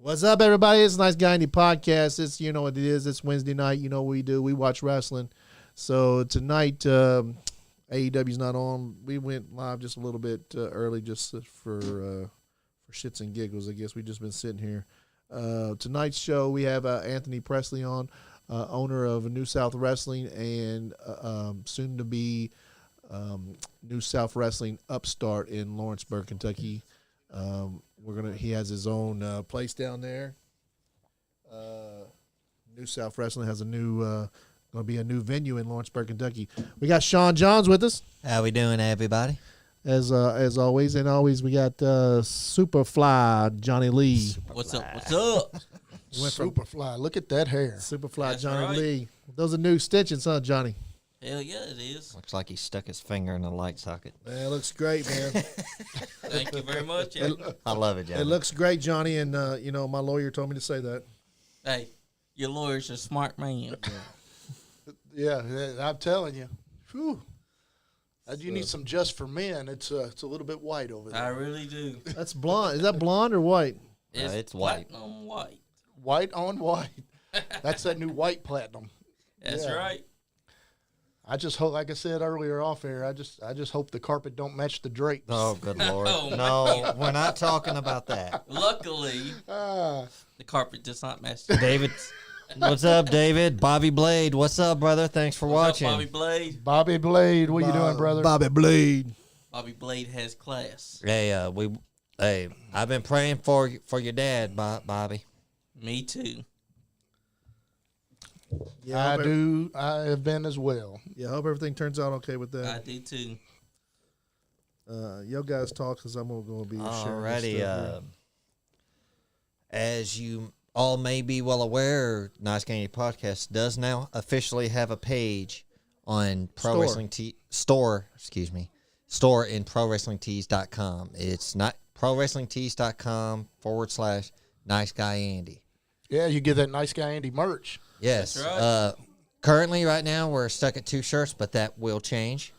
What's up, everybody? It's Nice Guy Andy podcast. It's, you know what it is. It's Wednesday night. You know what we do. We watch wrestling. So tonight, AEW's not on. We went live just a little bit early just for shits and giggles. I guess we just been sitting here. Tonight's show, we have Anthony Presley on, owner of New South Wrestling and soon to be New South Wrestling Upstart in Lawrenceburg, Kentucky. He has his own place down there. New South Wrestling has a new going to be a new venue in Lawrenceburg, Kentucky. We got Sean Johns with us. How we doing, everybody? As always, and always we got Superfly Johnny Lee. What's up? What's up? Superfly, look at that hair. Superfly That's Johnny right. Lee. Those are new extensions, huh, Johnny? Hell yeah, it is. Looks like he stuck his finger in the light socket. Man, it looks great, man. Thank you very much. Yeah. I love it, Johnny. It looks great, Johnny, and you know my lawyer told me to say that. Hey, your lawyer's a smart man. Yeah, I'm telling you. Whew. You need some Just for Men. It's a little bit white over I there. really do. That's blonde. Is that blonde or white? It's white. Platinum white. White on white. That's that new white platinum. That's Yeah. right. I just hope, like I said earlier off air, I just hope the carpet don't match the drapes. Oh, good Lord. Oh, No, we're not talking about that. Luckily, Ah, the carpet does not match. David, what's up, David? Bobby Blade, what's up, brother? Thanks for What's watching. up, Bobby Blade? Bobby Blade, what you doing, brother? Bobby Blade. Bobby Blade has class. Hey, I've been praying for your dad, Bobby. Me too. Yeah, I have been as well. Yeah, I hope everything turns out okay with I that. do too. Yo guys talk because I'm going to be sharing this Alrighty, stuff here. as you all may be well aware, Nice Guy Andy Podcast does now officially have a page on Pro Wrestling store in ProWrestlingTees.com. It's not ProWrestlingTees.com/NiceGuyAndy. Yeah, you get that Nice Guy Andy merch. Yes. That's right. Currently, right now, we're stuck at 2 shirts, but that will change.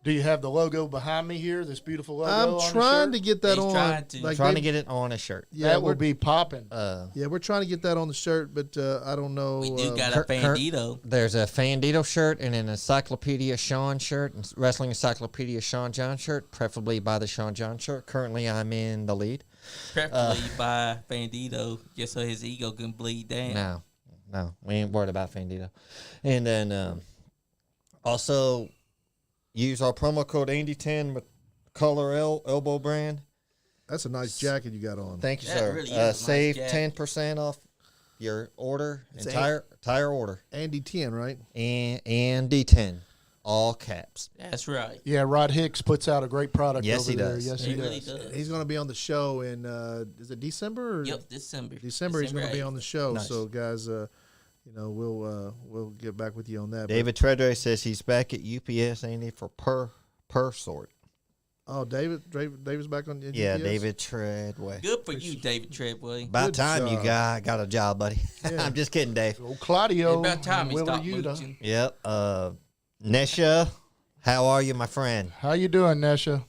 Do you have the logo behind me here? This beautiful logo. I'm on trying the to shirt? get that He's on. trying to. Trying to get it on a shirt. Yeah, that we're, will be popping. yeah, we're trying to get that on the shirt, but I don't know. We do got Kurt- a Bandito. There's a Fandito shirt and an Encyclopedia Sean shirt, and Wrestling Encyclopedia Sean John shirt, preferably by the Sean John shirt. Currently, I'm in the lead. Preferably by Bandito, just so his ego can bleed down. No, we ain't worried about Fandito. And then also use our promo code Andy10 with Color Elbow brand. That's a nice jacket you got on. Thank you, That sir. really is a nice Save jacket. 10% off your order, It's entire order, Andy 10, right? and D10, all caps. That's right. Yeah, Rod Hicks puts out a great product Yes, over he there. does. Yes, He he really does. does. He's going to be on the show in, is it December? Or Yep, December. December he's going to be 8th. on the show. Nice. So, guys, you know, we'll get back with you on that. David Treadway says he's back at UPS, Andy, for per sort. But, David's back on Yeah, UPS? David Treadway. Good for you, David Treadway. About Good time you job. got a job, buddy. Yeah. I'm just kidding, Dave. Old Claudio. About time and he Willa stopped Yuta. mooching. Yep. Nesha, how are you, my friend? How you doing, Nesha?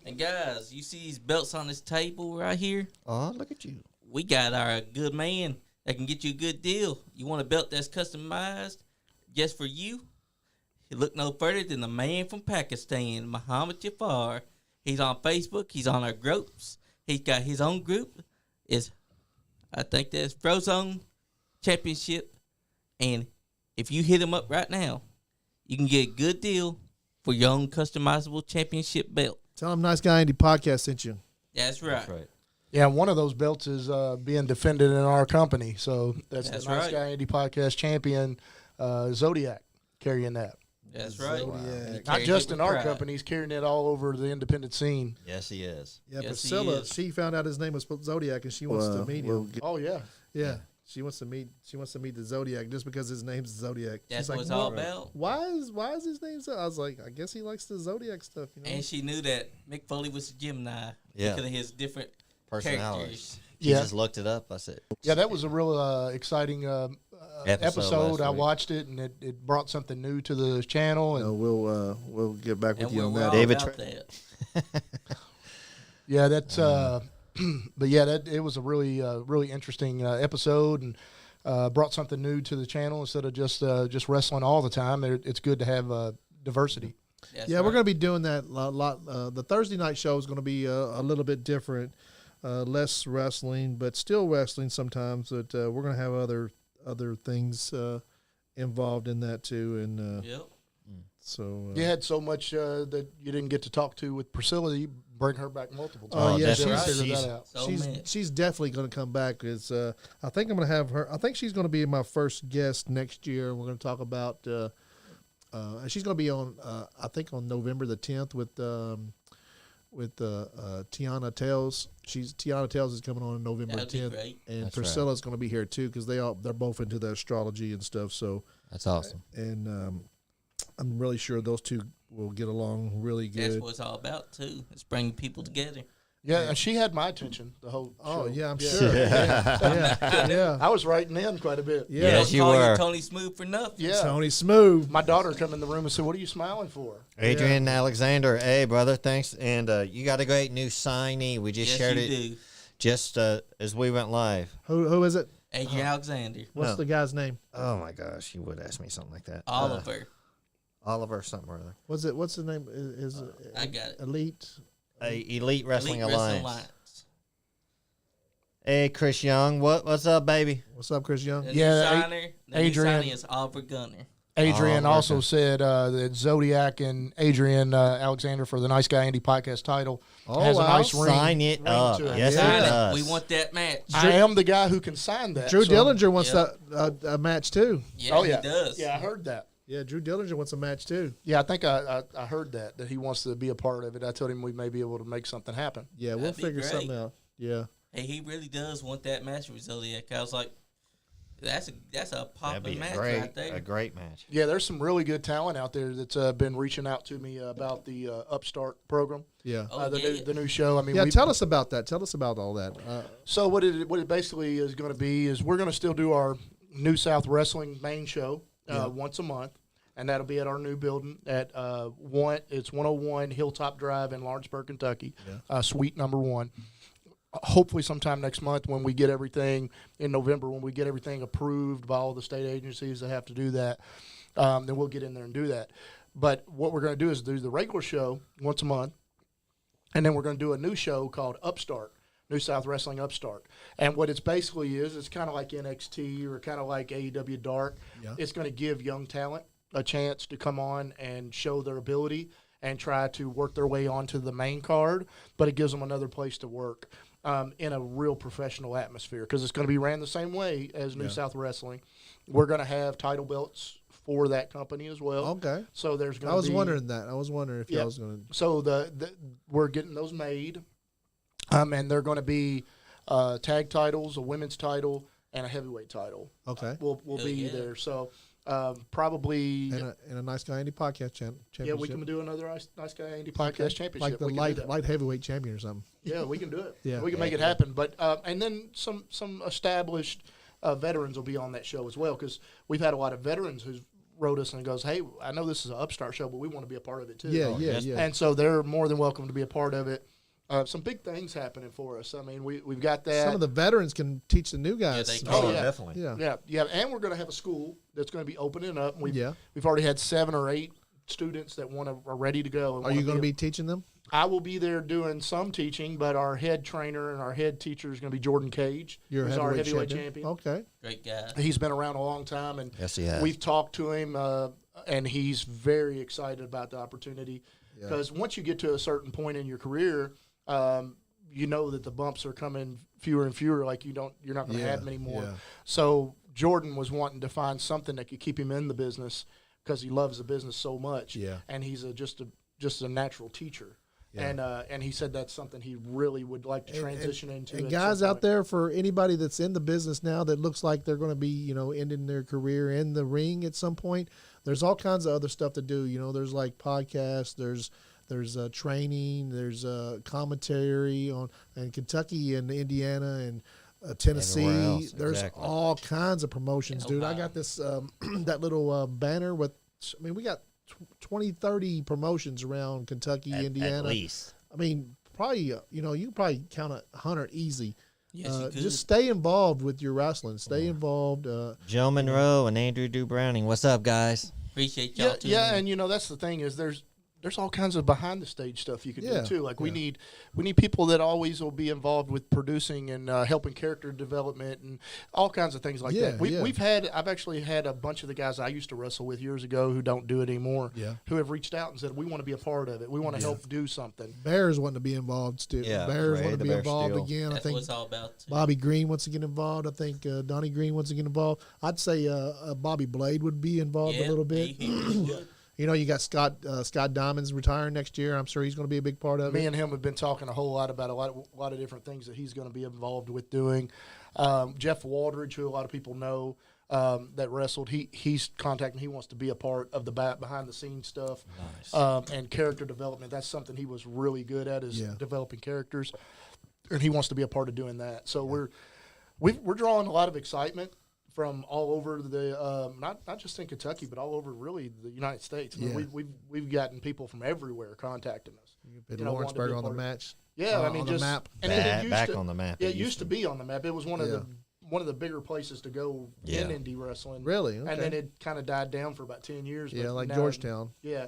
And guys, you see these belts on this table right here? Oh, look at you. We got our good man that can get you a good deal. You want a belt that's customized just for you? Look no further than the man from Pakistan, Muhammad Jafar. He's on Facebook. He's on our groups. He's got his own group. I think that's Frozone Championship. And if you hit him up right now, you can get a good deal for your own customizable championship belt. Tell him Nice Guy Andy podcast sent you. That's right. That's right. Yeah, one of those belts is being defended in our company. So that's the That's Nice right. Guy Andy Podcast champion, Zodiac, carrying that. That's right. Zodiac. He Not carries just it in with our pride. company, he's carrying it all over the independent scene. Yes, he is. Yeah, Yes, he Priscilla, is. she found out his name was Zodiac, and she wants to meet him. Oh, yeah. Yeah, she wants to meet the Zodiac just because his name's Zodiac. That's She's what like, it's all "What? about. Why is his name so?" I was like, I guess he likes the Zodiac stuff, you know. And she knew that Mick Foley was a Gemini Yeah. because of his different Personality. characters. She Yeah. just looked it up. I said, Yeah, that was a real exciting episode. last I week. watched it, and it brought something new to the channel. And We'll get back with And you we're on all that. David about that. yeah, that's but yeah, it was a really really interesting episode, and brought something new to the channel instead of just wrestling all the time. It's good to have diversity. That's Yeah, right. we're going to be doing that a lot. The Thursday night show is going to be a little bit different, less wrestling, but still wrestling sometimes. But we're going to have other things involved in that too, and Yep. so You had so much that you didn't get to talk to with Priscilla. You bring her back multiple times. Oh, yeah, definitely. Figured that out. So she's definitely going to come back. Is I think I'm going to have her. I think she's going to be my first guest next year. We're going to talk about. She's going to be on. I think on November the 10th with Tiana Tales. Tiana Tales is coming on November That'd be 10th, great. and That's Priscilla's going to be here too because they're both into the astrology and stuff. So That's awesome. and I'm really sure those two will get along really That's good. what it's all about too. It's bringing people together. Yeah, and she had my attention the whole Oh show. yeah, I'm sure. Yeah. I was writing in quite a bit. Yeah. Yes, you Call were. Tony Smooth for nothing. Yeah. Tony Smooth. My daughter come in the room and said, "What are you smiling for?" Adrian Alexander, hey brother, thanks. And you got a great new signee. We just Yes, shared you it do. just as we went live. Who is it? Adrian Alexander. What's No. the guy's name? Oh my gosh, you would ask me something like that. Oliver. Oliver something or other. What's the name? Is I got it. Elite? Elite Wrestling Elite Alliance. Alliance. Hey Chris Young, what's up, baby? What's up, Chris Young? The Yeah, new signer, the Adrian- new signing is Oliver Gunner. Adrian Oh, also okay. said that Zodiac and Adrian Alexander for the Nice Guy Andy podcast title Oh, has a wow. nice ring. Sign it ring up. to it. Yes, Yeah. it Sign does. it. We want that match. I am the guy who can sign that. Drew so- Dillinger wants Yeah. that a match too. Yeah, Oh yeah, he does. Yeah, I heard that. Yeah, Drew Dillinger wants a match too. Yeah, I think I heard that he wants to be a part of it. I told him we may be able to make something happen. Yeah, we'll That'd be figure great. something out. Yeah. Hey, he really does want that match with Zodiac. I was like, that's a That'd popular be match a great, right there. a great match. Yeah, there's some really good talent out there that's been reaching out to me about the Upstart program, Yeah. Oh, the new show. I mean, Yeah, tell us about that. Tell us about all that. So what it basically is going to be is we're going to still do our New South Wrestling main show once a month, and that'll be at our new building at 101 Hilltop Drive in Lawrenceburg, Kentucky, suite number 1. Hopefully sometime next month when we get everything in November, when we get everything approved by all the state agencies that have to do that, then we'll get in there and do that. But what we're going to do is do the regular show once a month, and then we're going to do a new show called Upstart, New South Wrestling Upstart. And what it's basically is, it's kind of like NXT or kind of like AEW Dark. Yeah. It's going to give young talent a chance to come on and show their ability and try to work their way onto the main card, but it gives them another place to work in a real professional atmosphere because it's going to be ran the same way as New South Wrestling. We're going to have title belts for that company as well. Okay. So there's going to I was be, wondering that. I was wondering if Yep. y'all was going to. So we're getting those made, and they're going to be tag titles, a women's title, and a heavyweight title. Okay. We'll Hell be yeah. there. So probably And a Nice Guy Andy podcast championship. yeah, we can do another Nice Guy Andy podcast championship. like the We can do that. light heavyweight champion or something. Yeah, we can do it. Yeah. We can make it happen. But and then some established veterans will be on that show as well because we've had a lot of veterans who wrote us and goes, "Hey, I know this is an Upstart show, but we want to be a part of it too." Yeah. And so they're more than welcome to be a part of it. Some big things happening for us. I mean, we've got that. Some of the veterans can teach the new guys. they stuff. can. Oh, yeah. Definitely. Yeah. Yeah, and we're going to have a school that's going to be opening up. We've Yeah. already had 7 or 8 students that are ready to go. And Are you going to be teaching them? I will be there doing some teaching, but our head trainer and our head teacher is going to be Jordan Cage, You're who's our heavyweight champion. Okay. Great guy. He's been around a long time, and Yes, he has. we've talked to him, and he's very excited about the opportunity. Yeah. Because once you get to a certain point in your career, you know that the bumps are coming fewer and fewer. Like you're not going to have them anymore. Yeah. So Jordan was wanting to find something that could keep him in the business because he loves the business so much. Yeah. And he's just a natural teacher. Yeah. And he said that's something he really would like to transition into. And at guys some out point. there, for anybody that's in the business now that looks like they're going to be, ending their career in the ring at some point, there's all kinds of other stuff to do. There's like podcasts, there's training, there's commentary in Kentucky and Indiana and Tennessee. Everywhere else, There's exactly. all kinds of promotions, In dude. I Ohio. got this that little banner with. We got 20, 30 promotions around Kentucky, Indiana. At least. I mean, probably you can probably count 100 easy. Yes, you could. Just stay involved with your wrestling. Stay involved. Joe Monroe and Andrew Browning. What's up, guys? Appreciate y'all. Yeah, and that's the thing is there's all kinds of behind the stage stuff you can do too. Like we need people that always will be involved with producing and helping character development and all kinds of things like that. I've actually had a bunch of the guys I used to wrestle with years ago who don't do it anymore. Who have reached out and said we want to be a part of it. We want to help do something. Bears want to be involved still. Yeah, Bears Ray, want to the be Bear involved Steel. again. That's I think what it's all about. Too. Bobby Green wants to get involved. I think Donnie Green wants to get involved. I'd say Bobby Blade would be involved a little bit. He would. You got Scott Diamond's retiring next year. I'm sure he's going to be a big part of it. Me and him have been talking a whole lot about a lot of different things that he's going to be involved with doing. Jeff Waldridge, who a lot of people know that wrestled, he's contacting. He wants to be a part of the behind the scenes stuff. Nice. And character development. That's something he was really good at is developing characters, and he wants to be a part of doing that. So we're drawing a lot of excitement from all over the not just in Kentucky, but all over really the United States. I mean, we've gotten people from everywhere contacting us. You put Lawrenceburg on the match. Yeah, I mean, on just the map. and Back on the map. Yeah, it used to be on the map. It was one of the bigger places to go in indie wrestling. Really? Okay. And then it kind of died down for about 10 years. Yeah, but like now, Georgetown. Yeah.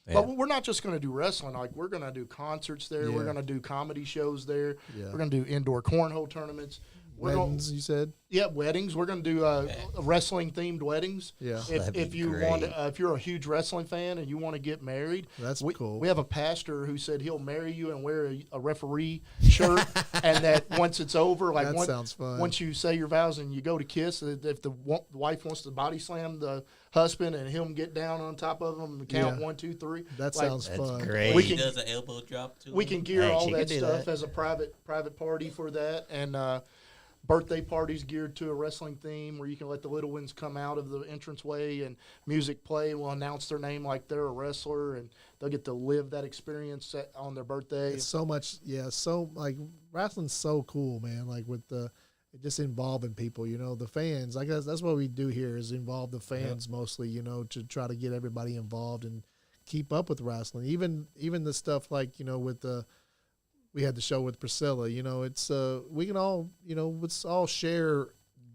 Yeah. But we're not just going to do wrestling. Like we're going to do concerts there. Yeah. We're going to do comedy shows there. Yeah. We're going to do indoor cornhole tournaments. Weddings, you said? Yeah, weddings. We're going to do wrestling themed weddings. Yeah. If you great. want, if you're a huge wrestling fan and you want to get married, That's cool. We have a pastor who said he'll marry you and wear a referee shirt, and that once it's over, like sounds fun. once you say your vows and you go to kiss, if the wife wants to body slam the husband and him get down on top of him and count 1, 2, 3. That sounds fun. Great. We He can- does an elbow drop too. We can gear Hey, all she that could do stuff that. as a private party for that, and birthday parties geared to a wrestling theme where you can let the little ones come out of the entranceway and music play. We'll announce their name like they're a wrestler, and they'll get to live that experience on their birthday. It's so much, so like wrestling's so cool, man. Like with just involving people, the fans. I guess that's what we do here is involve the fans mostly, to try to get everybody involved and keep up with wrestling. Even the stuff like with we had the show with Priscilla. It's we can all let's all share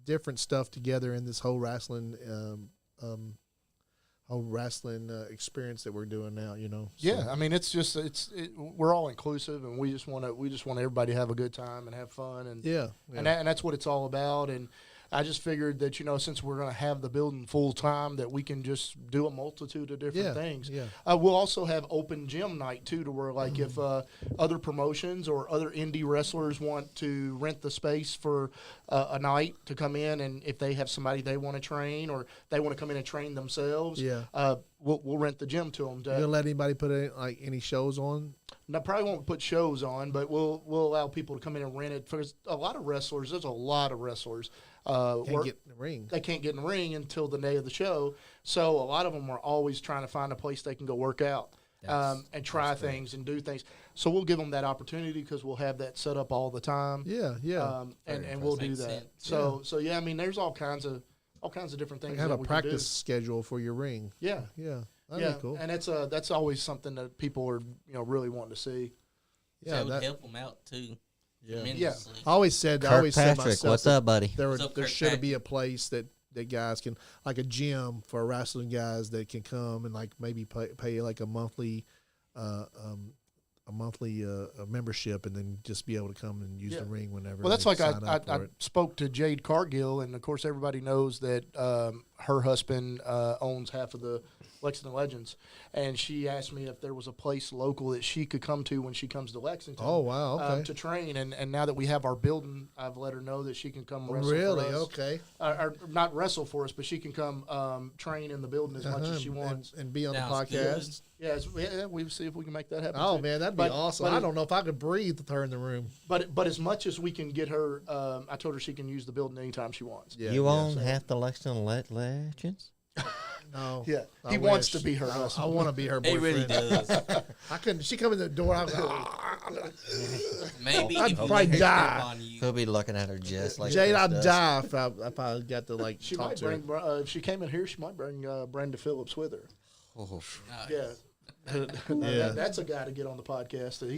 different stuff together in this whole wrestling experience that we're doing now. So. Yeah, I mean we're all inclusive, and we just want everybody to have a good time and have fun, and and that's what it's all about. And I just figured that since we're going to have the building full time, that we can just do a multitude of different things. Yeah. We'll also have open gym night too, to where like if other promotions or other indie wrestlers want to rent the space for a night to come in, and if they have somebody they want to train or they want to come in and train themselves, we'll rent the gym to them. You gonna let anybody put any shows on? I probably won't put shows on, but we'll allow people to come in and rent it. For a lot of wrestlers, there's a lot of wrestlers. Can't get in the ring. They can't get in the ring until the day of the show. So a lot of them are always trying to find a place they can go work out and try things and do things. So we'll give them that opportunity because we'll have that set up all the time. Yeah. And we'll do Makes that. sense. So I mean, there's all kinds of different things. Have that a we practice can schedule for your ring. do. Yeah. Yeah. That'd be cool. And that's always something that people are really wanting to see. That would help them out too. Tremendously. I always said Patrick, myself what's up, buddy? there up, there Kirk should Patrick? be a place that guys can, like a gym for wrestling guys that can come and like maybe pay like a monthly membership and then just be able to come and use the ring whenever. Well, that's they like sign I up for it. spoke to Jade Cargill, and of course everybody knows that her husband owns half of the Lexington Legends, and she asked me if there was a place local that she could come to when she comes to Lexington. Oh, wow, okay. To train, and now that we have our building, I've let her know that she can come wrestle Really? for us. Okay. Or not wrestle for us, but she can come train in the building as much as she wants. and be on the Sounds podcast. Yeah, we'll see if we can make that happen. Oh too. man, that'd be But- awesome. but I it- don't know if I could breathe with her in the room. But as much as we can get her, I told her she can use the building anytime she wants. Yeah, You yeah. own half the Lexington Legends? No. Yeah, I he wants wish. to be her I husband. want to be her He boyfriend. really does. I couldn't. She come in the door. I was like, Maybe I'd if you probably let her die. step on you. He'll be looking at her just like Jade, Chris I'd does. die if I got to like She talk might to her. bring. If she came in here, she might bring Brenda Phillips with her. Oh, Nice. Yeah, Yeah. That's a guy to get on the podcast.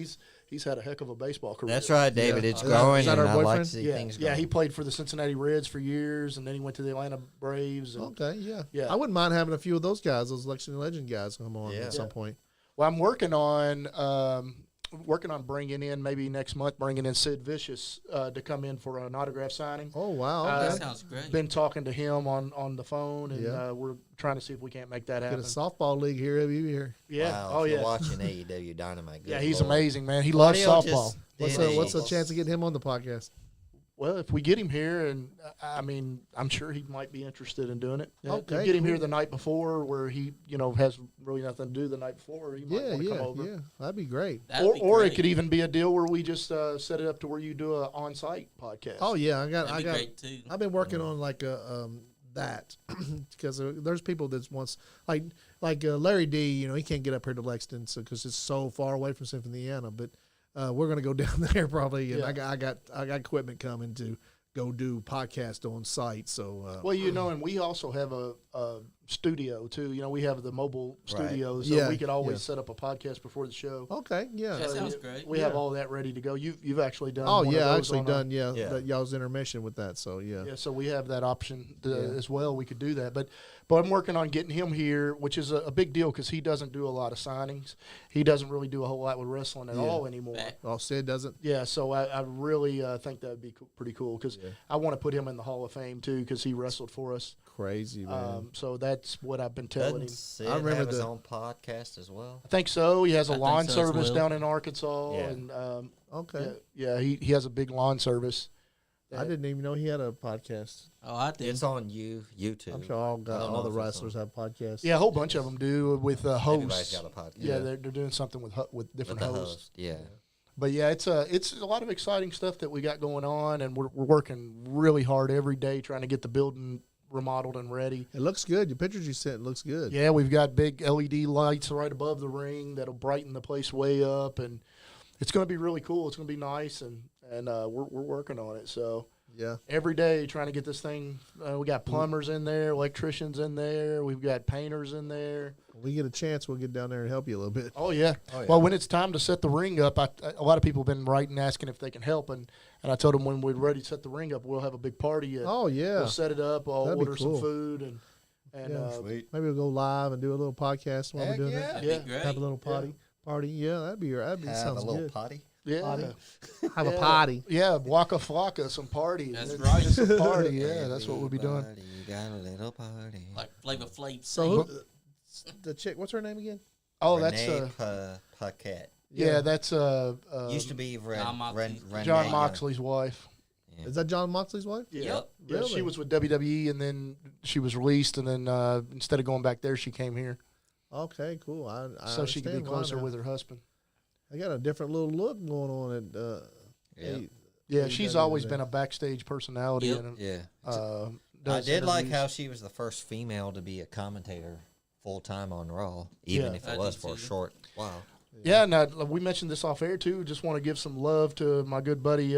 He's had a heck of a baseball career. That's right, David. Yeah. It's Is growing, that and our I like boyfriend? to see Yeah, things yeah. growing. He played for the Cincinnati Reds for years, and then he went to the Atlanta Braves. And, Okay, yeah. Yeah. I wouldn't mind having a few of those guys, those Lexington Legend guys, come on Yeah. at some point. Well, I'm working on bringing in maybe next month, bringing in Sid Vicious to come in for an autograph signing. Oh, wow. That Okay. sounds great. Been talking to him on the phone, and Yeah. we're trying to see if we can't make that Get happen. a softball league here, he'll be here. Yeah. Wow, Oh if you're yeah. watching AEW Dynamite. Yeah, good he's Lord. amazing, man. He loves Claudio softball. just What's did the chance of getting him on the podcast? Well, if we get him here, and I mean, I'm sure he might be interested in doing it. Okay, Get him here cool. the night before, where he, has really nothing to do the night before. He might Yeah, want to yeah, come over. yeah. That'd be great. That'd be Or it great. could even be a deal where we just set it up to where you do a on-site podcast. Oh, yeah. That'd be great too. I've been working on like that because there's people that wants like Larry D. He can't get up here to Lexington because it's so far away from Symphoniana. But we're gonna go down there probably, and Yeah. I got equipment coming to go do podcast on site. So Well, and we also have a studio too. We have the mobile Right. studio, so Yeah, we could always yeah. set up a podcast before the show. okay, yeah. That So sounds great. We have all that ready to go. You've actually done. Oh one yeah, of I those actually on done Yeah. that y'all's intermission with that. So yeah. Yeah, so we have that option Yeah. as well. We could do that, but I'm working on getting him here, which is a big deal because he doesn't do a lot of signings. He doesn't really do a whole lot with wrestling at Yeah. all anymore. Back. Oh, Sid doesn't. Yeah, so I really think that would be pretty cool because I want to put him in the Hall of Fame too because he wrestled for us. Crazy man. So that's what I've been telling Doesn't him. Sid I remember have his the- own podcast as well? I think so. He has a I think lawn so as service well. down in Arkansas, Yeah. and Okay. he has a big lawn service. I didn't even know he had a podcast. Oh, I did. It's on YouTube. I'm sure all I don't the know if it's wrestlers on- have podcasts. Yeah, a whole bunch of them do with Everybody's hosts. got a podcast. Yeah, they're doing something with with different the hosts. host. Yeah. But yeah, it's a lot of exciting stuff that we got going on, and we're working really hard every day trying to get the building remodeled and ready. It looks good. Your pictures you sent looks good. Yeah, we've got big LED lights right above the ring that'll brighten the place way up, and it's going to be really cool. It's going to be nice, and we're working on it. So Yeah. every day trying to get this thing. We got plumbers in there, electricians in there, we've got painters in there. When we get a chance, we'll get down there and help you a little bit. Oh yeah. Oh, yeah. Well, when it's time to set the ring up, a lot of people have been writing asking if they can help, and I told them when we're ready to set the ring up, we'll have a big party. Oh yeah. We'll set it up. I'll That'd be order cool. some food and Yeah. Sweet. Maybe we'll go live and do a little podcast while Heck we're doing yeah. that. That'd Yeah. be great. Have a little party. Yeah, that'd be Have sounds a little good. potty. yeah. Potty. Have Yeah. a party. Yeah, Waka Flocka, some party. That's It's right. just a party. Yeah, that's what we'll be doing. Everybody got a little party. Like Flavor Flav. So the chick, what's her name again? Oh, Renee that's Paquette. yeah, that's Used to be John Moxley. John Renee. Moxley's wife. Yeah. Is that John Moxley's wife? Yeah. Yep. Yeah, Really? she was with WWE, and then she was released, and then instead of going back there, she came here Okay, cool. I so she could be understand why closer now. with her husband. I got a different little look going on at. Yeah. Yeah, AEW she's always today. been a backstage personality. Yep. And, Yeah. uh, I does did like interviews. how she was the first female to be a commentator full time on Raw, even Yeah. if I it was did for a too. short while. Yeah, and we mentioned this off air too. Just want to give some love to my good buddy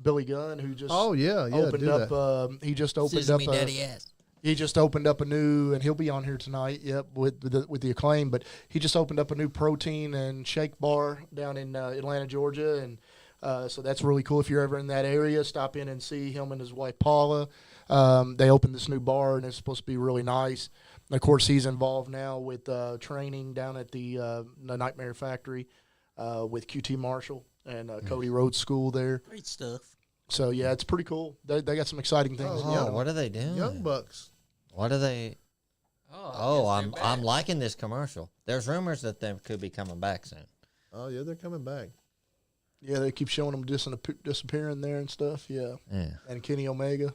Billy Gunn, who just Oh yeah, opened do up. that. He just opened Sesame up. daddy ass. He just opened up a new, and he'll be on here tonight. Yep, with the Acclaim. But he just opened up a new protein and shake bar down in Atlanta, Georgia, and so that's really cool. If you're ever in that area, stop in and see him and his wife Paula. They opened this new bar, and it's supposed to be really nice. And of course, he's involved now with training down at the Nightmare Factory with QT Marshall and Cody Rhodes School there. Great stuff. So yeah, it's pretty cool. They got some exciting things. Oh, Oh, yeah. what are they doing? Young Bucks. What are they? Oh, I'm liking this commercial. There's rumors that they could be coming back soon. Oh yeah, they're coming back. Yeah, they keep showing them disappearing there and stuff. Yeah, Yeah. and Kenny Omega.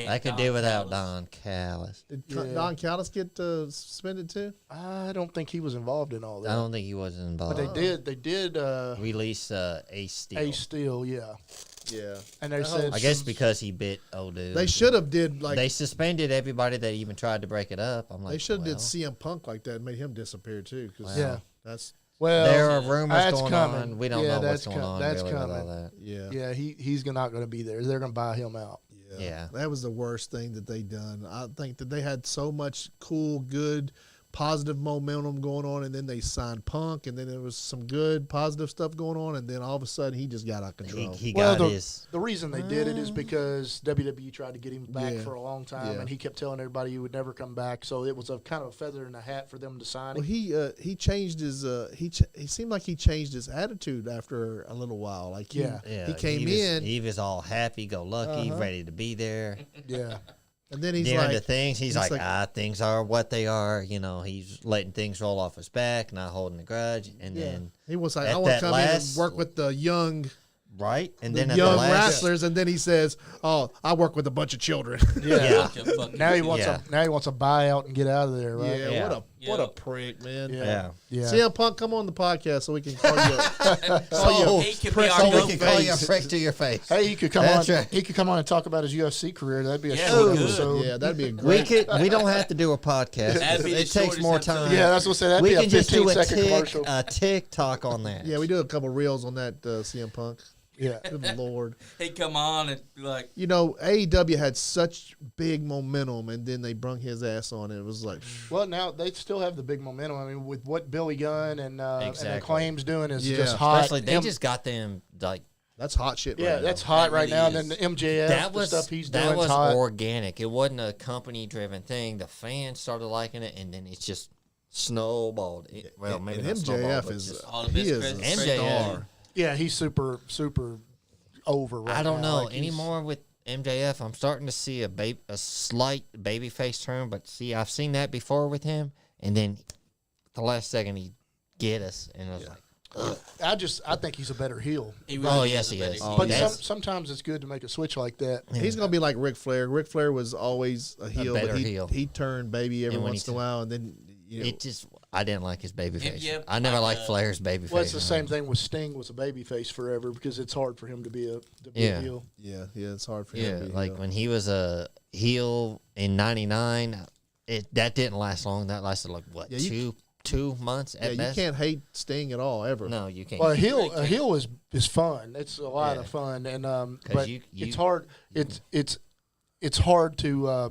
I could do without Don Callis. Did Yeah. Don Callis get suspended too? I don't think he was involved in all that. I don't think he was involved. But they did Release Ace Steel. Ace Steel, yeah. Yeah. And they said I guess because he bit old dude. They should have did like They suspended everybody that even tried to break it up. I'm like, they should have well, did CM Punk like that and made him disappear too. 'Cause Yeah. that's well, There are rumors that's going coming. on. We don't Yeah, know that's what's going on that's really with coming. all that. yeah. Yeah, he's not going to be there. They're going to buy him out. Yeah. That was the worst thing that they done. I think that they had so much cool, good positive momentum going on, and then they signed Punk, and then there was some good positive stuff going on, and then all of a sudden he just got out of control. He got the reason they did it is because WWE tried to get him back for a long time, and he kept telling everybody he would never come back. So it was a kind of a feather in the hat for them to sign him. Well, he changed his he seemed like he changed his attitude after a little while. Like he came in, he was all happy go lucky, ready to be there. Yeah. And then he's During like, the things, he's like, things are what they are. You know, he's letting things roll off his back, not holding a grudge. And then he was like, I want to come in and work with the young, and then young wrestlers. And then he says, "Oh, I work with a bunch of children." Now he wants a buyout and get out of there, right? Yeah. What a prick, man. Yeah. CM Punk, come on the podcast so we can call you. He can be our we can call you a prick to your face. Hey, he could come on. Right. He could come on and talk about his UFC career. That'd be a short episode. Yeah, that'd be a great. We don't have to do a podcast. It takes more time. Yeah, that's what I said. That'd We be a can just do 15-second commercial. a TikTok on that. Yeah, we do a couple reels on that CM Punk. Yeah. Good Lord. He'd come on and be like, AEW had such big momentum, and then they brung his ass on. It was like, well, now they still have the big momentum. I mean, with what Billy Gunn and Acclaim's doing is just hot. Especially they just got them like. That's hot shit. Yeah, right that's now. hot right now. And then the MJF, the stuff he's doing, that was hot. organic. It wasn't a company-driven thing. The fans started liking it, and then it's just snowballed. Maybe not snowballed, MJF is all the he best is a MJF. star. Yeah, he's super over right now. I don't know Like anymore with MJF. I'm starting to see a slight babyface turn, but see, I've seen that before with him, and then the last second he get us, and I was like, ugh. I think he's a better heel. Yes, he is. But sometimes it's good to make a switch like that. Yeah. He's gonna be like Ric Flair. Ric Flair was always a heel, better but heel. he turned baby every once in a while, and then I didn't like his baby face. Yeah, I never liked Flair's baby face. Well, it's the same thing with Sting was a baby face forever because it's hard for him to be a heel. Yeah, it's hard for him. Yeah, to be like when he was a heel in '99, that didn't last long. That lasted like what, 2 months at best. You can't hate Sting at all ever. No, you can't. Well, a heel is fun. It's a lot of fun, and but it's hard. It's hard to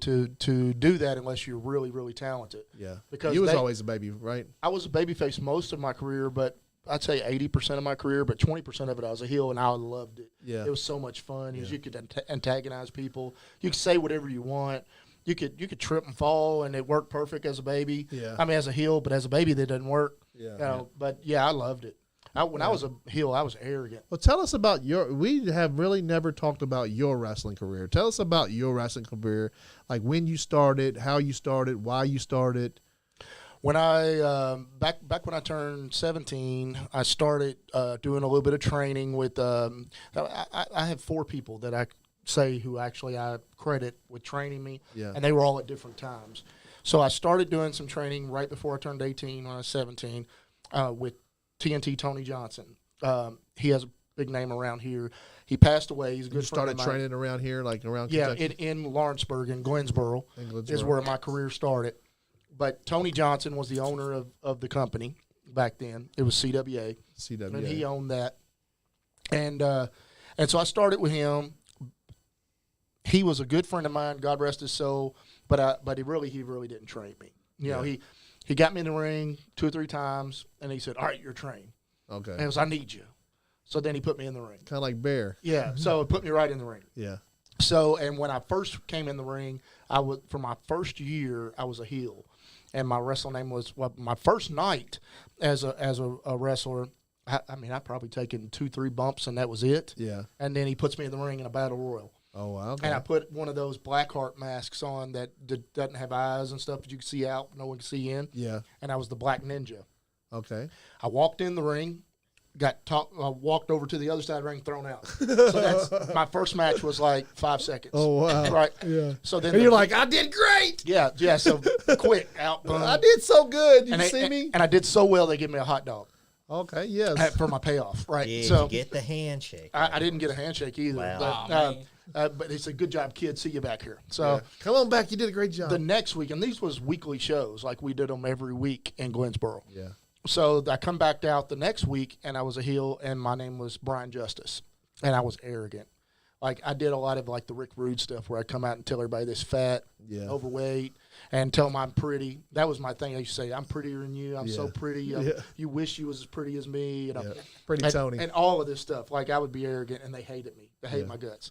to do that unless you're really, really talented. Yeah, because he was always a baby, right? I was a babyface most of my career, but I'd say 80% of my career, but 20% of it I was a heel, and I loved it. Yeah, it was so much fun. You could antagonize people. You could say whatever you want. You could trip and fall, and it worked perfect as a baby. Yeah, I mean as a heel, but as a baby that doesn't work. Yeah, but I loved it. When I was a heel, I was arrogant. Well, tell us about we have really never talked about your wrestling career. Tell us about your wrestling career, like when you started, how you started, why you started. When I back when I turned 17, I started doing a little bit of training with. I have 4 people that I say who actually I credit with training me, and they were all at different times. So I started doing some training right before I turned 18 when I was 17 with TNT Tony Johnson. He has a big name around here. He passed away. He's a good friend of mine. Started training around here, like around Kentucky? in Lawrenceburg, in Glensboro, is where my career started. But Tony Johnson was the owner of the company back then. It was CWA. And he owned that. And so I started with him. He was a good friend of mine, God rest his soul, but he really didn't train me. You know, he got me in the ring 2 or 3 times, and he said, "All right, you're trained." Okay. And it was, "I need you." So then he put me in the ring. Kind of like Bear. Yeah. So it put me right in the ring. Yeah. So, and when I first came in the ring, for my first year, I was a heel, and my wrestling name was my first night as a wrestler. I mean, I'd probably taken 2-3 bumps, and that was it. Yeah. And then he puts me in the ring in a battle royal. Oh, wow. Okay. And I put one of those Blackheart masks on that doesn't have eyes and stuff that you can see out, no one can see in. Yeah. And I was the Black Ninja. Okay. I walked in the ring, walked over to the other side of the ring, thrown out. So that's my first match was like 5 seconds. Oh, wow. Right. Yeah. So then you're like, I did great. Yeah. Yeah. So quick out. Boom. I did so good. You see me? And I did so well, they give me a hot dog. Okay, yes. For my payoff, right? Yeah, so you get the handshake. I didn't get a handshake either. Wow. But it's a good job, kid. See you back here. So come on back. You did a great job. The next week, and these was weekly shows, like we did them every week in Glensboro. Yeah. So I come back out the next week, and I was a heel, and my name was Brian Justice, and I was arrogant. Like I did a lot of like the Rick Rude stuff where I come out and tell everybody this fat, overweight, and tell them I'm pretty. That was my thing. I used to say, I'm prettier than you. I'm so pretty. You wish you was as pretty as me. You know, Pretty Tony. And all of this stuff. Like I would be arrogant, and they hated me. They hated my guts.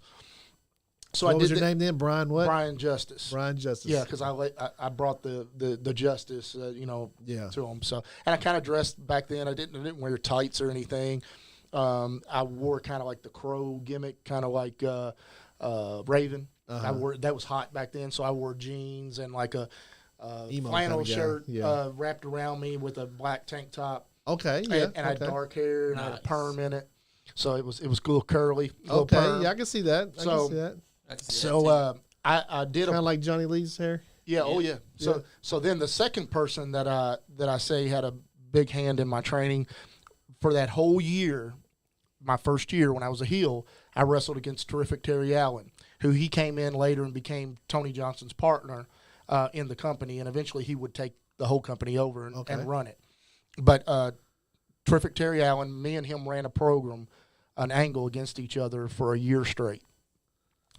So what was your name then? Brian what? Brian Justice. Brian Justice. Yeah, because I brought the justice, to them. So, and I kind of dressed back then. I didn't wear tights or anything. I wore kind of like the Crow gimmick, kind of like Raven. I wore that was hot back then, so I wore jeans and like a flannel shirt wrapped around me with a black tank top. Okay, and I had dark hair and I had a perm in it, so it was a little curly. Okay, yeah, I can see that. I can see that. I did kind of like Johnny Lee's hair. Yeah, oh yeah. So then the second person that I say had a big hand in my training for that whole year, my first year when I was a heel, I wrestled against Terrific Terry Allen, who he came in later and became Tony Johnson's partner in the company, and eventually he would take the whole company over and run it. But Terrific Terry Allen, me and him ran a program, an angle against each other for a year straight.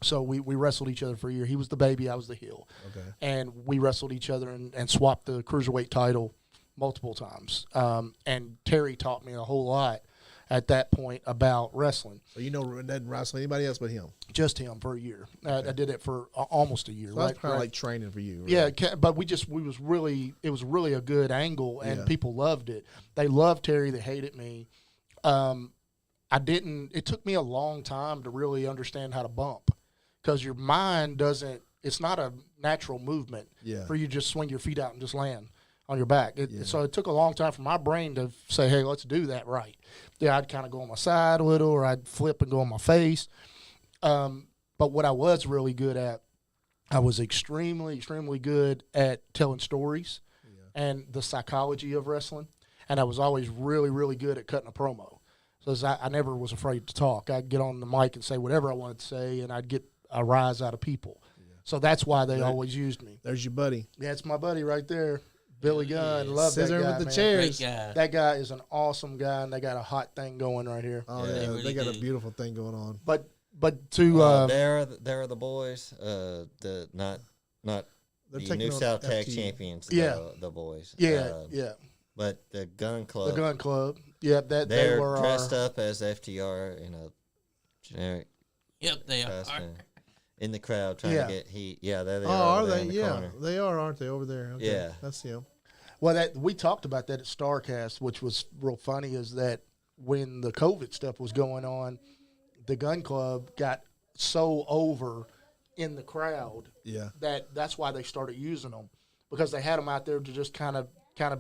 So we wrestled each other for a year. He was the baby, I was the heel. Okay. And we wrestled each other and swapped the Cruiserweight title multiple times. And Terry taught me a whole lot at that point about wrestling. So didn't wrestle anybody else but him? Just him for a year. Okay. I did it for almost a year. So that's kind of like training for you. Right? Yeah, but it was really a good angle, and people loved it. They loved Terry. They hated me. It took me a long time to really understand how to bump. Because your mind it's not a natural movement for you to just swing your feet out and just land on your back. So it took a long time for my brain to say, hey, let's do that right. Yeah, I'd kind of go on my side a little, or I'd flip and go on my face. But what I was really good at, I was extremely, extremely good at telling stories and the psychology of wrestling. And I was always really, really good at cutting a promo. So I never was afraid to talk. I'd get on the mic and say whatever I wanted to say, and I'd get a rise out of people. So that's why they always used me. There's your buddy. Yeah, it's my buddy right there, Billy Gunn. Love that guy, with the chairs. That guy is an awesome guy, and they got a hot thing going right here. Oh yeah, really they got a beautiful thing going on. But to there are the boys. Not the New South Tag Champions. The boys. Yeah. But the Gun Club. The Gun Club. Yeah, they were dressed up as FTR in a generic. Yep, they are. In the crowd trying to get heat. Yeah, there they are. Oh, are they? Yeah, they are, aren't they, over there? Okay. Yeah. That's him. Well, we talked about that at StarCast, which was real funny, is that when the COVID stuff was going on, the Gun Club got so over in the crowd that's why they started using them, because they had them out there to just kind of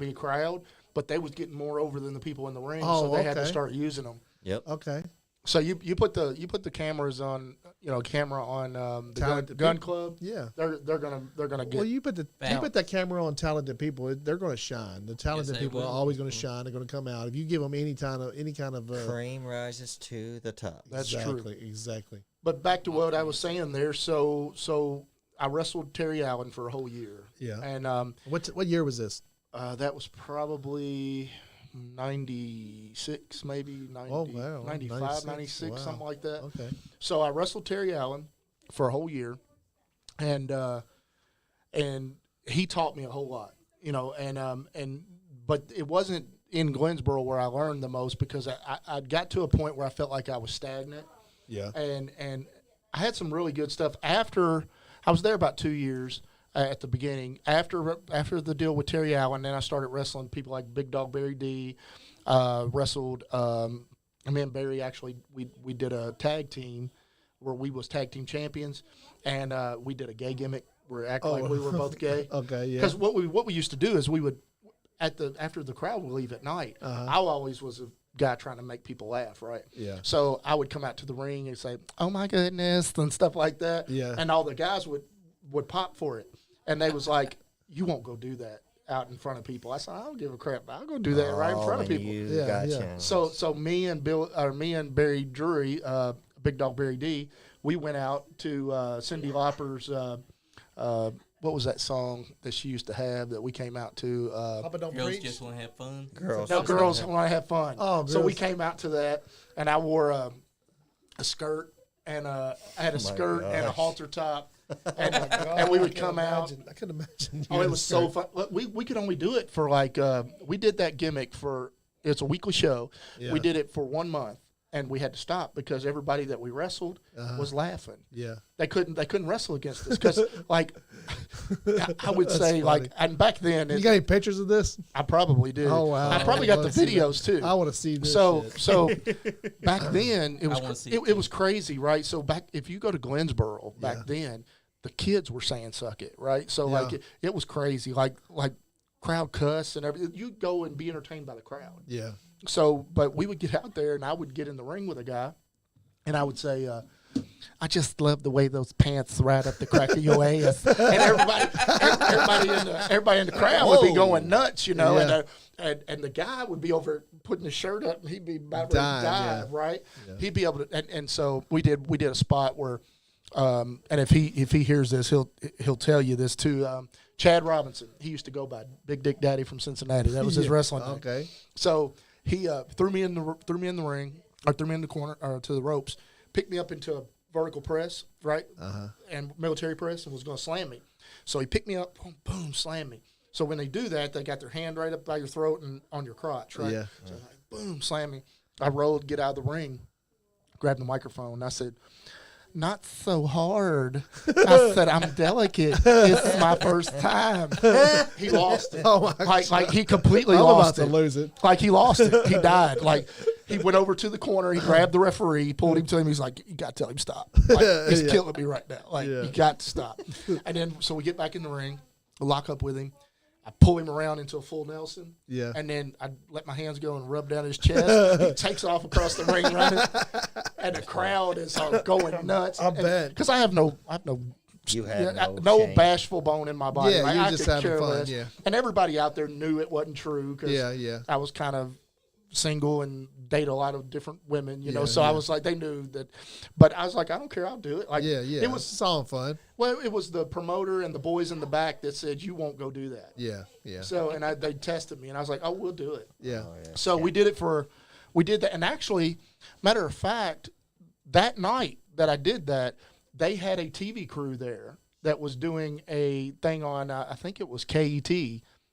be a crowd, but they was getting more over than the people in the ring, so they had to start using them. Yep. Okay. So you put the cameras on, camera on the gun club. Yeah, they're gonna get. Well, you put that camera on talented people, they're going to shine. The talented people are always going to shine. They're going to come out if you give them any kind of cream rises to the top. That's true. Exactly. But back to what I was saying there. So I wrestled Terry Allen for a whole year. Yeah. And what year was this? That was probably 96, maybe 90, 95, 96, something like that. Okay. So I wrestled Terry Allen for a whole year, and he taught me a whole lot, but it wasn't in Glensboro where I learned the most, because I got to a point where I felt like I was stagnant. Yeah. And I had some really good stuff after I was there about 2 years. At the beginning, after the deal with Terry Allen, then I started wrestling people like Big Dog Barry D. Wrestled me and Barry, actually we did a tag team where we was tag team champions, and we did a gay gimmick. We acting like we were both gay. Okay, yeah. Because what we used to do is we would after the crowd would leave at night. I always was a guy trying to make people laugh, right? Yeah. So I would come out to the ring and say, "Oh my goodness," and stuff like that. Yeah. And all the guys would pop for it. And they was like, "You won't go do that out in front of people." I said, "I don't give a crap. I'll go do that right in front of people." Yeah. So me and Barry Drury, Big Dog Barry D, we went out to Cyndi Lauper's. What was that song that she used to have that we came out to? Papa Don't Girls Preach? Just Want to Have Fun. Girls want to have fun. Oh, so we came out to that, and I wore a skirt and I had a skirt and a gosh. halter top, and we would come out. I can imagine. Oh, it was so fun. We could only do it for like we did that gimmick for it's a weekly show. Yeah. We did it for 1 month, and we had to stop because everybody that we wrestled was laughing. Yeah. They couldn't wrestle against us because like I would say funny. like and back then You got any pictures of this? I probably did. Oh, wow. I probably got the videos too. I want to see this. So shit. so back then it I wanna was see it was crazy, right? So back if you go to Glensboro back Yeah. then, the kids were saying "suck it," right? So Yeah. like it was crazy, like crowd cuss and everything. You'd go and be entertained by the crowd. Yeah. So, but we would get out there, and I would get in the ring with a guy, and I would say, "I just love the way those pants right up the crack of your ass," and everybody in the crowd would be going nuts, you know, and the guy would be over putting his shirt up, and he'd be about ready to dive, right? Yeah. He'd be able to, and so we did a spot where, and if he hears this, he'll tell you this too. Chad Robinson, he used to go by Big Dick Daddy from Cincinnati. That was his wrestling name. Okay. So he threw me in the ring, or threw me in the corner, or to the ropes, picked me up into a vertical press, right, and military press, and was going to slam me. So he picked me up, boom, boom, slam me. So when they do that, they got their hand right up by your throat and on your crotch, right? Yeah. So like, boom, slam me. I rolled, get out of the ring, grabbed the microphone, and I said, "Not so hard." I said, "I'm delicate. It's my first time." He lost it. Oh my like he completely I'm lost about it. to lose it. Like he lost it. He died. Like he went over to the corner. He grabbed the referee. He pulled him to him. He's like, "You got to tell him stop. Like, he's killing me right now. Like you got to stop." And then so we get back in the ring, lock up with him. I pull him around into a full Nelson. Yeah. And then I let my hands go and rub down his chest. He takes off across the ring running, and the crowd is going nuts. I bet. Because I have no You had no shame. bashful bone in my body. Yeah, Like, you're I just could having care fun, less. yeah. And everybody out there knew it wasn't true because Yeah. I was kind of single and date a lot of different women, you know. Yeah, So I was like, they knew that. But I was like, I don't care, I'll do it. Like, Yeah. It was it's all fun. well, it was the promoter and the boys in the back that said you won't go do that. Yeah. So and they tested me, and I was like, oh, we'll do it. Yeah. So we did that, and actually, matter of fact, that night that I did that, they had a TV crew there that was doing a thing on, I think it was KET.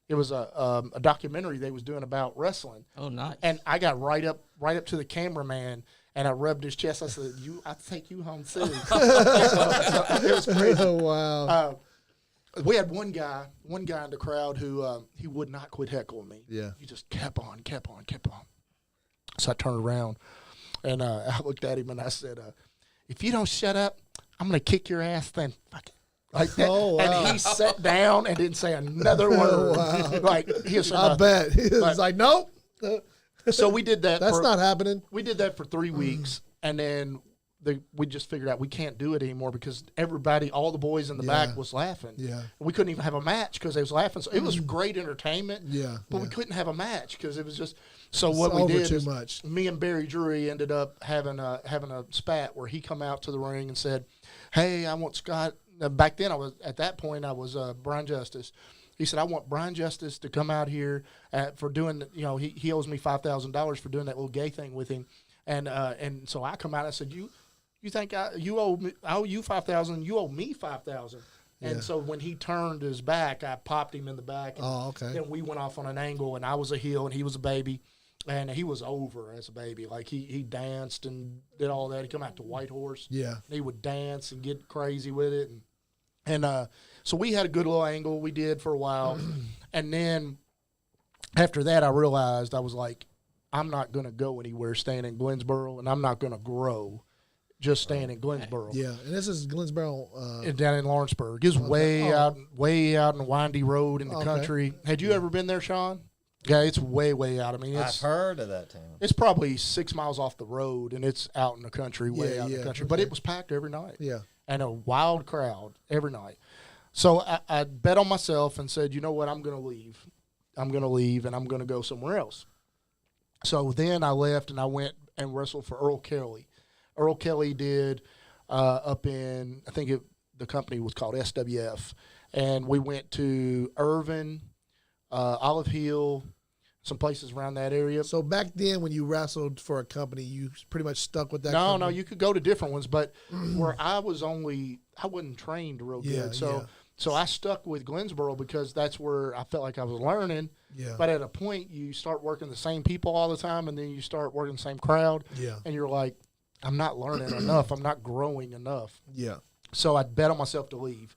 It was a documentary they was doing about wrestling. Oh, nice. And I got right up to the cameraman, and I rubbed his chest. I said, I'll take you home soon. So it was crazy. Oh wow. We had one guy in the crowd who he would not quit heckling me. Yeah. He just kept on. So I turned around, and I looked at him, and I said, if you don't shut up, I'm going to kick your ass then. Fuck it. Like that. Oh, wow. And he sat down and didn't say another word. Wow. Like he was I bet. He's But- like, nope. So we did that. That's not happening. We did that for 3 weeks, and then we just figured out we can't do it anymore because everybody, all the boys in the back was laughing. Yeah. We couldn't even have a match because they was laughing. So it was great entertainment. Yeah, But we yeah. couldn't have a match because it was just. So It's what we over did too is much. me and Barry Drury ended up having a spat where he come out to the ring and said, "Hey, I want Scott." Back then, I was Brian Justice. He said, "I want Brian Justice to come out here for doing. He owes me $5,000 for doing that little gay thing with him." And so I come out and I said, "You think I owe you $5,000? You owe me $5,000." And so when he turned his back, I popped him in the back. And Oh, okay. Then we went off on an angle, and I was a heel, and he was a baby. And he was over as a baby. Like, he danced and did all that. He come out to White Horse. Yeah. He would dance and get crazy with it. And so we had a good little angle we did for a while. And then after that, I realized I was like, I'm not going to go anywhere staying in Glensboro, and I'm not going to grow just staying in Glensboro. Yeah. And this is Glensboro. Down in Lawrenceburg. It's way out in a windy road in the country. Had you ever been there, Sean? Yeah, it's way out. I mean, I've heard of that town. it's probably 6 miles off the road, and it's out in the country, way out in the country. But it was packed every night. Yeah. And a wild crowd every night. So I bet on myself and said, you know what, I'm going to leave. I'm going to leave, and I'm going to go somewhere else. So then I left, and I went and wrestled for Earl Kelly. Earl Kelly did up in, I think the company was called SWF. And we went to Irvin, Olive Hill, some places around that area. So back then, when you wrestled for a company, you pretty much stuck with that. No, company? you could go to different ones, but where I wasn't trained real good. So I stuck with Glensboro because that's where I felt like I was learning. Yeah. But at a point, you start working the same people all the time, and then you start working the same crowd. Yeah. And you're like, I'm not learning enough. I'm not growing enough. Yeah. So I bet on myself to leave.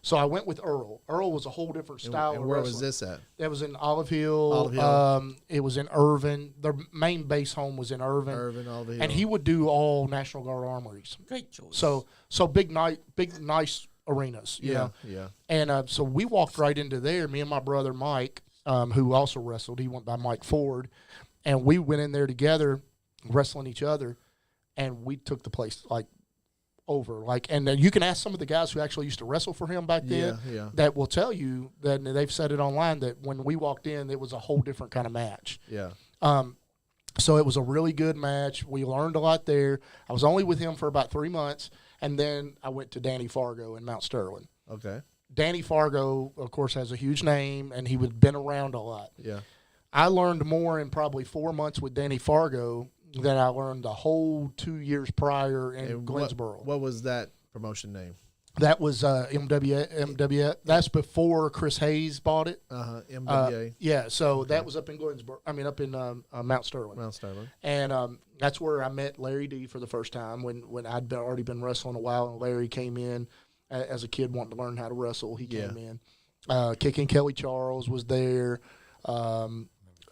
So I went with Earl. Earl was a whole different style. And of where wrestling. was this at? That was in Olive Hill. Olive Hill. It was in Irvin. Their main base home was in Irvin. Olive Hill. And he would do all National Guard armories. Great choice. So big nice arenas. You know? Yeah. And so we walked right into there. Me and my brother Mike, who also wrestled. He went by Mike Ford, and we went in there together, wrestling each other, and we took the place like over. And then you can ask some of the guys who actually used to wrestle for him back then. Yeah. That will tell you that they've said it online that when we walked in, it was a whole different kind of match. Yeah. So it was a really good match. We learned a lot there. I was only with him for about 3 months, and then I went to Danny Fargo in Mount Sterling. Okay. Danny Fargo, of course, has a huge name, and he had been around a lot. Yeah. I learned more in probably 4 months with Danny Fargo than I learned the whole 2 years prior in And Glensboro. What was that promotion name? That was MWA. That's before Chris Hayes bought it. MWA. Yeah, so that was up in Glensboro. I mean, up in Mount Sterling. Mount Sterling. And that's where I met Larry D for the first time when I'd already been wrestling a while, and Larry came in as a kid wanting to learn how to wrestle. He came in. Kicking Kelly Charles was there.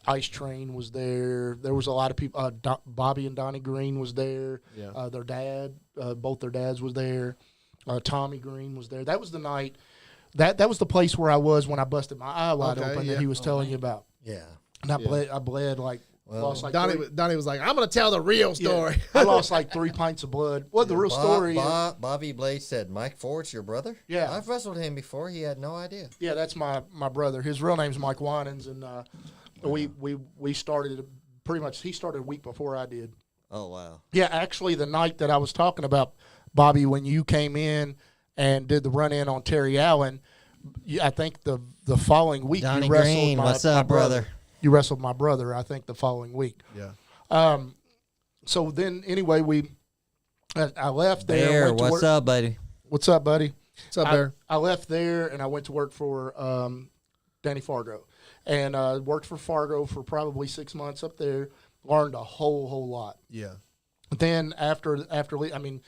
Ice Train was there. There was a lot of people. Bobby and Donnie Green was there. Yeah. Their dad, both their dads was there. Tommy Green was there. That was the night. That was the place where I was when I busted my eye wide open that he was telling you about. Yeah. And I bled like lost like Donnie was like, I'm going to tell the real story. I lost like 3 pints of blood. Well, the real story is Bobby Blade said, Mike Ford's your brother? Yeah. I've wrestled him before. He had no idea. Yeah, that's my brother. His real name's Mike Winans, and we started pretty much. He started a week before I did. Oh, wow. Yeah, actually, the night that I was talking about, Bobby, when you came in and did the run-in on Terry Allen, I think the following week Donnie you wrestled Green, my, what's my up, brother? You wrestled my brother, I think, the following week. Yeah. So then, anyway, I left there. Bear, went to what's work. up, buddy? What's up, buddy? What's up, Bear? I left there, and I went to work for Danny Fargo. And worked for Fargo for probably 6 months up there. Learned a whole lot. Yeah. Then after, I mean,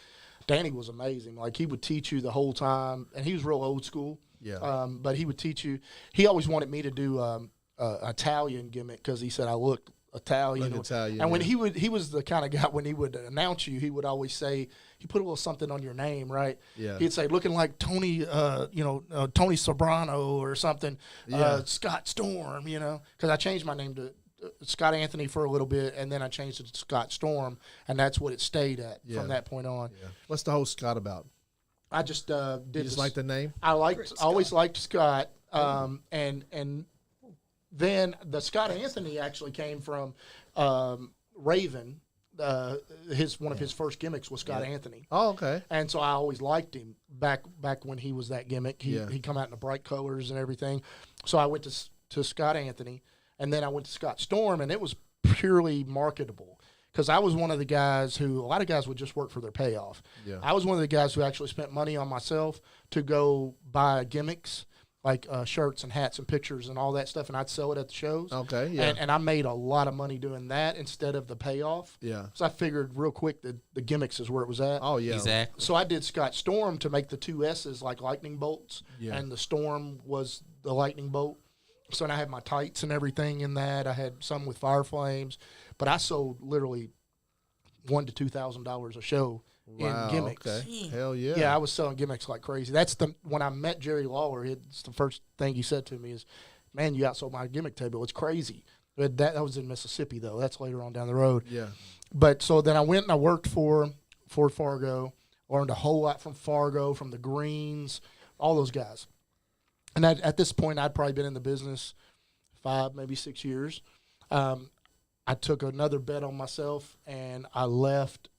Danny was amazing. Like, he would teach you the whole time, and he was real old school. Yeah. But he would teach you. He always wanted me to do Italian gimmick because he said I looked Italian. Look Italian, and when yeah. he was the kind of guy, when he would announce you, he would always say, he put a little something on your name, right? Yeah. He'd say, looking like Tony, Tony Sobrano or something, Yeah. Scott Storm, because I changed my name to Scott Anthony for a little bit, and then I changed it to Scott Storm, and that's what it stayed at from that point on. Yeah. What's the whole Scott about? I just did. You just like the name? I always liked Scott, and then the Scott Anthony actually came from Raven. One of his first gimmicks was Scott Anthony. Oh, okay. And so I always liked him back when he was that gimmick. He come out in the bright colors and everything. So I went to Scott Anthony, and then I went to Scott Storm, and it was purely marketable. Because I was one of the guys who, a lot of guys would just work for their payoff. Yeah. I was one of the guys who actually spent money on myself to go buy gimmicks, like shirts and hats and pictures and all that stuff, and I'd sell it at the shows. Okay, yeah. And I made a lot of money doing that instead of the payoff. Yeah. So I figured real quick that the gimmicks is where it was at. Oh, yeah. Exactly. So I did Scott Storm to make the two S's like lightning bolts, and the Storm was the lightning bolt. So I had my tights and everything in that. I had some with fire flames, but I sold literally $1,000 to $2,000 a show in gimmicks. Okay. Hell yeah. Yeah, I was selling gimmicks like crazy. When I met Jerry Lawler, it's the first thing he said to me is, "Man, you outsold my gimmick table. It's crazy." But that was in Mississippi though. That's later on down the road. Yeah. But so then I went and I worked for Fargo. Learned a whole lot from Fargo, from the Greens, all those guys. And at this point, I'd probably been in the business 5, maybe 6 years. I took another bet on myself, and I left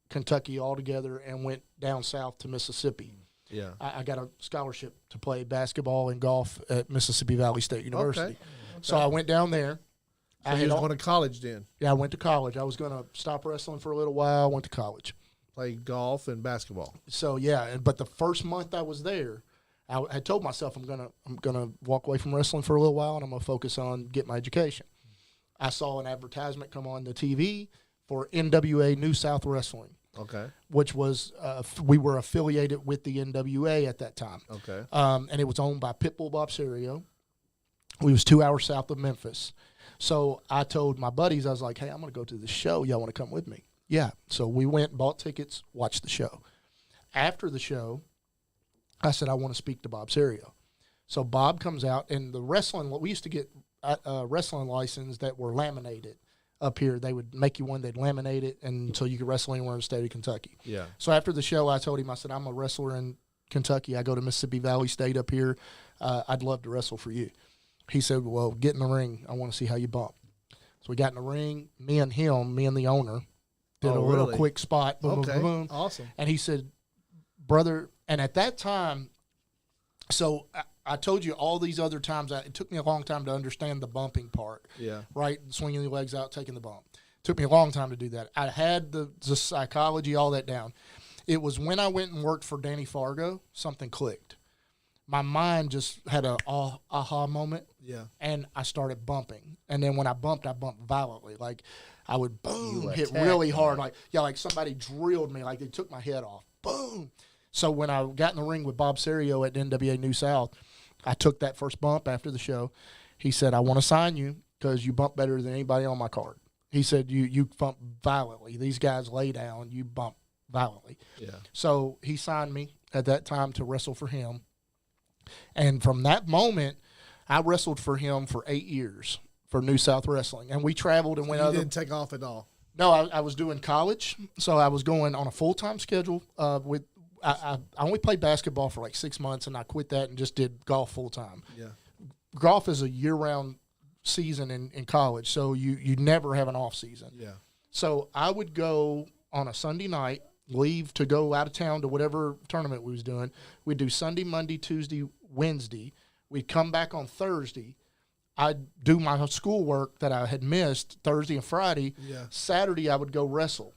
Kentucky altogether and went down south to Mississippi. Yeah. I got a scholarship to play basketball and golf at Mississippi Valley State University. Okay. So I went down there. So you was going to college then? Yeah, I went to college. I was going to stop wrestling for a little while. I went to college. Played golf and basketball. So, yeah, but the first month I was there, I had told myself I'm gonna walk away from wrestling for a little while, and I'm going to focus on getting my education. I saw an advertisement come on the TV for NWA New South Wrestling. Okay. Which was, we were affiliated with the NWA at that time. Okay. And it was owned by Pitbull Bob Serio. We was 2 hours south of Memphis. So I told my buddies, I was like, hey, I'm going to go to the show. Y'all want to come with me? Yeah. So we went, bought tickets, watched the show. After the show, I said, I want to speak to Bob Serio. So Bob comes out, and the wrestling, we used to get a wrestling license that were laminated up here. They would make you one, they'd laminate it, and so you could wrestle anywhere in the state of Kentucky. Yeah. So after the show, I told him, I said, I'm a wrestler in Kentucky. I go to Mississippi Valley State up here. I'd love to wrestle for you. He said, well, get in the ring. I want to see how you bump. So we got in the ring. Me and the owner, did a little quick spot. Boom, okay. boom, boom. Awesome. And he said, brother, and at that time, so I told you all these other times, it took me a long time to understand the bumping part. Yeah. Right? Swinging your legs out, taking the bump. Took me a long time to do that. I had the psychology, all that down. It was when I went and worked for Danny Fargo, something clicked. My mind just had a aha moment. Yeah. And I started bumping. And then when I bumped violently. Like I would boom, hit attacked really hard. Like somebody drilled me, like they took my head off. Boom. So when I got in the ring with Bob Serio at NWA New South, I took that first bump after the show. He said, I want to sign you because you bump better than anybody on my card. He said, you bump violently. These guys lay down, you bump violently. Yeah. So he signed me at that time to wrestle for him. And from that moment, I wrestled for him for 8 years for New South Wrestling. And we traveled and went You didn't take off at all? No, I was doing college. So I was going on a full-time schedule with I only played basketball for like 6 months, and I quit that and just did golf full-time. Yeah. Golf is a year-round season in college, so you never have an off season. Yeah. So I would go on a Sunday night, leave to go out of town to whatever tournament we was doing. We'd do Sunday, Monday, Tuesday, Wednesday. We'd come back on Thursday. I'd do my schoolwork that I had missed Thursday and Friday. Yeah. Saturday, I would go wrestle.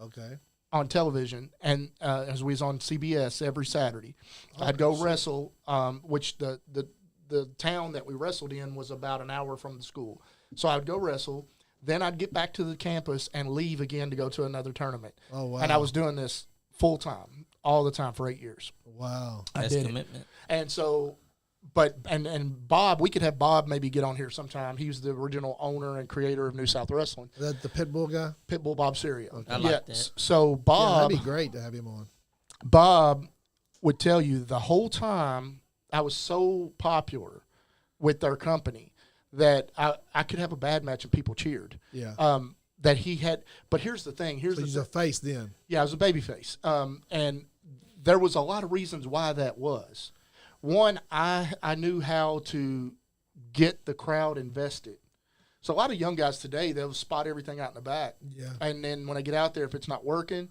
Okay. On television, and as we was on CBS every Saturday, I'd go wrestle, which the town that we wrestled in was about an hour from the school. So I'd go wrestle, then I'd get back to the campus and leave again to go to another tournament. Oh, wow. And I was doing this full time, all the time for 8 years. Wow. That's commitment. And so, and Bob, we could have Bob maybe get on here sometime. He was the original owner and creator of New South Wrestling. That the Pitbull guy? Pitbull Bob Serio. Okay. I like that. So Bob, that'd be great to have him on. Bob would tell you the whole time I was so popular with their company that I could have a bad match and people cheered. Yeah. That he had, but here's the thing. So he's a face then. Yeah, I was a baby face. And there was a lot of reasons why that was. One, I knew how to get the crowd invested. So a lot of young guys today, they'll spot everything out in the back. Yeah. And then when they get out there, if it's not working,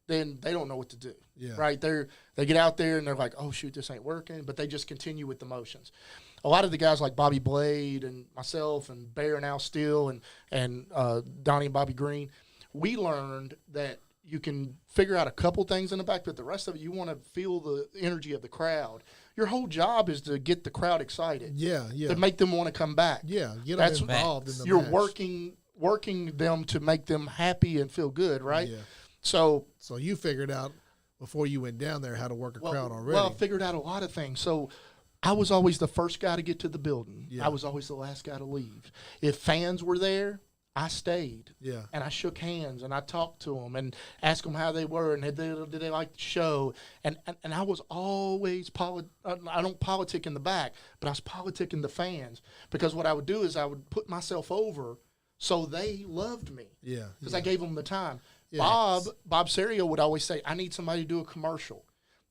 then they don't know what to do. Yeah. Right? They get out there and they're like, oh, shoot, this ain't working. But they just continue with the motions. A lot of the guys like Bobby Blade and myself and Bear and Al Steele and Donnie and Bobby Green, we learned that you can figure out a couple things in the back, but the rest of it, you want to feel the energy of the crowd. Your whole job is to get the crowd excited. Yeah, yeah. To make them want to come back. Yeah, get That's them involved in the You're match. working them to make them happy and feel good, right? Yeah. So you figured out before you went down there how to work a crowd already. Well, I figured out a lot of things. So I was always the first guy to get to the building. Yeah. I was always the last guy to leave. If fans were there, I stayed. Yeah. And I shook hands and I talked to them and asked them how they were and did they like the show. And I was always I don't politic in the back, but I was politicking the fans, because what I would do is I would put myself over so they loved me. Yeah. Because I gave them the time. Yeah. Bob Serio would always say, I need somebody to do a commercial.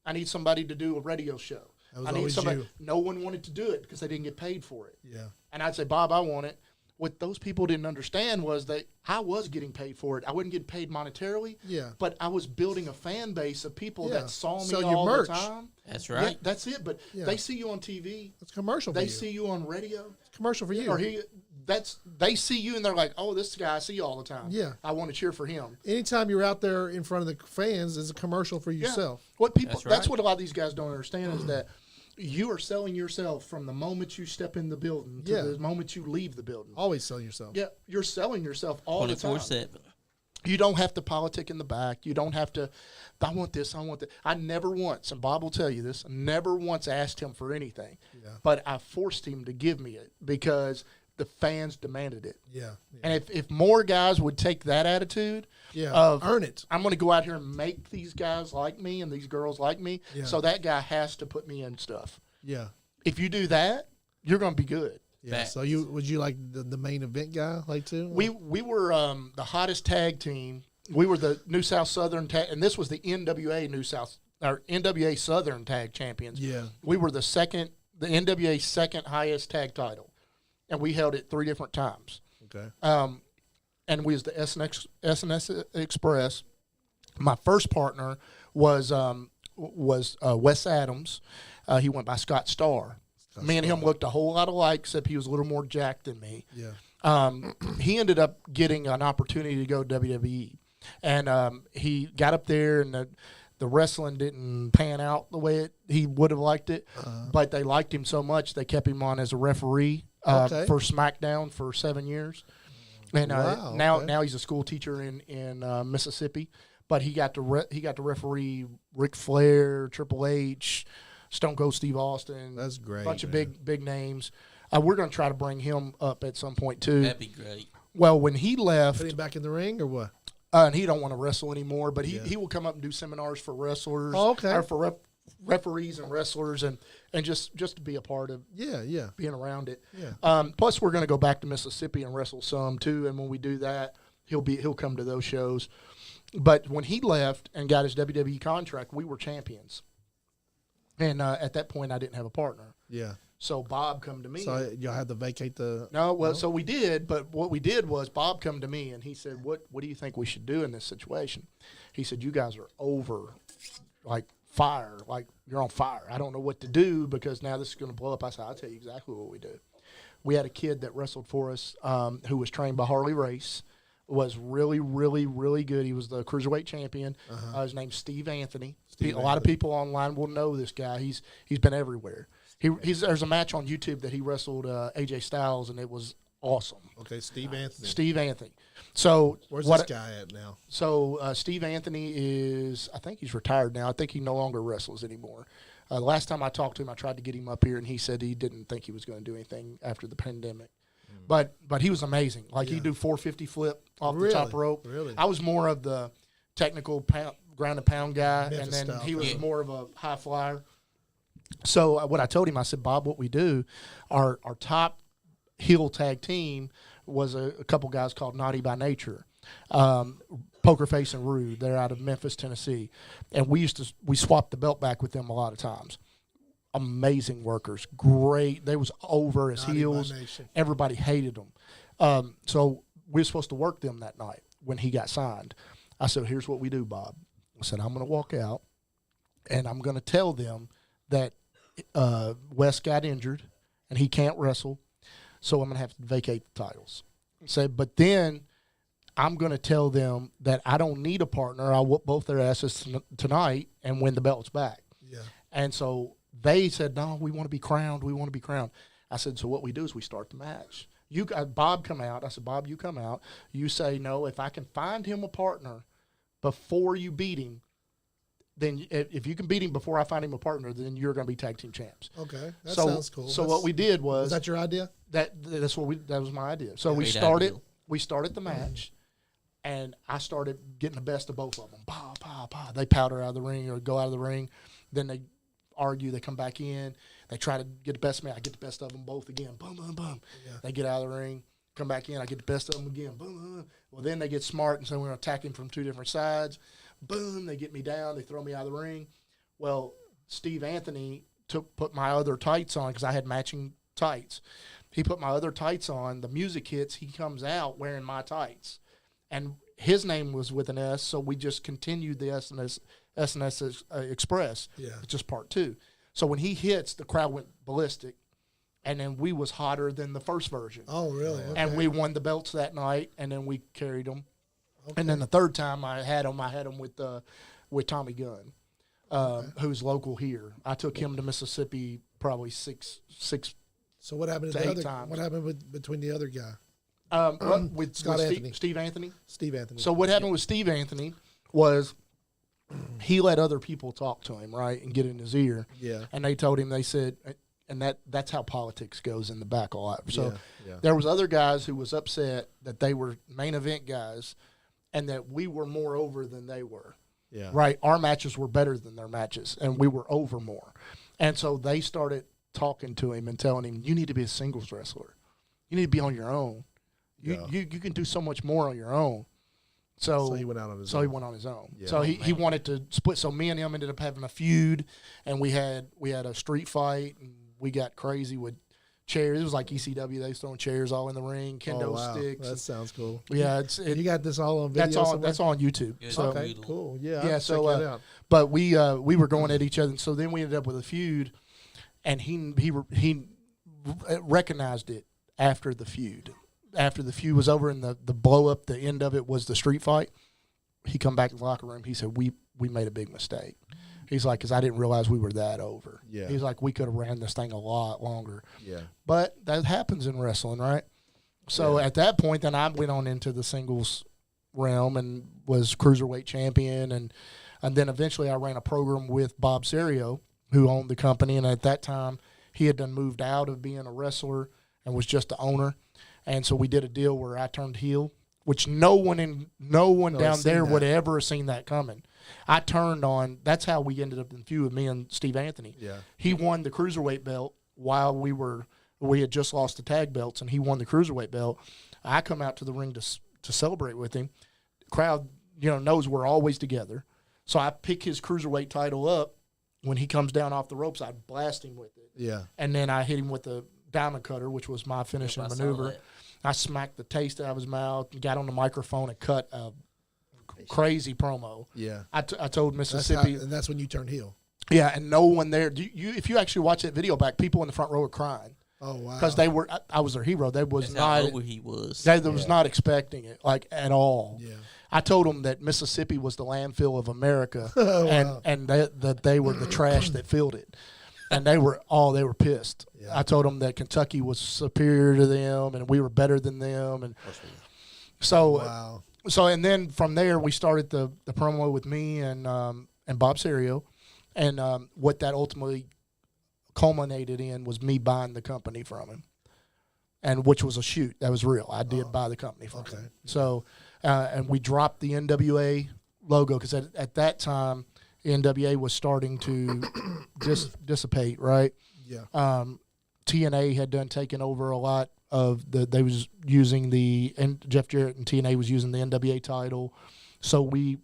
I need somebody to do a radio show. That was I need always somebody. you. No one wanted to do it because they didn't get paid for it. Yeah. And I'd say, Bob, I want it. What those people didn't understand was that I was getting paid for it. I wasn't getting paid monetarily. Yeah. But I was building a fan base of people Yeah. that saw me Sell your all merch. the time. That's right. Yeah, that's it. But Yeah. they see you on TV. It's commercial for They you. see you on radio. It's commercial for you. Or they see you and they're like, oh, this guy I see you all the time. Yeah. I want to cheer for him. Anytime you're out there in front of the fans is a commercial for yourself. What people That's that's right. what a lot of these guys don't understand is that you are selling yourself from the moment you step in the building to the moment you leave the building. Always selling yourself. Yeah, you're selling yourself all the time. 24/7. You don't have to politic in the back. You don't have to, I want this, I want that. I never once, and Bob will tell you this, never once asked him for anything. Yeah. But I forced him to give me it because the fans demanded it. Yeah. And if more guys would take that attitude Earn it. I'm going to go out here and make these guys like me and these girls like me, so that guy has to put me in stuff. Yeah. If you do that, you're going to be good. Yeah. Facts. So would you like the main event guy too? We were the hottest tag team. We were the New South Southern tag, and this was the NWA Southern Tag Champions. Yeah. We were the NWA second highest tag title, and we held it 3 different times. Okay. And we was the SNS Express. My first partner was Wes Adams. He went by Scott Starr. Me and him looked a whole lot alike, except he was a little more jacked than me. Yeah. He ended up getting an opportunity to go to WWE. And he got up there, and the wrestling didn't pan out the way he would have liked it. But they liked him so much, they kept him on as a referee for SmackDown for 7 years. And now he's a school teacher in Mississippi. But he got to referee Ric Flair, Triple H, Stone Cold Steve Austin. That's great. A bunch of big names. We're going to try to bring him up at some point too. That'd be great. Well, when he left, Put him back in the ring or what? and he don't want to wrestle anymore, but he will come up and do seminars for wrestlers, or for referees and wrestlers, and just to be a part of being around it. Yeah. Plus, we're going to go back to Mississippi and wrestle some too, and when we do that, he'll come to those shows. But when he left and got his WWE contract, we were champions. And at that point, I didn't have a partner. Yeah. So Bob come to me. So y'all had to vacate the. So we did. But what we did was Bob come to me and he said, "What do you think we should do in this situation?" He said, "You guys are over, like fire. Like you're on fire. I don't know what to do because now this is going to blow up." I said, "I'll tell you exactly what we do." We had a kid that wrestled for us who was trained by Harley Race. Was really, really, really good. He was the Cruiserweight champion. His name's Steve Anthony. A lot of people online will know this guy. He's been everywhere. There's a match on YouTube that he wrestled AJ Styles, and it was awesome. Okay, Steve Anthony. Steve Anthony. So where's this guy at now? So Steve Anthony I think he's retired now. I think he no longer wrestles anymore. The last time I talked to him, I tried to get him up here, and he said he didn't think he was going to do anything after the pandemic. But he was amazing. Like he'd do 450 flip off the top rope. Really? I was more of the technical ground and pound guy, Memphis and then style. he was more of a high flyer. So what I told him, I said, "Bob, what we do, our top heel tag team was a couple guys called Naughty by Nature, Poker Face and Rude. They're out of Memphis, Tennessee, and we swapped the belt back with them a lot of times." Amazing workers, great. They was over as heels. Everybody hated them. So we were supposed to work them that night when he got signed. I said, "Here's what we do, Bob." I said, "I'm going to walk out, and I'm going to tell them that Wes got injured, and he can't wrestle, so I'm going to have to vacate the titles." I said, "But then I'm going to tell them that I don't need a partner. I'll whoop both their asses tonight and win the belts back." Yeah. And so they said, "No, we want to be crowned. We want to be crowned." I said, "So what we do is we start the match. Bob come out." I said, "Bob, you come out. You say, no, if I can find him a partner before you beat him, then if you can beat him before I find him a partner, then you're going to be tag team champs." Okay, that sounds cool. So what we did was that your idea? That was my idea. So we started the match, and I started getting the best of both of them. Bah, bah, bah. They powder out of the ring or go out of the ring, then they argue, they come back in, they try to get the best of me. I get the best of them both again. Boom, boom, boom. Yeah. They get out of the ring, come back in, I get the best of them again. Boom, boom, boom. Well, then they get smart and say we're going to attack him from 2 different sides. Boom, they get me down, they throw me out of the ring. Well, Steve Anthony put my other tights on because I had matching tights. He put my other tights on. The music hits, he comes out wearing my tights. And his name was with an S, so we just continued the SNS Express. Yeah. It's just part 2. So when he hits, the crowd went ballistic, and then we was hotter than the first version. Oh, really? Okay. And we won the belts that night, and then we carried them. Okay. And then the third time I had them with Tommy Gunn, who's local here. I took him to Mississippi probably six. So what happened to the other times? What happened between the other guy? With Steve Anthony. Steve Anthony. So what happened with Steve Anthony was he let other people talk to him, right, and get in his ear. Yeah. And they told him, they said, and that's how politics goes in the back a lot. So yeah. there was other guys who was upset that they were main event guys and that we were more over than they were. Yeah. Right? Our matches were better than their matches, and we were over more. And so they started talking to him and telling him, you need to be a singles wrestler. You need to be on your own. You can do so much more on your own. So he went out on his own. So he went on his own. Yeah. So he wanted to split. So me and him ended up having a feud, and we had a street fight, and we got crazy with chairs. It was like ECW. They was throwing chairs all in the ring, kendo sticks. That sounds cool. Yeah, you got this all on video. That's on YouTube. Yeah, so, okay, cool. Yeah. Yeah. So check that out. But we were going at each other, and so then we ended up with a feud, and he recognized it after the feud. After the feud was over and the blow up, the end of it was the street fight, he come back to the locker room. He said, we made a big mistake. He's like, because I didn't realize we were that over. Yeah. He's like, we could have ran this thing a lot longer. Yeah. But that happens in wrestling, right? So at that point, then I went on into the singles realm and was Cruiserweight champion. And then eventually I ran a program with Bob Serio, who owned the company. And at that time, he had done moved out of being a wrestler and was just the owner. And so we did a deal where I turned heel, which no one down there would ever have seen that coming. I turned on. That's how we ended up in feud with me and Steve Anthony. Yeah. He won the Cruiserweight belt while we had just lost the tag belts, and he won the Cruiserweight belt. I come out to the ring to celebrate with him. The crowd, knows we're always together. So I pick his Cruiserweight title up. When he comes down off the ropes, I blast him with it. Yeah. And then I hit him with the diamond cutter, which was my finishing maneuver. I smacked the taste out of his mouth, got on the microphone and cut a crazy promo. Yeah. I told Mississippi. And that's when you turned heel. Yeah, and no one there. If you actually watch that video back, people in the front row were crying. Oh, wow. Because I was their hero. They was That's not. how over he was. They was not expecting it, like, at all. Yeah. I told them that Mississippi was the landfill of America, Wow. and that they were the trash that filled it. And they were pissed. Yeah. I told them that Kentucky was superior to them, and we were better than them. And so, Wow. and then from there we started the promo with me and Bob Serio, and what that ultimately culminated in was me buying the company from him, and which was a shoot. That was real. I did buy the company from him. So, and we dropped the NWA logo because at that time, NWA was starting to dissipate, right? Yeah. TNA had done taken over a lot of they was using and Jeff Jarrett and TNA was using the NWA title. So we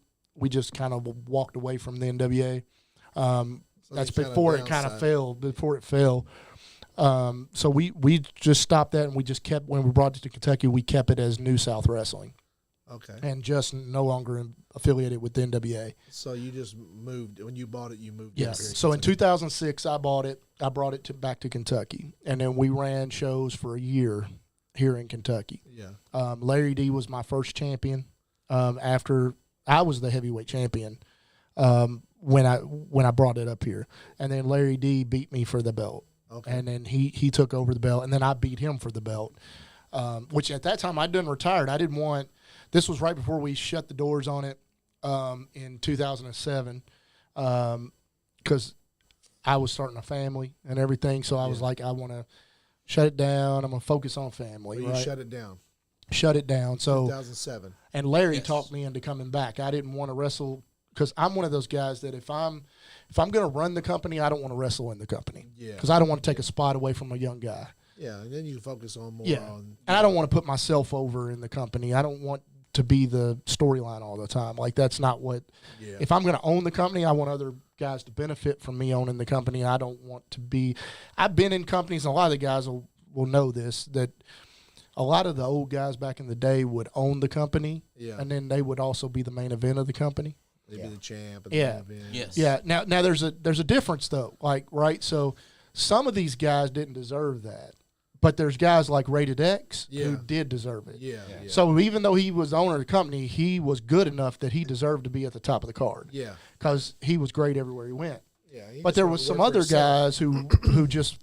just kind of walked away from the NWA. That's before it kind of fell, so we just stopped that, and we just kept, when we brought it to Kentucky, we kept it as New South Wrestling. Okay. And just no longer affiliated with the NWA. So you just moved, when you bought it, you moved. Yes. So in 2006, I bought it. I brought it back to Kentucky, and then we ran shows for a year here in Kentucky. Yeah. Larry D was my first champion. After I was the heavyweight champion, when I brought it up here, and then Larry D beat me for the belt. Okay. And then he took over the belt, and then I beat him for the belt. Which at that time I'd done retired. I didn't want. This was right before we shut the doors on it in 2007, because I was starting a family and everything. So I was like, I want to shut it down. I'm going to focus on family. Well, you shut it down. Shut it down. So 2007. And Larry talked me into coming back. I didn't want to wrestle because I'm one of those guys that if I'm going to run the company, I don't want to wrestle in the company. Yeah. Because I don't want to take a spot away from a young guy. Yeah, and then you focus on more on. And I don't want to put myself over in the company. I don't want to be the storyline all the time. Like, that's not what. Yeah. If I'm going to own the company, I want other guys to benefit from me owning the company. I don't want to be. I've been in companies, and a lot of the guys will know this, that a lot of the old guys back in the day would own the company, and then they would also be the main event of the company. They'd be the champ. And Yeah. the main event. Yes. Yeah. Now there's a difference though. Like, right. So some of these guys didn't deserve that. But there's guys like Rated X Yeah. who did deserve it. Yeah. So even though he was the owner of the company, he was good enough that he deserved to be at the top of the card. Yeah. Because he was great everywhere he went. Yeah. But there was some other guys who just,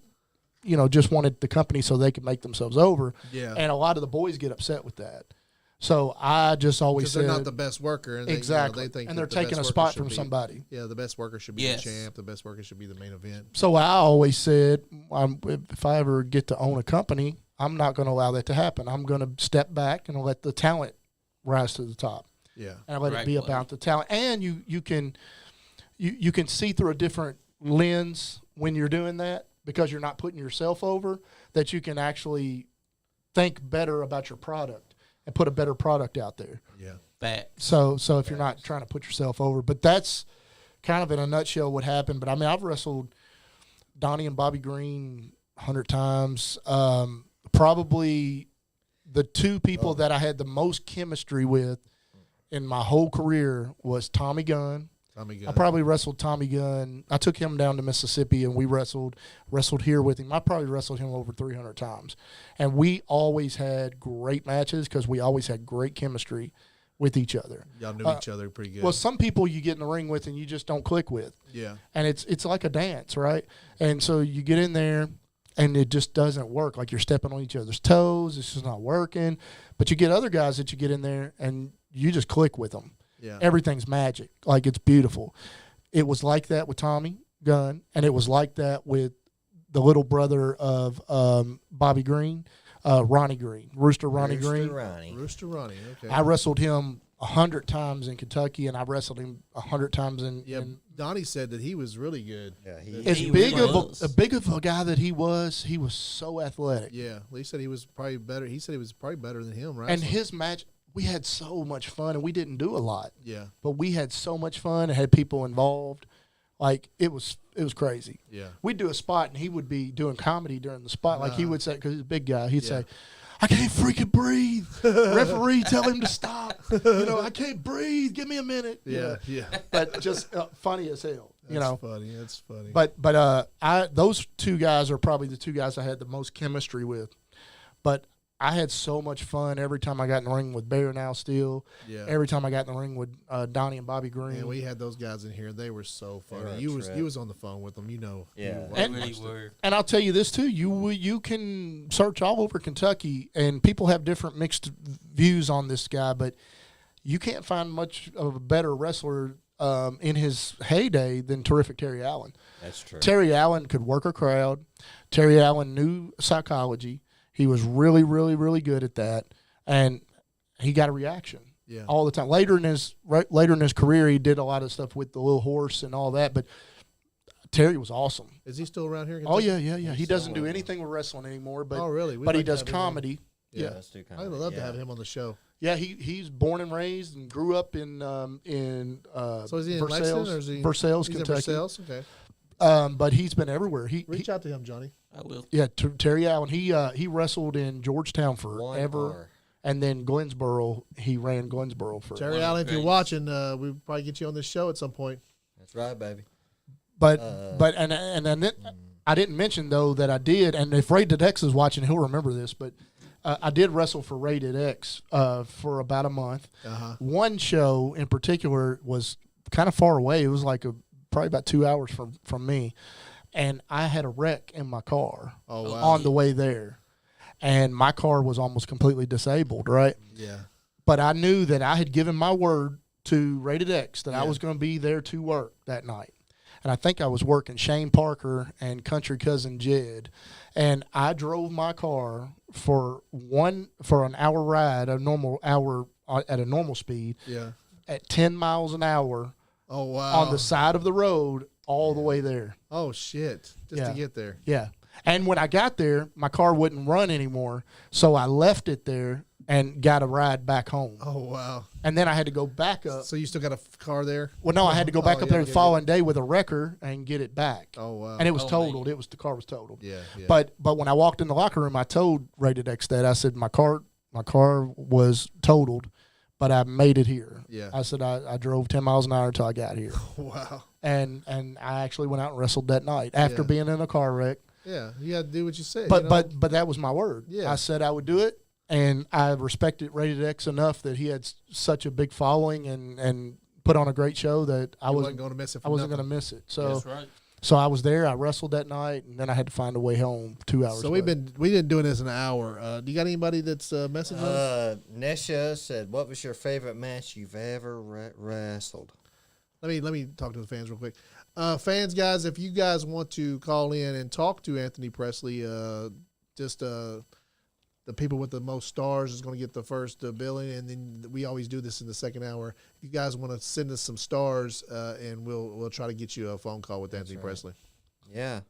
just wanted the company so they could make themselves over. Yeah. And a lot of the boys get upset with that. So I just always Because said they're not the best worker. And exactly. they think and that they're the taking best a worker spot should from be- somebody. Yeah, the best worker should be Yes. the champ. The best worker should be the main event. So I always said, if I ever get to own a company, I'm not going to allow that to happen. I'm going to step back and let the talent rise to the top. Yeah. And I let Right it be way. about the talent. And you can see through a different lens when you're doing that because you're not putting yourself over, that you can actually think better about your product and put a better product out there. Yeah. Fact. So if you're not trying to put yourself over, but that's kind of in a nutshell what happened. But I mean, I've wrestled Donnie and Bobby Green 100 times. Probably the two people that I had the most chemistry with in my whole career was Tommy Gunn. I probably wrestled Tommy Gunn. I took him down to Mississippi and we wrestled here with him. I probably wrestled him over 300 times. And we always had great matches because we always had great chemistry with each other. Y'all knew each other pretty good. Well, some people you get in the ring with and you just don't click with. Yeah. And it's like a dance, right? And so you get in there and it just doesn't work. Like you're stepping on each other's toes. It's just not working. But you get other guys that you get in there and you just click with them. Yeah. Everything's magic. Like it's beautiful. It was like that with Tommy Gunn, and it was like that with the little brother of Bobby Green, Ronnie Green, Rooster Ronnie Green. Rooster Ronnie. Okay. I wrestled him 100 times in Kentucky, and I wrestled him 100 times in. Yeah. Donnie said that he was really good. Yeah, As He big was. of a guy that he was so athletic. Yeah. He said he was probably better. He said he was probably better than him, right? And his match, we had so much fun, and we didn't do a lot. Yeah. But we had so much fun and had people involved. Like it was crazy. Yeah. We'd do a spot and he would be doing comedy during the spot. Like he would say, because he's a big guy, he'd Yeah. say, "I can't freaking breathe. Referee, tell him to stop. I can't breathe. Give me a minute." Yeah. Yeah. But just funny as hell. That's funny. That's funny. But those two guys are probably the two guys I had the most chemistry with. But I had so much fun every time I got in the ring with Bear Now Steel. Yeah. Every time I got in the ring with Donnie and Bobby Green. And we had those guys in here. They were so funny. were a You trip. was on the phone with them. Yeah. They And- really were. And I'll tell you this too: you can search all over Kentucky, and people have different mixed views on this guy, but you can't find much of a better wrestler in his heyday than Terrific Terry Allen. That's true. Terry Allen could work a crowd. Terry Allen knew psychology. He was really, really, really good at that, and he got a reaction Yeah. all the time. Later in his career, he did a lot of stuff with the little horse and all that, but Terry was awesome. Is he still around here? in Oh Kentucky? yeah. He doesn't do anything with wrestling anymore, but Oh, really? We'd but he like to does have him on. comedy. Yeah. Let's do I'd comedy. love to have him on the show. Yeah, he's born and raised and grew up in So is he in Versailles, Lexington or is he Versailles, he's Kentucky. in Versailles? Okay. But he's been everywhere. He Reach out to him, Johnny. I will. yeah, Terry Allen. He wrestled in Georgetown One forever, R. and then Glensboro. He ran Glensboro for. Terry One of Allen, the if you're greats. watching, we'll probably get you on this show at some point. That's right, baby. But and then I didn't mention though that I did, and if Rated X is watching, he'll remember this. But I did wrestle for Rated X for about a month. Uh-huh. One show in particular was kind of far away. It was like probably about 2 hours from me, and I had a wreck in my car Oh, wow. on the way there, and my car was almost completely disabled. Right, Yeah. but I knew that I had given my word to Rated X that I Yeah. was going to be there to work that night. And I think I was working Shane Parker and Country Cousin Jed. And I drove my car for an hour ride, a normal hour at a normal speed, Yeah. at 10 miles an hour Oh, wow. on the side of the road all the way there. Oh, shit. Just Yeah. to get there. Yeah. And when I got there, my car wouldn't run anymore. So I left it there and got a ride back home. Oh, wow. And then I had to go back up. So you still got a car there? Well, no, I had to go back Oh, up yeah, there the yeah, following day with a wrecker and get it back. Oh, wow. And it was Oh, totaled. man. The car was totaled. Yeah, yeah. But when I walked in the locker room, I told Rated X that I said my car was totaled, but I made it here. Yeah. I said I drove 10 miles an hour until I got here. Wow. and I actually went out and wrestled that night after being in a car wreck. Yeah, you got to do what you said. But you know? but that was my word. Yeah. I said I would do it, and I respected Rated X enough that he had such a big following and put on a great show that I wasn't going to miss it. I wasn't going to miss it. So That's right. so I was there. I wrestled that night, and then I had to find a way home 2 hours. So later. we've been doing this an hour. Do you got anybody that's messaging us? Nesha said, "What was your favorite match you've ever wrestled?" Let me talk to the fans real quick. Fans, guys, if you guys want to call in and talk to Anthony Presley, the people with the most stars is going to get the first billing, and then we always do this in the second hour. If you guys want to send us some stars, and we'll try to get you a phone call with Anthony Presley. Yeah.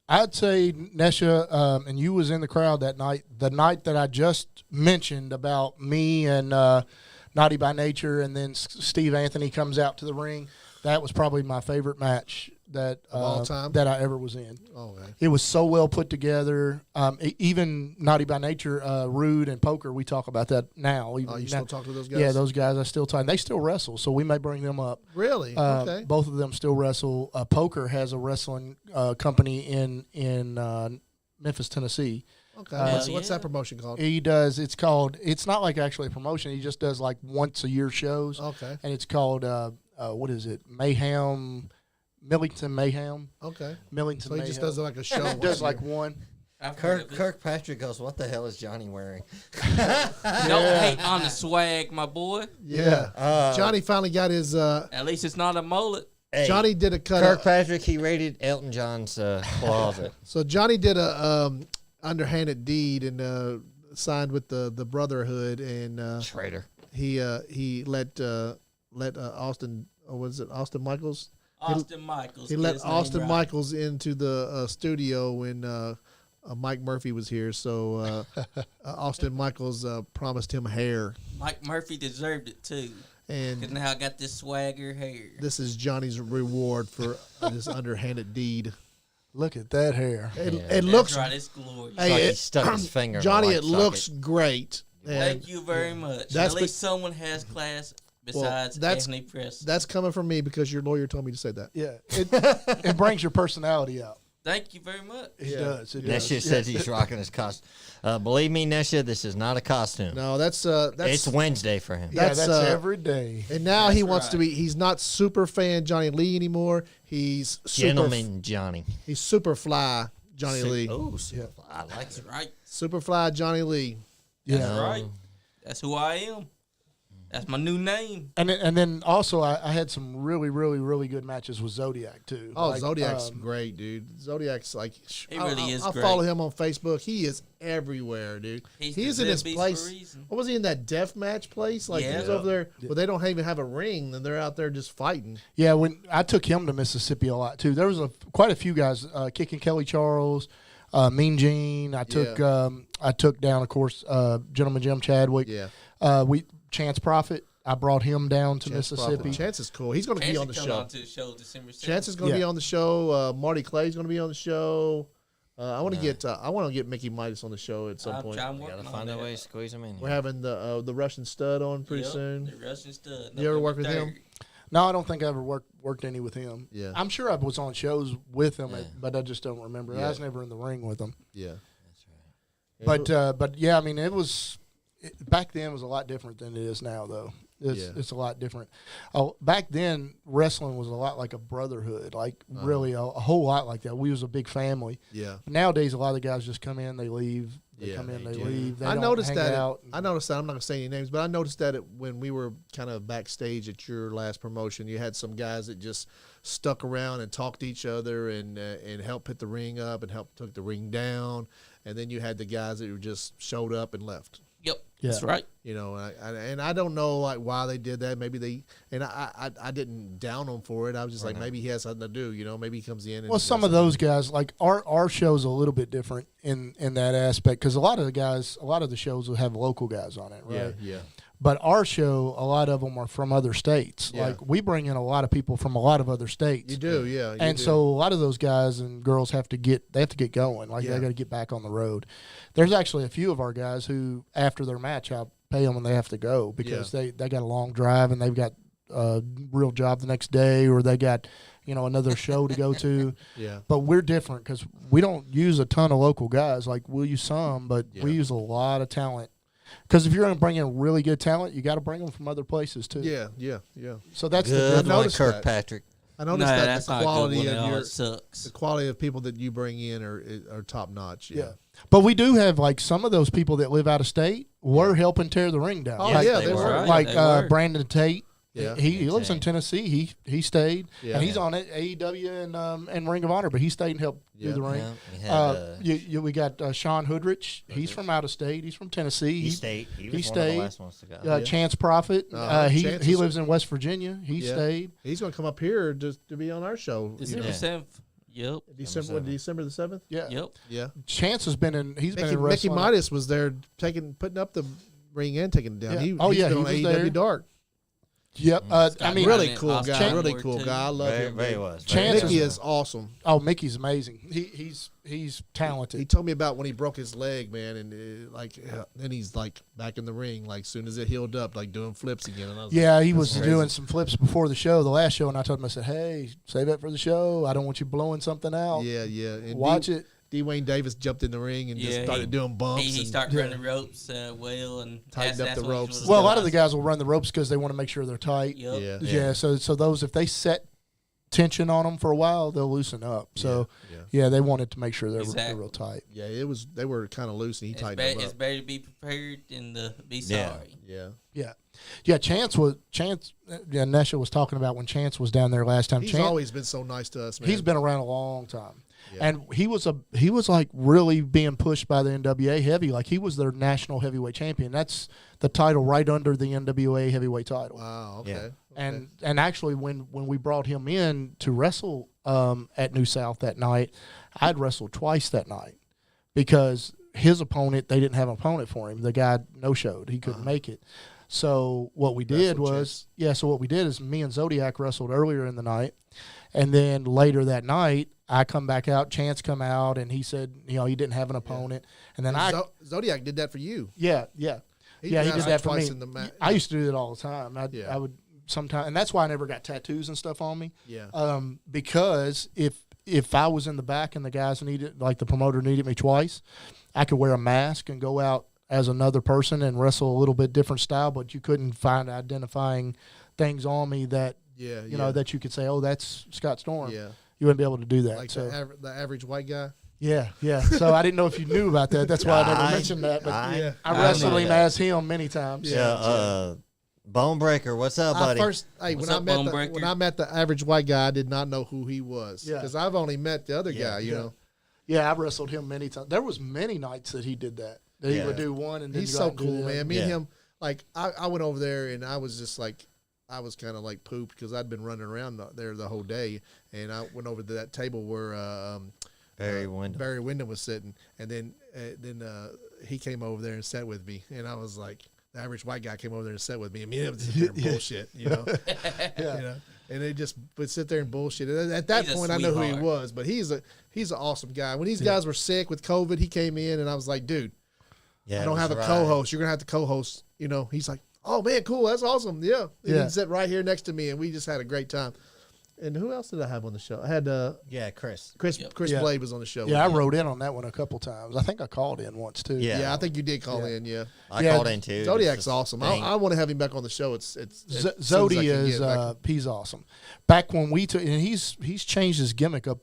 I'd say, Nesha, and you was in the crowd that night, the night that I just mentioned about me and Naughty by Nature, and then Steve Anthony comes out to the ring. That was probably my favorite match that Of all time? that I ever was in. Oh, okay. It was so well put together. Even Naughty by Nature, Rude and Poker, we talk about that now. Even Oh, you now. still talk to those guys? Yeah, those guys I still talk. They still wrestle, so we may bring them up. Really? Okay. Both of them still wrestle. Poker has a wrestling company in Memphis, Tennessee. Okay. What's yeah. that promotion called? He does. It's not like actually a promotion. He just does like once a year shows. Okay. And it's called what is it? Millington Mayhem. Okay. Millington So he Mayhem. just does like a show. He does once a like year. one. I've heard of it. Kirkpatrick goes, "What the hell is Johnny wearing?" Don't hate on the swag, my boy. Yeah. Johnny finally got his. At least it's not a mullet. Hey, Johnny did a cut. Kirkpatrick, he raided Elton John's closet. So Johnny did a underhanded deed and signed with the Brotherhood, and Traitor. he let Austin. Was it Austin Michaels? Austin Michaels. He get let his name Austin right. Michaels into the studio when Mike Murphy was here. So Austin Michaels promised him hair, Mike Murphy deserved it too. and Because now I got this swagger hair. this is Johnny's reward for this underhanded deed. Look at that hair. It That's looks, right. It's glorious. Hey, Like he it- stuck his finger. in Johnny. the It light looks socket. great. And Thank you very much. that's At least someone has class besides that's- Anthony Presley. That's coming from me because your lawyer told me to say that. Yeah, it brings your personality out. Thank you very much. It does. It does. Nesha says he's rocking his costume. Believe me, Nesha, this is not a costume. No, that's It's Wednesday for him. Yeah, that's, that's every day. and now he That's wants to right. be. He's not super fan Johnny Lee anymore. He's super, Gentleman Johnny. He's super fly Johnny Lee. Oh, I like That's it. right. Super fly Johnny Lee. Yeah. That's right. That's who I am. That's my new name. And then also I had some really, really, really good matches with Zodiac too. Oh, Like, Zodiac's great, dude. Zodiac's like He really is I great. follow him on Facebook. He is everywhere, dude. He's in the his beast place. for a reason. What was he in that death match place? Like Yeah. he's over there, but they don't even have a ring, and they're out there just fighting. Yeah, when I took him to Mississippi a lot too. There was quite a few guys kicking Kelly Charles, Mean Gene. I took down, of course, Gentleman Jim Chadwick. Yeah, Chance Prophet. I brought him down to Chance Mississippi. Prophet. Chance is cool. He's going to be on the Come show. on to the show December 7th. Chance is going to be on the show. Marty Clay's going to be on the show. I want to get Mickey Midas on the show at some point. I'm Gotta working on find a that. way to squeeze him in. We're having the Russian Stud on pretty Yep, soon. The Russian stud. You ever work with November him? 3rd. No, I don't think I ever worked any with him. Yeah. I'm sure I was on shows with him, Yeah. but I just don't remember. Yeah. I was never in the ring with him. Yeah, But yeah, I mean, back then was a lot different than it is now, though. Yeah. It's a lot different. Back then, wrestling was a lot like a brotherhood, like really a whole lot like that. We was a big family. yeah. Nowadays, a lot of the guys just come in, they leave. They Yeah, come in, they they do. leave. They I don't noticed hang that. out. I'm not going to say any names, but I noticed that when we were kind of backstage at your last promotion, you had some guys that just stuck around and talked to each other and helped put the ring up and helped took the ring down, and then you had the guys that just showed up and left. Yep. Yeah. That's right. You know, and I don't know like why they did that. Maybe they and I didn't down them for it. I was just like, maybe he has something to do. You know, maybe he comes in. And Well, some of those guys, like our show's a little bit different in that aspect because a lot of the shows will have local guys on it, right? yeah. But our show, a lot of them are from other states. Yeah. Like we bring in a lot of people from a lot of other states. You do, yeah. And so a lot of those guys and girls have to get going. Like Yeah. they got to get back on the road. There's actually a few of our guys who, after their match, I pay them when they have to go because they got a long drive and they've got a real job the next day, or they got, another show to go to. Yeah. But we're different because we don't use a ton of local guys. Like, we'll use some, but we use a lot of talent. Because if you're going to bring in really good talent, you got to bring them from other places too. Yeah. So that's Good the one, noticed that. Kirkpatrick. I noticed No, that that's the not a good quality one of at all. your It sucks. the quality of people that you bring in are top notch. Yeah. But we do have, like, some of those people that live out of state were helping tear the ring down. Oh, like, yeah, they were. Like They were. Brandon Tate. Yeah. He lives in Tennessee. He stayed. Yeah. And he's on it, AEW and Ring of Honor, but he stayed and helped do the ring. Yeah, we had, We got Sean Hoodrich. He's from out of state. He's from Tennessee. he stayed. He was he one of stayed. the last ones to go. Chance Prophet. Chance He is- lives in West Virginia. He Yeah. stayed. He's going to come up here just to be on our show. December Yeah. 7th. Yep. December the 7th? Yeah. Yep. Yeah. Chance has been in. He's been in Mickey wrestling. Midas was there putting up the ring and taking it down. Yeah. He's He been on was AEW there. Dark. Yep. Scott mean, Really Ryan cool Austin guy. Really Ward, cool too. guy. I love him. Very dude. was. Chance Mickey is- is awesome. Mickey's amazing. He's talented. He told me about when he broke his leg, man, and then he's like back in the ring, like soon as it healed up, like doing flips again. And I was Yeah, like, he that's was crazy. doing some flips before the show, the last show, and I told him, I said, hey, save that for the show. I don't want you blowing something out. Yeah. And Watch it. Dwayne Davis jumped in the ring and just Yeah, started doing bumps. He and started running ropes well and Tightened up that's the what he ropes. was Well, a doing. lot of the guys will run the ropes because they want to make sure they're tight. Yep. Yeah. So those, if they set tension on them for a while, they'll loosen up. So, yeah, they wanted to make sure they're real tight. Yeah, they were kind of loose, and he tightened them It's up. better to be prepared than to be Yeah. sorry. Yeah. Chance. Nesha was talking about when Chance was down there last time. He's Chance, always been so nice to us, man. he's been around a long time. Yeah. And he was like really being pushed by the NWA heavy. Like, he was their national heavyweight champion. That's the title right under the NWA heavyweight title. Wow. Okay. Yeah. And actually, when we brought him in to wrestle at New South that night, I'd wrestled twice that night because his opponent, they didn't have an opponent for him. The guy no-showed. He couldn't make it. So what we did is me and Zodiac wrestled earlier in the night, and then later that night, I come back out, Chance come out, and he said, he didn't have an opponent. And then Zodiac did that for you. he did that for twice me. in the I used to do that all the time. Yeah. I would sometimes, and that's why I never got tattoos and stuff on me. Yeah. Because if I was in the back and the guys needed, like the promoter needed me twice, I could wear a mask and go out as another person and wrestle a little bit different style, but you couldn't find identifying things on me that that you could say, oh, that's Scott Storm. Yeah. You wouldn't be able to do that. Like so the average white guy. yeah. So I didn't know if you knew about that. That's why I never mentioned that. But I wrestled knew him that. as him many times. Bone Breaker, what's up, buddy? What's up, Bone Breaker? When I met the average white guy, I did not know who he was Yeah. because I've only met the other guy. You know, Yeah, I wrestled him many times. There was many nights that he did that. He would do one and then he's go so out and do cool, the other. man. Me and him, like I went over there and I was just like, I was kind of like pooped because I'd been running around there the whole day, and I went over to that table where Barry Windham. Barry Windham was sitting, and then he came over there and sat with me, and I was like, the average white guy came over there and sat with me, and me and him just sit there and bullshit, you know, you know, and they just would sit there and bullshit. And at that He's a point, I know who he sweetheart. was, but he's an awesome guy. When these guys were sick with COVID, he came in, and I was like, dude, Yeah, I don't have a co-host. You're gonna have to co-host. You know, he's like, oh man, cool, that's awesome. Yeah, and Yeah. he sat right here next to me, and we just had a great time. And who else did I have on the show? I had Chris. Chris Yeah. Blade was on the show. Yeah, I wrote in on that one a couple times. I think I called in once too. Yeah. Yeah, I think you did call in. Yeah, I Yeah, called in too. Zodiac's Just awesome. thing. I want to have him back on the show. Zodi is he's awesome. Back when we took, and he's changed his gimmick up.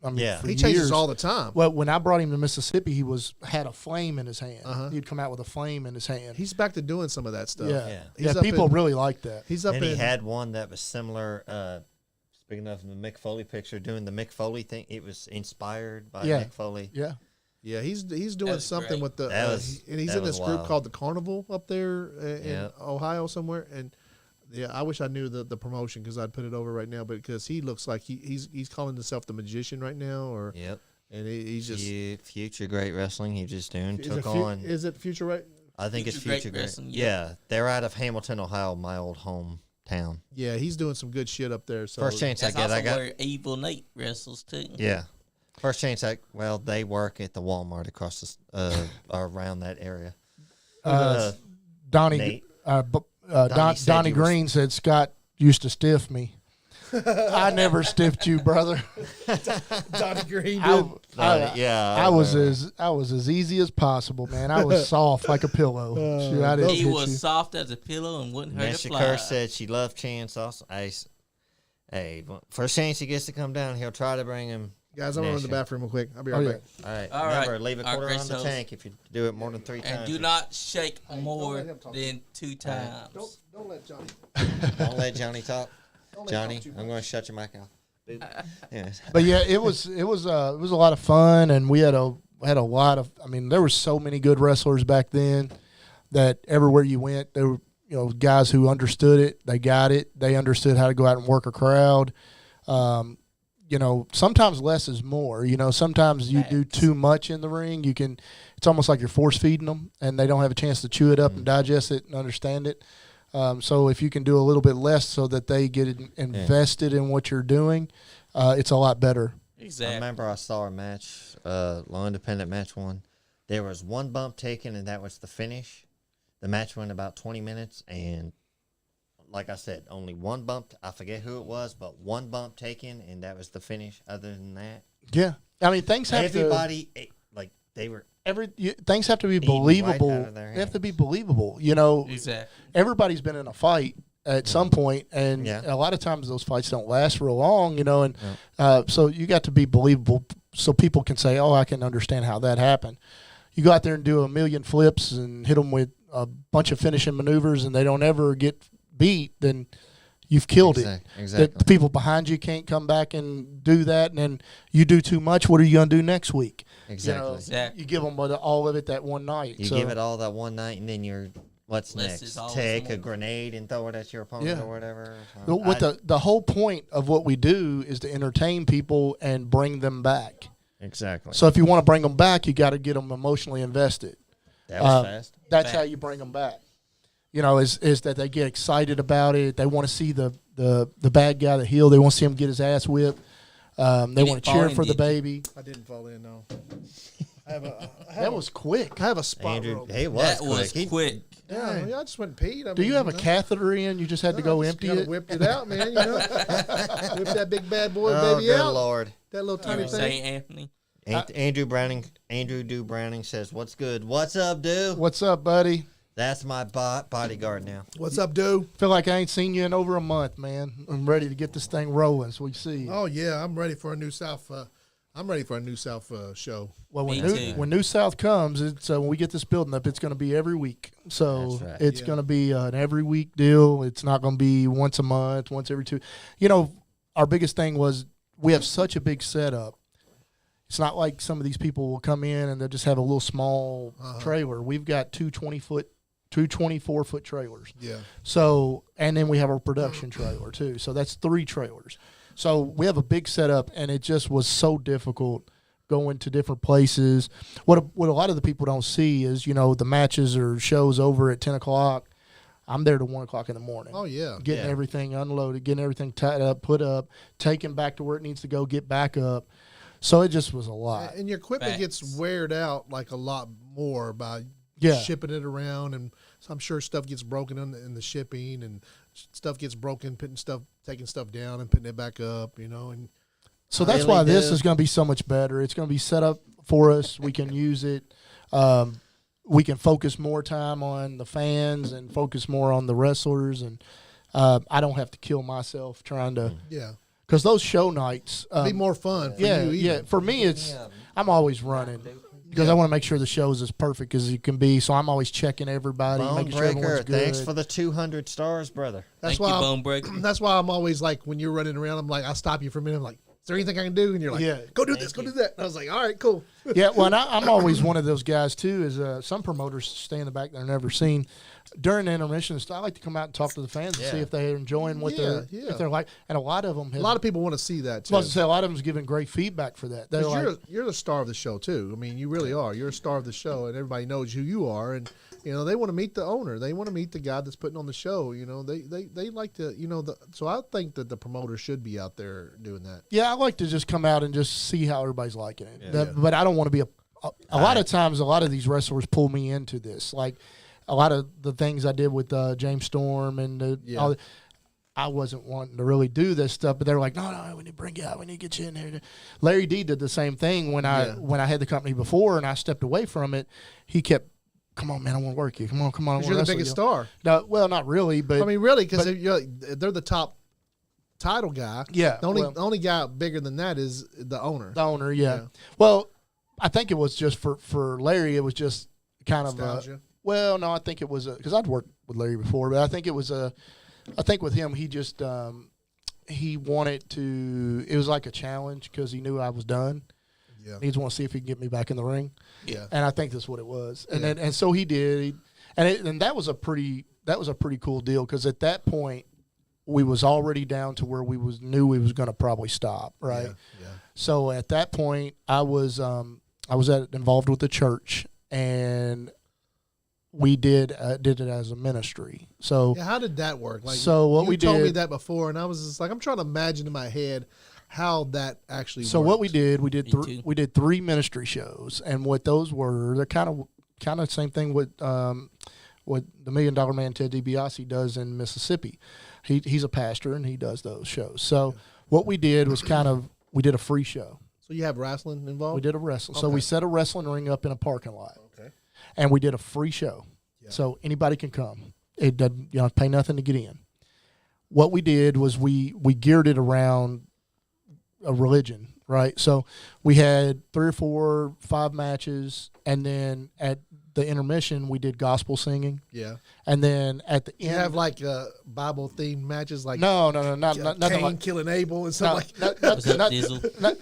I mean, Yeah. for he changes years. all the time. Well, when I brought him to Mississippi, he had a flame in his hand. Uh-huh. He'd come out with a flame in his hand. He's back to doing some of that stuff. yeah, He's up people in- really like that. He's up And he in. had one that was similar. Speaking of the Mick Foley picture, doing the Mick Foley thing, it was inspired by Yeah. Mick Foley. Yeah, Yeah, he's doing was something great. with the. And he's that in was this group wild. called the Carnival up there in Yep. Ohio somewhere. And yeah, I wish I knew the promotion because I'd put it over right now. But because he looks like he's calling himself the magician right now, or Yep. and he's just. Future Great Wrestling. He just doing Is took it on. Is it Future Right? I think it's Future Great Future Great. Wrestling, Yeah, they're out of Hamilton, Ohio, my old hometown. Yeah, he's doing some good shit up there. So First chance That's I get, also I got. where Evil Nate wrestles too. Yeah, first chance they work at the Walmart across the around that area. Donnie Nate. Donnie said Donnie you were- Green said Scott used to stiff me. I never stiffed you, brother. Johnny Green I was as easy as possible, man. I was soft like a pillow. Shoot, I didn't He hit was you. soft as a pillow and wouldn't hurt a Nancy fly. Kerr said she loved Chance also. Hey, first chance he gets to come down, he'll try to bring him. Guys, I'm going to the bathroom real quick. I'll be right back. All right. All Remember, right. leave a quarter on the Grace tank if you do it more than 3 times. And do not shake more let him talk. than 2 times. Don't let Johnny. Don't let Johnny talk. Don't let Johnny, him talk too I'm going to shut your mic off. Yes. But yeah, it was a lot of fun, and we had a lot of. I mean, there were so many good wrestlers back then that everywhere you went, there were guys who understood it. They got it. They understood how to go out and work a crowd. Sometimes less is more. Sometimes you do too much in the ring. It's almost like you're force feeding them, and they don't have a chance to chew it up and digest it and understand it. So if you can do a little bit less so that they get invested in what you're doing, it's a lot better. Exactly. I remember I saw a match, Law Independent match one. There was one bump taken, and that was the finish. The match went about 20 minutes, and like I said, only one bump. I forget who it was, but one bump taken, and that was the finish. Other than that, Yeah, I mean things have everybody they were things have to be Eating right believable. out of their They have to hands. be believable. Exactly. Everybody's been in a fight at some point, and a lot of times those fights don't last real long. So you got to be believable, so people can say, "Oh, I can understand how that happened." You go out there and do a million flips and hit them with a bunch of finishing maneuvers, and they don't ever get beat, then you've killed it. Exactly. The people behind you can't come back and do that, and then you do too much. What are you going to do next week? Exactly. Exactly. You give them all of it that one night. You give it all that one night, and then what's Less next? is always Take more. a grenade and throw it at your opponent Yeah. or whatever. The whole point of what we do is to entertain people and bring them back. Exactly. So if you want to bring them back, you got to get them emotionally invested. That was fast. That's how you bring them back. Is that they get excited about it. They want to see the bad guy, the heel. They want to see him get his ass whipped. They want to didn't fall cheer in, for the did you? baby. I didn't fall in, no. That was quick. I have a spot Andrew, rope. he was That quick. was He- quick. Yeah, I just went and peed. Do you have a catheter in? You just had to go empty it? Whipped it out, man. Whip that big bad boy Oh, baby good out. Lord. That little You tiny were thing. saying, Anthony? Andrew Do Browning says, "What's good? What's up, dude? What's up, buddy? That's my bodyguard now." What's up, dude? Feel like I ain't seen you in over a month, man. I'm ready to get this thing rolling so we see you. Oh yeah, I'm ready for a New South. I'm ready for a New South show. Well, Me too. when New South comes, it's when we get this building up, it's going to be every week. So That's right. it's going to be an every week deal. It's not going to be once a month, once every 2. Our biggest thing was we have such a big setup. It's not like some of these people will come in and they'll just have a little small trailer. We've got two 24-foot trailers. Yeah. So, and then we have our production trailer too. So that's 3 trailers. So we have a big setup, and it just was so difficult going to different places. What a lot of the people don't see is, the matches or shows over at 10 o'clock. I'm there to 1 o'clock in the morning. Oh yeah. Getting everything unloaded, getting everything tied up, put up, taking back to where it needs to go, get back up. So it just was a lot. And your equipment Facts. gets weared out like a lot more by shipping it around, and so I'm sure stuff gets broken in the shipping, and stuff gets broken, taking stuff down and putting it back up, and So that's why this is going to be so much better. It's going to be set up for us. We can use it. We can focus more time on the fans and focus more on the wrestlers, and I don't have to kill myself trying to. yeah, Because those show nights, be more fun. For yeah, you yeah. even. For me, I'm always running because I want to make sure the show is as perfect as it can be. So I'm always checking everybody, Bone making sure Breaker, everyone's good. thanks for the 200 stars, brother. That's Thank you, why. Bone Breaker. That's why I'm always like, when you're running around, I'm like, I'll stop you for a minute. I'm like, is there anything I can do? And you're like, go do this, go do that. And I was like, all right, cool. Yeah, well, and I'm always one of those guys too. Is some promoters stay in the back they're never seen during the intermission. I like to come out and talk to the fans and see if they're enjoying what if they're like. And a lot of them, A lot of people want to see that too. I was to say, a lot of them's giving great feedback for that. They're 'Cause like, you're the star of the show too. I mean, you really are. You're a star of the show, and everybody knows who you are. And they want to meet the owner. They want to meet the guy that's putting on the show. They like to. So I think that the promoter should be out there doing that. yeah, I like to just come out and just see how everybody's liking it. But I don't want to be a lot of times. A lot of these wrestlers pull me into this. Like a lot of the things I did with James Storm and I wasn't wanting to really do this stuff, but they were like, no, we need to bring you out. We need to get you in there. Larry D did the same thing when I had the company before and I stepped away from it. He kept, come on, man, I want to work you. Come on. Because you're the biggest star. No, well, not really, but. I mean, really, because they're the top title guy. Yeah. The only guy bigger than that is the owner. The owner, yeah. Well, I think it was just for Larry, it was just kind nostalgia. Well, no, I think it was because I'd worked with Larry before, but I think it was I think with him, he just he wanted to. It was like a challenge because he knew I was done. Yeah, he just want to see if he can get me back in the ring. Yeah, and I think that's what it was. And and so he did. And that was a pretty cool deal because at that point we was already down to where knew we was going to probably stop. Right. Yeah. So at that point, I was involved with the church and. We did it as a ministry. So how did that work? Like, so what we told me that before, and I was just like, I'm trying to imagine in my head how that actually. So worked. What we did 3 ministry shows, and what those were, they're kind of the same thing with what the $1 Million Man Ted DiBiase does in Mississippi. He's a pastor and he does those shows. So what we did was we did a free show. So you have wrestling involved? We did a wrestling. Okay. So we set a wrestling ring up in a parking lot. Okay. And we did a free show. Yeah. So anybody can come. It doesn't pay nothing to get in. What we did was we geared it around a religion, right? So we had 3 or 4, 5 matches, and then at the intermission we did gospel singing. Yeah. And then at the end, you have like Bible themed matches, like no, nothing Cain like killing Abel and stuff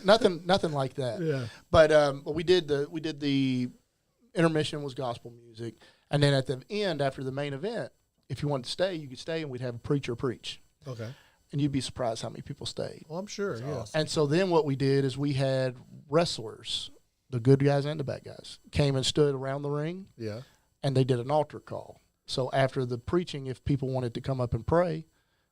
nothing like that. Yeah. But we did the intermission was gospel music, and then at the end, after the main event, if you wanted to stay, you could stay, and we'd have a preacher preach. Okay. And you'd be surprised how many people stayed. Well, I'm sure. That's awesome. And so then what we did is we had wrestlers, the good guys and the bad guys, came and stood around the ring. Yeah. And they did an altar call. So after the preaching, if people wanted to come up and pray,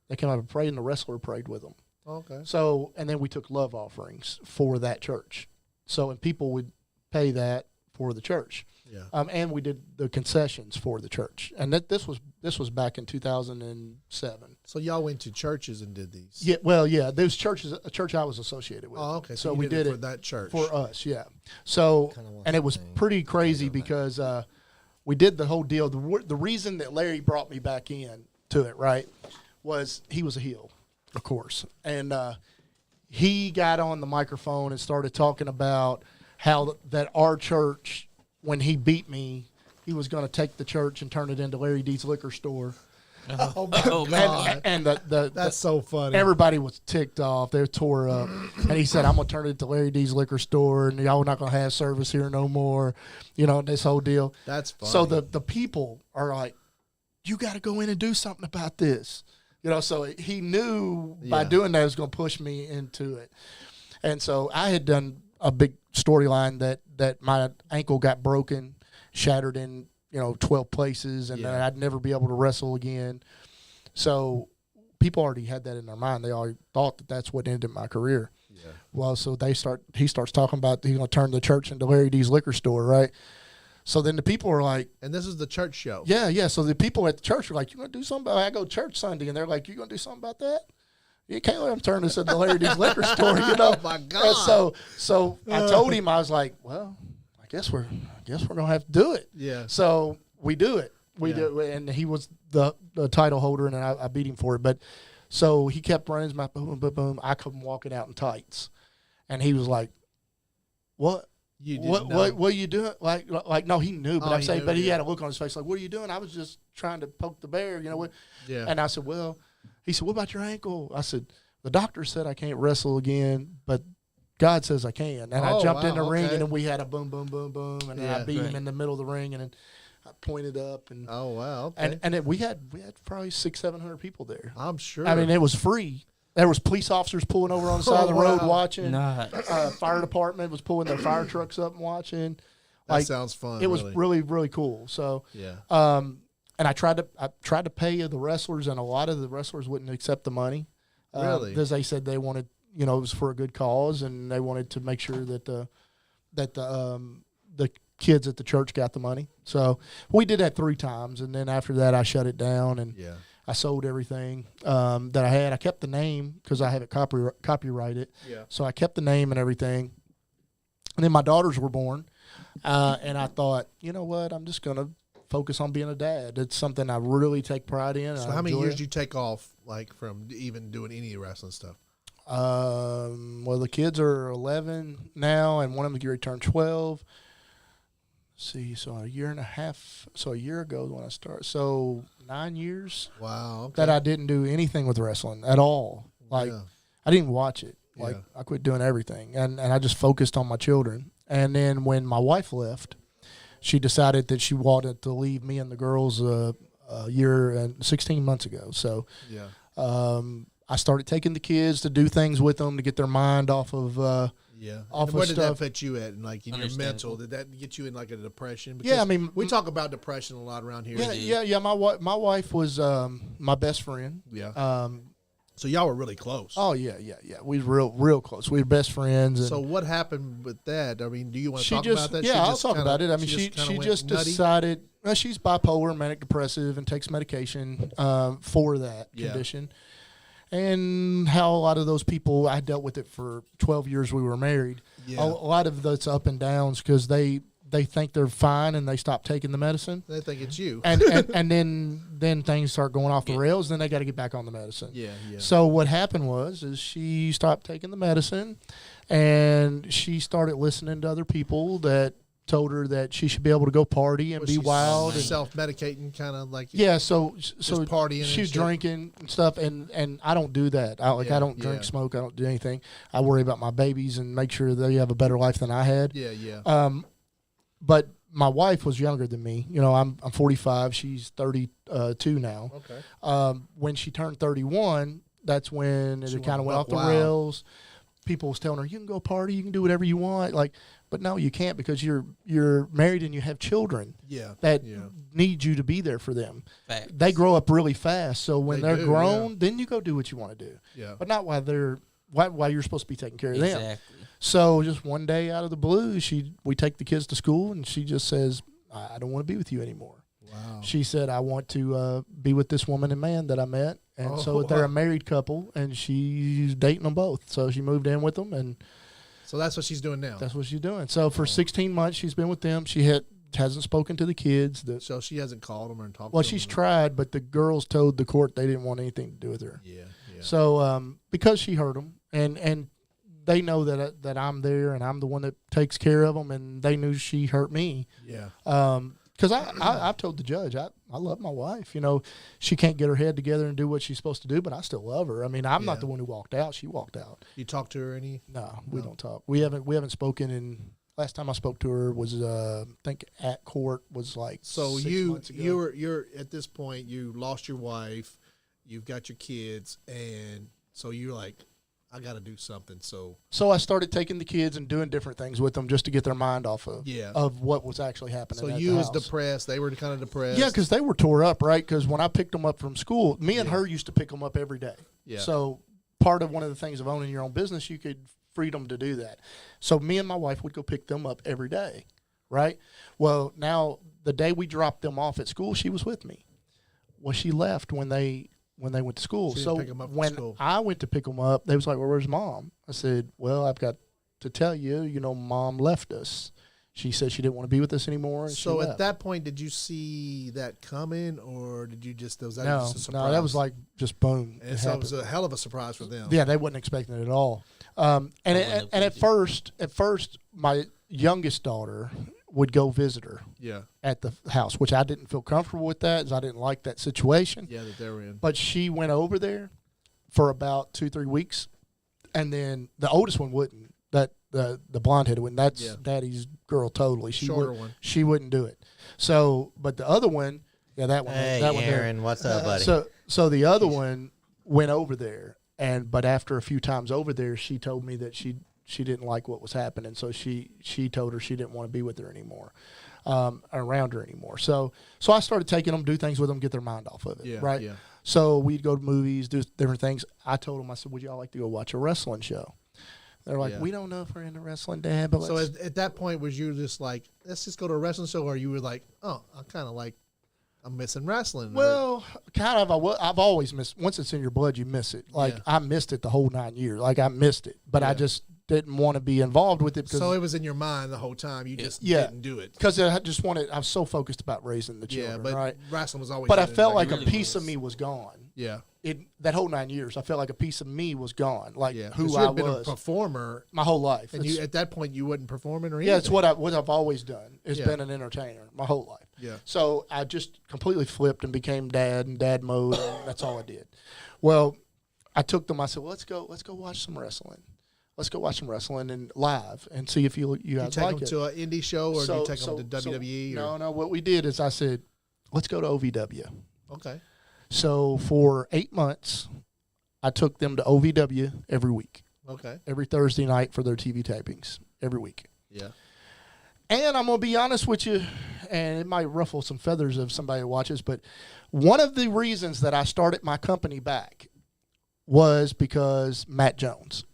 they came up and prayed, and the wrestler prayed with them. Okay. So, and then we took love offerings for that church. So, and people would pay that for the church. Yeah. And we did the concessions for the church, and this was back in 2007. So y'all went to churches and did these? Yeah. Well, yeah. Those churches, a church I was associated with. Oh, okay. So we did it for that church for us. Yeah. So, and it was pretty crazy because we did the whole deal. The reason that Larry brought me back in to it, right, was he was a heel, of course, and he got on the microphone and started talking about how that our church, when he beat me, he was going to take the church and turn it into Larry D's liquor store. Oh my God! And that's so funny. Everybody was ticked off. They were tore up. And he said, "I'm going to turn it into Larry D's liquor store, and y'all not going to have service here no more." You know, this whole deal. That's funny. So the people are like, "You got to go in and do something about this." You know, so he knew by doing that it was going to push me into it. And so I had done a big storyline that my ankle got broken, shattered in 12 places, and then I'd never be able to wrestle again. So people already had that in their mind. They already thought that that's what ended my career. Yeah. Well, so he starts talking about he's going to turn the church into Larry D's liquor store, right? So then the people are like, and this is the church show. Yeah. So the people at the church are like, "You going to do something about it?" I go to church Sunday, and they're like, "You going to do something about that?" You can't let him turn this into Larry D's liquor store, Oh my God! And so I told him, I was like, "Well, I guess we're gonna have to do it." Yeah. So we do it. We do it, and he was the title holder, and I beat him for it. But so he kept running his mouth, boom, boom, boom. I come walking out in tights, and he was like, "What? What are you doing?" Like no, he knew, but I'm saying, but he had a look on his face like, "What are you doing?" I was just trying to poke the bear, Yeah. And I said, "Well," he said, "What about your ankle?" I said, "The doctor said I can't wrestle again, but God says I can." And I jumped in the ring, and then we had a boom, boom, boom, boom, and then I beat him in the middle of the ring, and then I pointed up, and oh wow, okay. And then we had probably 600-700 people there. I'm sure. I mean, it was free. There was police officers pulling over on the side of the road watching. Nice. Fire department was pulling their fire trucks up and watching. That sounds fun. It was really, really cool. So yeah. And I tried to pay the wrestlers, and a lot of the wrestlers wouldn't accept the money. Really? Because they said they wanted, it was for a good cause, and they wanted to make sure that the kids at the church got the money. So we did that 3 times, and then after that I shut it down, and I sold everything that I had. I kept the name because I have it copyrighted. Yeah. So I kept the name and everything. And then my daughters were born, and I thought, you know what? I'm just going to focus on being a dad. It's something I really take pride in. So how many years did you take off, like, from even doing any wrestling stuff? Well, the kids are 11 now, and one of them is ready to turn 12. Let's see, so a year and a half. So a year ago is when I started. So 9 years. Wow. Okay. That I didn't do anything with wrestling at all. Like, I didn't watch it. Like, I quit doing everything, and I just focused on my children. And then when my wife left, she decided that she wanted to leave me and the girls a year and 16 months ago. So I started taking the kids to do things with them to get their mind off of off and of where did stuff. that fit you at? And like in your mental, did that get you in like a depression? Because Yeah, I mean, we talk about depression a lot around here. Yeah. My wife was my best friend. Yeah. So y'all were really close. Oh yeah. We were real close. We were best friends. And so what happened with that? I mean, do you want to talk about that? Yeah, I'll talk about it. I mean, she just decided. Well, she's bipolar, manic depressive, and takes medication for that condition. And how a lot of those people, I dealt with it for 12 years. We were married. Yeah. A lot of those up and downs because they think they're fine and they stop taking the medicine. They think it's you. And then things start going off the rails. Then they got to get back on the medicine. Yeah. So what happened is she stopped taking the medicine, and she started listening to other people that told her that she should be able to go party and be wild and self-medicating, kind of like so partying. She was drinking and stuff, and I don't do that. I don't drink, smoke. I don't do anything. I worry about my babies and make sure they have a better life than I had. Yeah. But my wife was younger than me. You know, I'm 45. She's 32 now. Okay. When she turned 31, that's when it kind of went off the rails. People was telling her, you can go party, you can do whatever you want. Like, but no, you can't because you're married and you have children that need you to be there for them. Facts. They grow up really fast. So when they're grown, then you go do what you want to do. Yeah. But not while you're supposed to be taking care of them. Exactly. So just one day out of the blue, we take the kids to school, and she just says, I don't want to be with you anymore. Wow. She said, I want to be with this woman and man that I met. And so they're a married couple, and she's dating them both. So she moved in with them, and so that's what she's doing now. that's what she's doing. So for 16 months, she's been with them. She hasn't spoken to the kids. So she hasn't called them or talked to them? Well, she's tried, but the girls told the court they didn't want anything to do with her. Yeah. So because she hurt them, and they know that I'm there and I'm the one that takes care of them, and they knew she hurt me. Yeah. Because I've told the judge I love my wife. You know, she can't get her head together and do what she's supposed to do, but I still love her. I mean, I'm not the one who walked out. She walked out. You talk to her any? No, we don't talk. We haven't spoken in. Last time I spoke to her was I think at court was like. So 6 months ago. you're at this point, you lost your wife, you've got your kids, and so you're like, I got to do something. So I started taking the kids and doing different things with them just to get their mind off of what was actually happening. So at you the was house. depressed. They were kind of depressed. Yeah, because they were tore up, right? Because when I picked them up from school, me and her used to pick them up every day. Yeah. So part of one of the things of owning your own business, you could freedom to do that. So me and my wife would go pick them up every day, right? Well, now the day we dropped them off at school, she was with me. Well, she left when they went to school. So when I went to pick them up, they was like, well, where's Mom? I said, well, I've got to tell you, Mom left us. She said she didn't want to be with us anymore. And so at that point, did you see that coming, or did you just, just a surprise? No, that was like just boom. And so it was a hell of a surprise for them. Yeah, they wasn't expecting it at all. And at first, my youngest daughter would go visit her at the house, which I didn't feel comfortable with that, as I didn't like that situation. Yeah, that they were in. But she went over there for about 2-3 weeks, and then the oldest one wouldn't. That the blonde-headed one, that's Daddy's girl totally. Shorter one. She wouldn't do it. So, but the other one, that one. Hey, that Aaron, one what's up, buddy? So the other one went over there, but after a few times over there, she told me that she didn't like what was happening, so she told her she didn't want to be with her anymore, around her anymore. So I started taking them, do things with them, get their mind off of it, right? Yeah. So we'd go to movies, do different things. I told them, I said, would y'all like to go watch a wrestling show? They're like, we don't know if we're into wrestling, Dad. But at that point, was you just like, let's just go to a wrestling show, or you were like, oh, I I'm missing wrestling. Well, kind of. I've always missed. Once it's in your blood, you miss it. Like I missed it the whole 9 years. Like I missed it, but I just didn't want to be involved with it. Because, so it was in your mind the whole time. You just didn't do it because I just wanted. I was so focused about raising the children. Yeah, but right? wrestling was always. But I felt like really a piece of me was gone. Yeah. That whole 9 years, I felt like a piece of me was gone. Like who you I had been was. a performer My whole life. and you at that point you wasn't performing or anything. Yeah, it's what I've always done. Is been an entertainer my whole life. Yeah. So I just completely flipped and became dad and dad mode, and that's all I did. Well, I took them. I said, well, let's go watch some wrestling. Let's go watch some wrestling and live and see if you guys take like them it. to an indie show or do you take them to WWE? No. What we did is I said, let's go to OVW. Okay. So for 8 months, I took them to OVW every week. Okay. Every Thursday night for their TV tapings every week. Yeah. And I'm going to be honest with you, and it might ruffle some feathers of somebody who watches, but one of the reasons that I started my company back was because Matt Jones.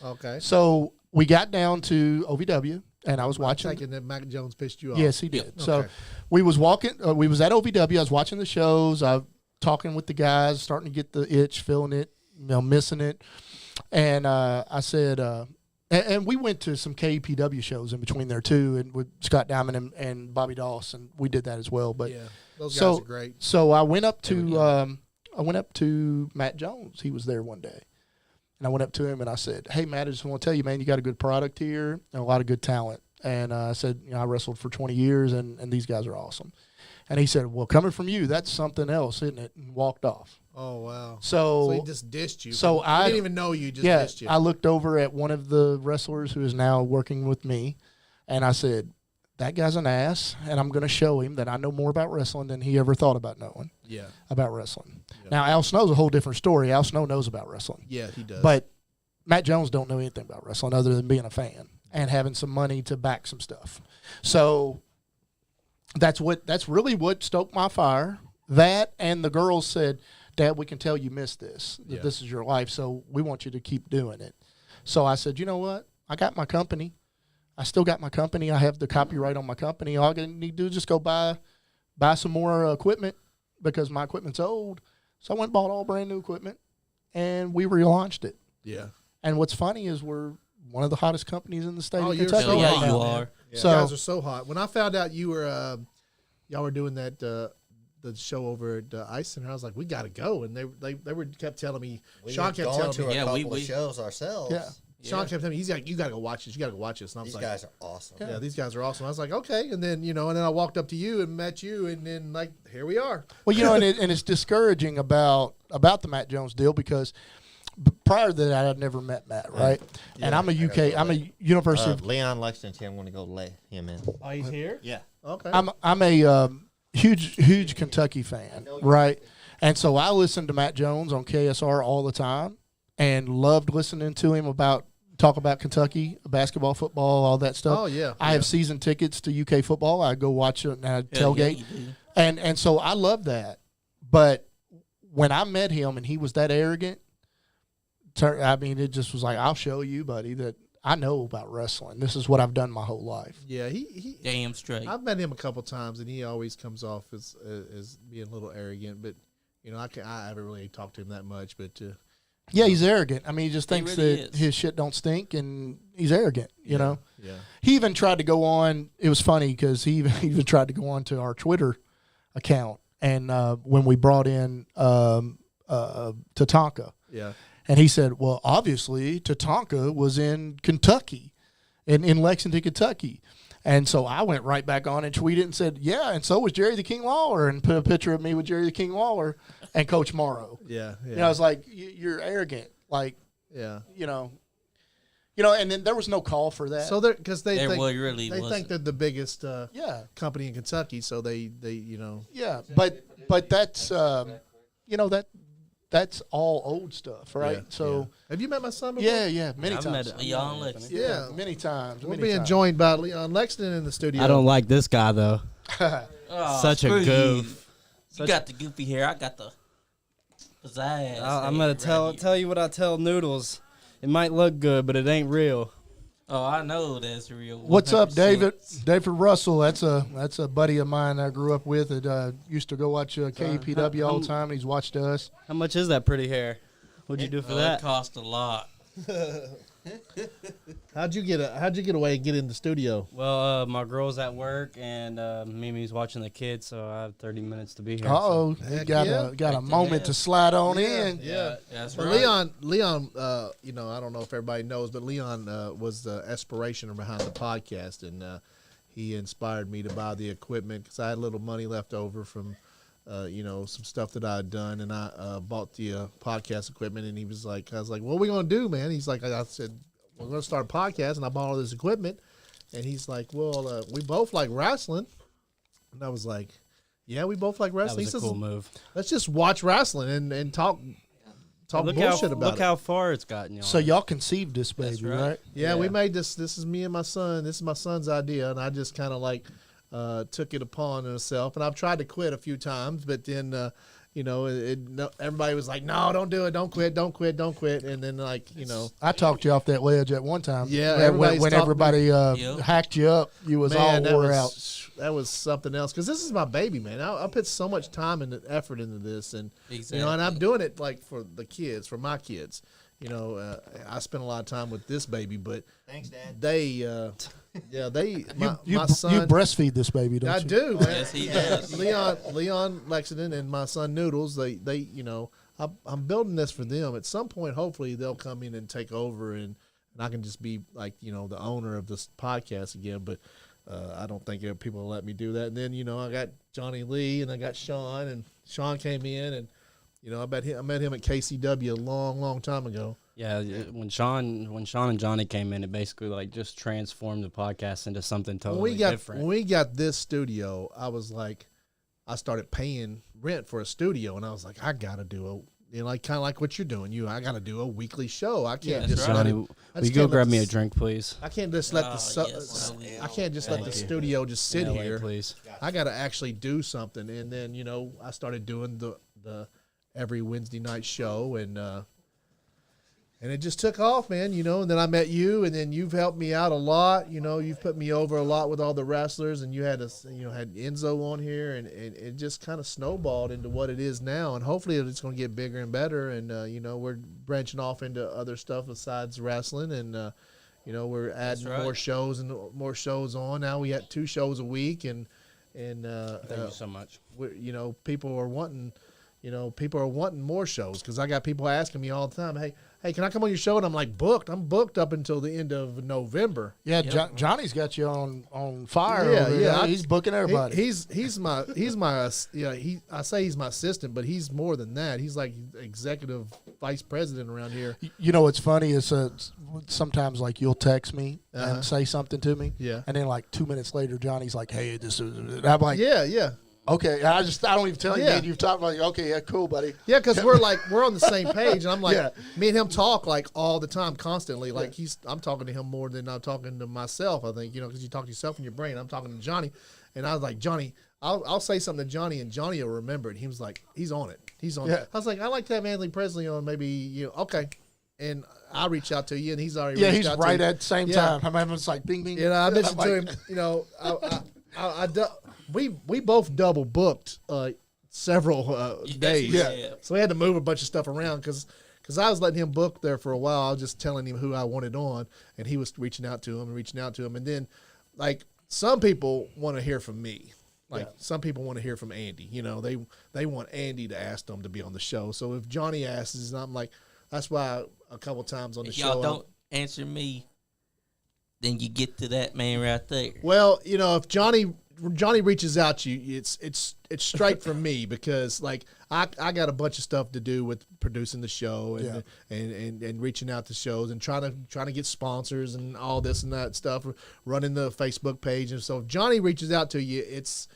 Okay. So we got down to OVW, and I was watching. Thinking that Mac Jones pissed you off. Yes, he did. Yeah. So Okay. we was we was at OVW. I was watching the shows. I was talking with the guys, starting to get the itch, feeling it, missing it. And I said, and we went to some KPW shows in between there too, and with Scott Diamond and Bobby Dawson, we did that as well. But yeah, those guys are great. So I went up to Matt Jones. He was there one day. And I went up to him and I said, hey, Matt, I just want to tell you, man, you got a good product here and a lot of good talent. And I said, I wrestled for 20 years and these guys are awesome. And he said, well, coming from you, that's something else, isn't it? And walked off. Oh, wow. So he just dissed you. So I didn't even know you, just dissed you. I looked over at one of the wrestlers who is now working with me, and I said, that guy's an ass, and I'm going to show him that I know more about wrestling than he ever thought about knowing about wrestling. Yeah. Now, Al Snow's a whole different story. Al Snow knows about wrestling. Yeah, he does. But Matt Jones don't know anything about wrestling other than being a fan and having some money to back some stuff. So that's really what stoked my fire. That and the girls said, Dad, we can tell you missed this. That this is your life, so we want you to keep doing it. So I said, you know what? I got my company. I still got my company. I have the copyright on my company. All I need to do is just go buy some more equipment because my equipment's old. So I went and bought all brand new equipment, and we relaunched it. Yeah. And what's funny is we're one of the hottest companies in the state of you're Kentucky. so Yeah, hot, you man. are. Yeah. So, you guys are so hot. When I found out you were, y'all were doing that the show over at Ice Center, I was like, we got to go. And they kept telling me, Sean kept telling me, a couple of shows ourselves. Yeah. Sean kept telling me, you got to go watch this. You got to go watch this. And I was These guys are awesome. Yeah, these guys are awesome. I was like, okay. And then, and then I walked up to you and met you, and then, here we are. Well, and it's discouraging about the Matt Jones deal because prior to that, I'd never met Matt, right? Yeah, and I'm a University of Leon Lexington. I'm going to go let him in. Oh, he's here? Yeah. Okay. I'm a huge Kentucky fan, right? And so I listened to Matt Jones on KSR all the time and loved listening to him talk about Kentucky, basketball, football, all that stuff. Oh, yeah. I have season tickets to UK football. I go watch it and I tailgate. And so I love that. But when I met him and he was that arrogant, it just was like, I'll show you, buddy, that I know about wrestling. This is what I've done my whole life. Yeah, he damn straight. I've met him a couple times, and he always comes off as being a little arrogant. But I haven't really talked to him that much. But yeah, he's arrogant. I mean, he just thinks really that is. his shit don't stink, and he's arrogant. You know. Yeah. He even tried to go on. It was funny because he even tried to go on to our Twitter account, and when we brought in Tatanka. Yeah. And he said, well, obviously, Tatanka was in Kentucky, in Lexington, Kentucky. And so I went right back on and tweeted and said, yeah, and so was Jerry the King Lawler, and put a picture of me with Jerry the King Lawler and Coach Morrow. Yeah. I was like, you're arrogant. Like, and then there was no call for that. So because they think they're the biggest company in Kentucky, so they. Yeah, but that's that's all old stuff, right? Have you met my son before? Yeah, many times. I've met Leon Lexington. Yeah, many times. We're being joined by Leon Lexington in the studio. I don't like this guy though. Such a goof. You got the goofy hair. I got the pizzazz. I'm gonna tell you what I tell Noodles. It might look good, but it ain't real. Oh, I know that's real. What's up, 100%. David? David Russell. That's a buddy of mine I grew up with. That used to go watch KEPW all the time. He's watched us. How much is that pretty hair? What'd you do for that? It cost a lot. How'd you get away and get in the studio? Well, my girl's at work and Mimi's watching the kids, so I have 30 minutes to be here. Uh-oh, he got a moment to slide on in. Yeah, That's but right. Leon, you know, I don't know if everybody knows, but Leon was the inspiration behind the podcast, and he inspired me to buy the equipment because I had a little money left over from, you know, some stuff that I had done, and I bought the podcast equipment. And I was like, "What are we gonna do, man?" He's like, I said, "We're gonna start a podcast," and I bought all this equipment. And he's like, "Well, we both like wrestling," and I was like, "Yeah, we both like That wrestling." was a cool move. Let's just watch wrestling and talk bullshit about Look it. how far it's gotten y'all. So y'all conceived this baby, right. right? Yeah, we made this. This is me and my son. This is my son's idea, and I just kind of like took it upon myself. And I've tried to quit a few times, but then you know, everybody was like, "No, don't do it. Don't quit. Don't quit. Don't quit." And then like, you know, I talked you off that ledge at one time. Yeah, when everybody Yep. hacked you up, you was man, all wore out. that was something else because this is my baby, man. I put so much time and effort into this, and you know, and I'm doing it like for the kids, for my kids. You know, I spent a lot of time with this baby, but Thanks, Dad. My son. You breastfeed this baby, don't I you? do, man. Yes, he does. Leon Lexington and my son Noodles, they you know, I'm building this for them. At some point, hopefully, they'll come in and take over, and I can just be like, you know, the owner of this podcast again. But I don't think people will let me do that. And then, you know, I got Johnny Lee and I got Sean, and Sean came in, and you know, I met him at KCW a long time ago. Yeah, when Sean and Johnny came in, it basically like just transformed the podcast into something totally different. When we got this studio, I was like, I started paying rent for a studio, and I was like, I gotta do like kind of like what you're doing. I gotta do a weekly show. I can't just let Johnny, it. will I you just go can't let grab me a this- drink, please? I can't just let yes, I can't just let the studio just sit LA, here. please. I gotta actually do something. And then, you know, I started doing the every Wednesday night show, and it just took off, man. You know, and then I met you, and then you've helped me out a lot. You know, you've put me over a lot with all the wrestlers, and you had had Enzo on here, and it just kind of snowballed into what it is now. And hopefully it's going to get bigger and better. And you know, we're branching off into other stuff besides wrestling, and you know, we're adding more shows and more shows on. Now we got 2 shows a week, and Thank you so much. you know, people are wanting more shows, because I got people asking me all the time, hey, can I come on your show? And I'm like, booked. I'm booked up until the end of November. Yeah, Johnny's got you on fire. Yeah, over there. yeah. He's booking everybody. He's my I say he's my assistant, but he's more than that. He's like executive vice president around here. You know what's funny is sometimes like you'll text me and say something to me, Yeah. and then like 2 minutes later, Johnny's like, "Hey, this is," and I'm like, Yeah. "Okay." And I don't even tell you. Yeah. Man, you've talked about, okay, yeah, cool, buddy. Yeah, because we're on the same page, and I'm like, Yeah. me and him talk like all the time, constantly. Like I'm talking to him more than I'm talking to myself. I think, you know, because you talk to yourself in your brain. I'm talking to Johnny, and I was like, Johnny, I'll say something to Johnny, and Johnny will remember it. He was like, he's on it. He's on Yeah. it. I was like, I like to have Anthony Presley on. Maybe, you know, okay. And I reach out to you, and he's already reached He's out right to you. at the same time. I'm having it's like bing bing. You know, I mentioned I'm to like, him, you know, we both double booked several days. Yeah. So we had to move a bunch of stuff around because I was letting him book there for a while. I was just telling him who I wanted on, and he was reaching out to him. And then, like, some people want to hear from me. Like, some people want to hear from Andy. You know, they want Andy to ask them to be on the show. So if Johnny asks, I'm like, that's why a couple times on the If show. y'all don't answer me, then you get to that man right there. Well, you know, if Johnny reaches out to you, it's straight from me, because like I got a bunch of stuff to do with producing the show and reaching out to shows and trying to get sponsors and all this and that stuff, running the Facebook page. And so if Johnny reaches out to you, it's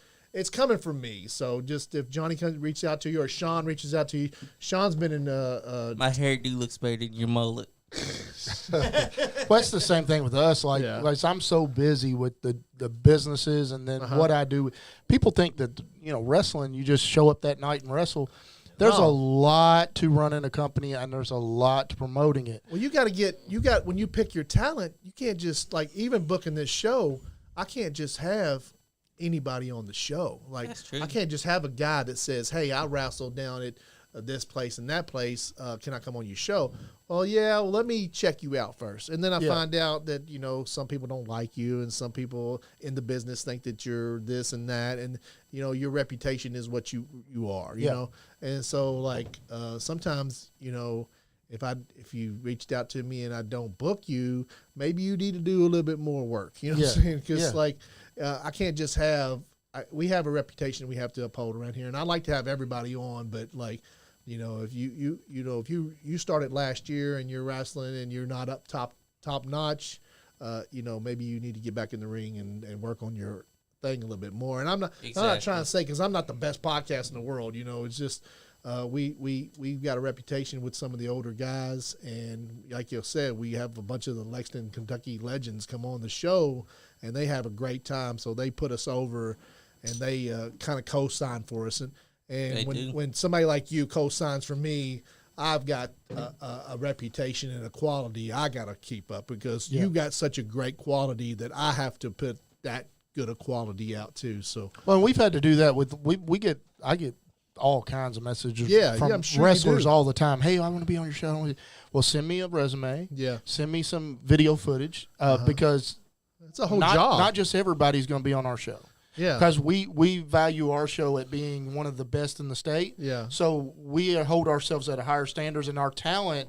coming from me. So just if Johnny reaches out to you, or Sean reaches out to you, Sean's been in My hairdo looks better than your mullet. well, that's the same thing with us. Like I'm so busy with the businesses and then what I do. People think that, you know, wrestling, you just show up that night and wrestle. There's a lot to running a company, and there's a lot to promoting it. Well, when you pick your talent, you can't just, like, even booking this show, I can't just have anybody on the show. Like, That's true. I can't just have a guy that says, hey, I wrestled down at this place and that place. Can I come on your show? Well, yeah, let me check you out first. And then I find out that, some people don't like you, and some people in the business think that you're this and that. And, your reputation is what you are, you know? And so, like, sometimes, if you reached out to me and I don't book you, maybe you need to do a little bit more work. You know what I'm saying? Because, I can't just we have a reputation we have to uphold around here. And I like to have everybody on, but, like, if you started last year and you're wrestling and you're not up top notch, maybe you need to get back in the ring and work on your thing a little bit more. And I'm not trying to say, because I'm not the best podcast in the world. It's just we've got a reputation with some of the older guys, and like you said, we have a bunch of the Lexington, Kentucky legends come on the show, and they have a great time. So they put us over, and they kind of co-sign for us. And when somebody like you co-signs for me, I've got a reputation and a quality I got to keep up, because you got such a great quality that I have to put that good a quality out too. So, well, we've had to do that with I get all kinds of messages from I'm sure wrestlers all the time. Hey, I want to be on your show. Well, send me a resume. Yeah. Send me some video footage because it's a whole job. Not just everybody's going to be on our show. Yeah. Because we value our show at being one of the best in the state. Yeah. So we hold ourselves at a higher standards, and our talent.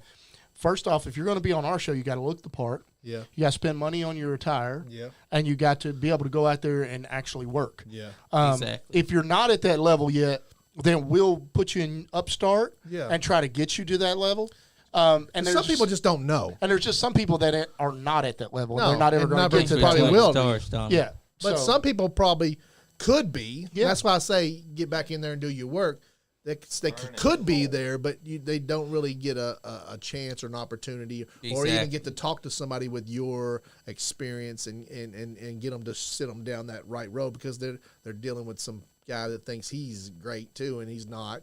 First off, if you're going to be on our show, you got to look the part. Yeah. You got to spend money on your attire. Yeah. And you got to be able to go out there and actually work. Yeah. Exactly. If you're not at that level yet, then we'll put you in Upstart and try to get you to that level. And some people just don't know. And there's just some people that are not at that level. No, they're not ever going to get to that probably level. will. Yeah. But So- some people probably could be. Yeah. That's why I say get back in there and do your work. They could be there, but they don't really get a chance or an opportunity, or even get to talk to somebody with your experience and get them to sit them down that right road, because they're dealing with some guy that thinks he's great too, and he's not.